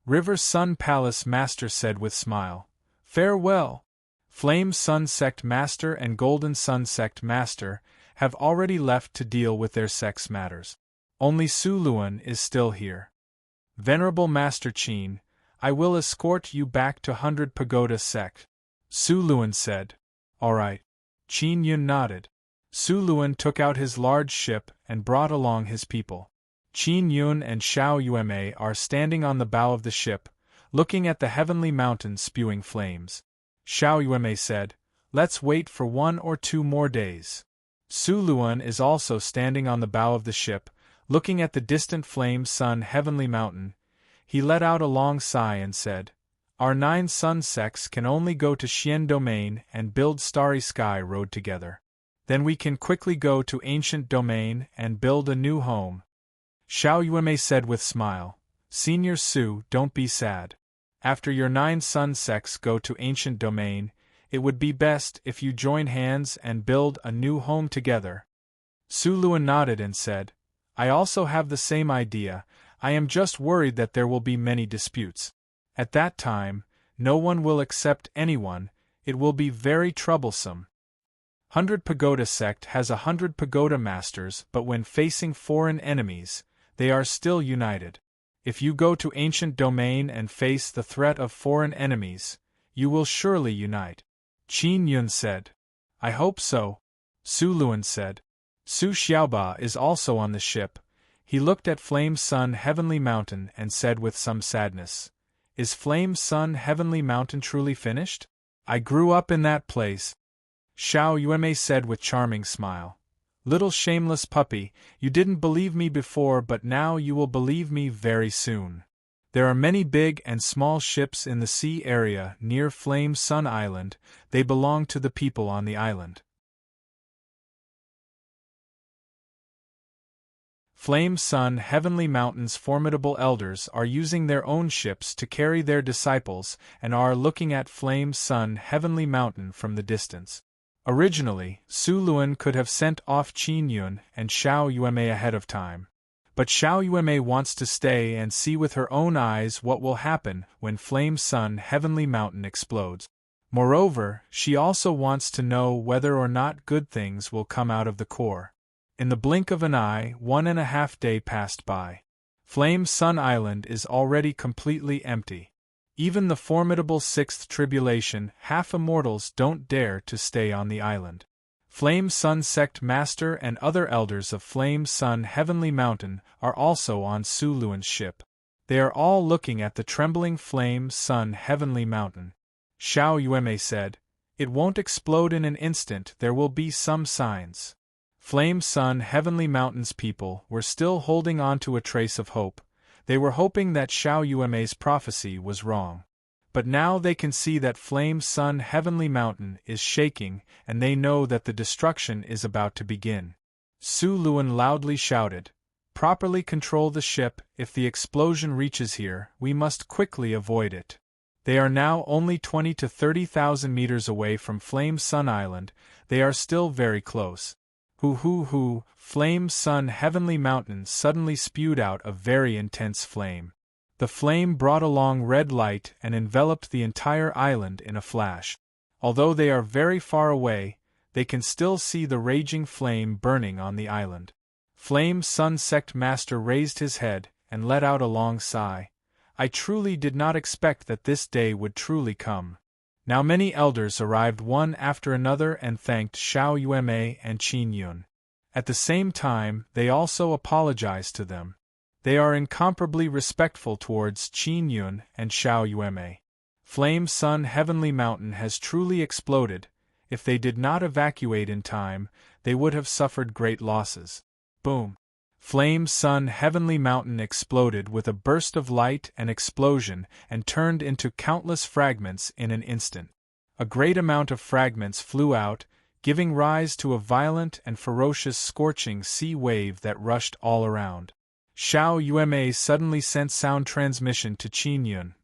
River Sun Palace Master said with smile. Farewell! Flame Sun Sect Master and Golden Sun Sect Master have already left to deal with their sect's matters. Only Su Luan is still here. Venerable Master Qin, I will escort you back to 100 Pagoda Sect. Su Luan said. All right. Qin Yun nodded. Su Luan took out his large ship and brought along his people. Qin Yun and Xiao Yueme are standing on the bow of the ship, looking at the heavenly mountain spewing flames. Xiao Yueme said, Let's wait for 1 or 2 more days. Su Luan is also standing on the bow of the ship, looking at the distant flame sun heavenly mountain. He let out a long sigh and said, Our 9 sun sects can only go to Xian Domain and build Starry Sky Road together. Then we can quickly go to Ancient Domain and build a new home. Xiao Yueme said with smile, Senior Su, don't be sad. After your 9 sun sects go to Ancient Domain, it would be best if you join hands and build a new home together. Su Luan nodded and said, I also have the same idea. I am just worried that there will be many disputes. At that time, no one will accept anyone, it will be very troublesome. 100 Pagoda Sect has 100 Pagoda Masters, but when facing foreign enemies, they are still united. If you go to Ancient Domain and face the threat of foreign enemies, you will surely unite. Qin Yun said. I hope so. Su Luan said. Su Xiaoba is also on the ship. He looked at Flame Sun Heavenly Mountain and said with some sadness, Is Flame Sun Heavenly Mountain truly finished? I grew up in that place. Xiao Yueme said with charming smile. Little shameless puppy, you didn't believe me before but now you will believe me very soon. There are many big and small ships in the sea area near Flame Sun Island. They belong to the people on the island. Flame Sun Heavenly Mountain's formidable elders are using their own ships to carry their disciples and are looking at Flame Sun Heavenly Mountain from the distance. Originally, Su Luan could have sent off Qin Yun and Xiao Yueme ahead of time. But Xiao Yueme wants to stay and see with her own eyes what will happen when Flame Sun Heavenly Mountain explodes. Moreover, she also wants to know whether or not good things will come out of the core. In the blink of an eye, 1.5 days passed by. Flame Sun Island is already completely empty. Even the formidable 6th Tribulation half-immortals don't dare to stay on the island. Flame Sun Sect Master and other elders of Flame Sun Heavenly Mountain are also on Su Luan's ship. They are all looking at the trembling Flame Sun Heavenly Mountain. Xiao Yueme said, It won't explode in an instant, there will be some signs. Flame Sun Heavenly Mountain's people were still holding on to a trace of hope. They were hoping that Xiao Yueme's prophecy was wrong. But now they can see that Flame Sun Heavenly Mountain is shaking, and they know that the destruction is about to begin. Su Luan loudly shouted, Properly control the ship, if the explosion reaches here, we must quickly avoid it. They are now only 20 to 30,000 meters away from Flame Sun Island, they are still very close. Hoo, Flame Sun Heavenly Mountain suddenly spewed out a very intense flame. The flame brought along red light and enveloped the entire island in a flash. Although they are very far away, they can still see the raging flame burning on the island. Flame Sun Sect Master raised his head and let out a long sigh. I truly did not expect that this day would truly come. Now many elders arrived one after another and thanked Xiao Yueme and Qin Yun. At the same time, they also apologized to them. They are incomparably respectful towards Qin Yun and Xiao Yueme. Flame Sun Heavenly Mountain has truly exploded. If they did not evacuate in time, they would have suffered great losses. Boom! Flame Sun Heavenly Mountain exploded with a burst of light and explosion and turned into countless fragments in an instant. A great amount of fragments flew out, giving rise to a violent and ferocious scorching sea wave that rushed all around. Xiao Yueme suddenly sent sound transmission to Qin Yun.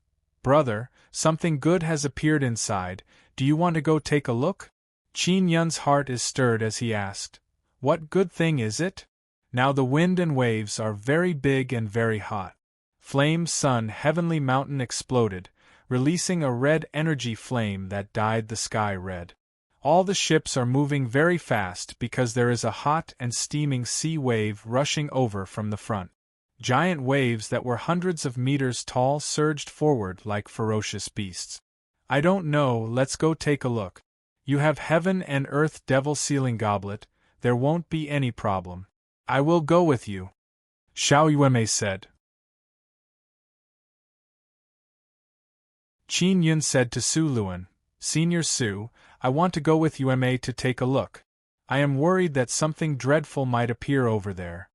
Brother, something good has appeared inside, do you want to go take a look? Qin Yun's heart is stirred as he asked, what good thing is it? Now the wind and waves are very big and very hot. Flame Sun Heavenly Mountain exploded, releasing a red energy flame that dyed the sky red. All the ships are moving very fast because there is a hot and steaming sea wave rushing over from the front. Giant waves that were hundreds of meters tall surged forward like ferocious beasts. I don't know, let's go take a look. You have Heaven and Earth Devil Sealing Goblet, there won't be any problem. I will go with you, Xiao Yuemei said. Qin Yun said to Su Luan, Senior Su, I want to go with Yuemei to take a look. I am worried that something dreadful might appear over there.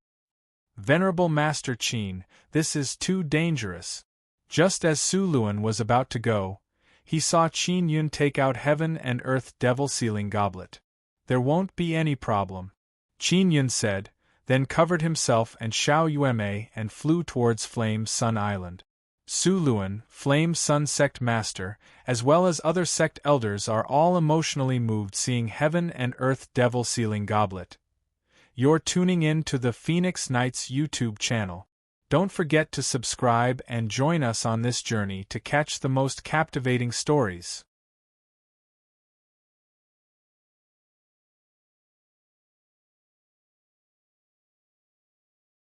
Venerable Master Qin, this is too dangerous. Just as Su Luan was about to go, he saw Qin Yun take out Heaven and Earth Devil Sealing Goblet. There won't be any problem, Qin Yun said, then covered himself and Xiao Yuemei and flew towards Flame Sun Island. Su Luan, Flame Sun Sect Master, as well as other sect elders are all emotionally moved seeing Heaven and Earth Devil Sealing Goblet. You're tuning in to the Phoenix Knights YouTube channel. Don't forget to subscribe and join us on this journey to catch the most captivating stories.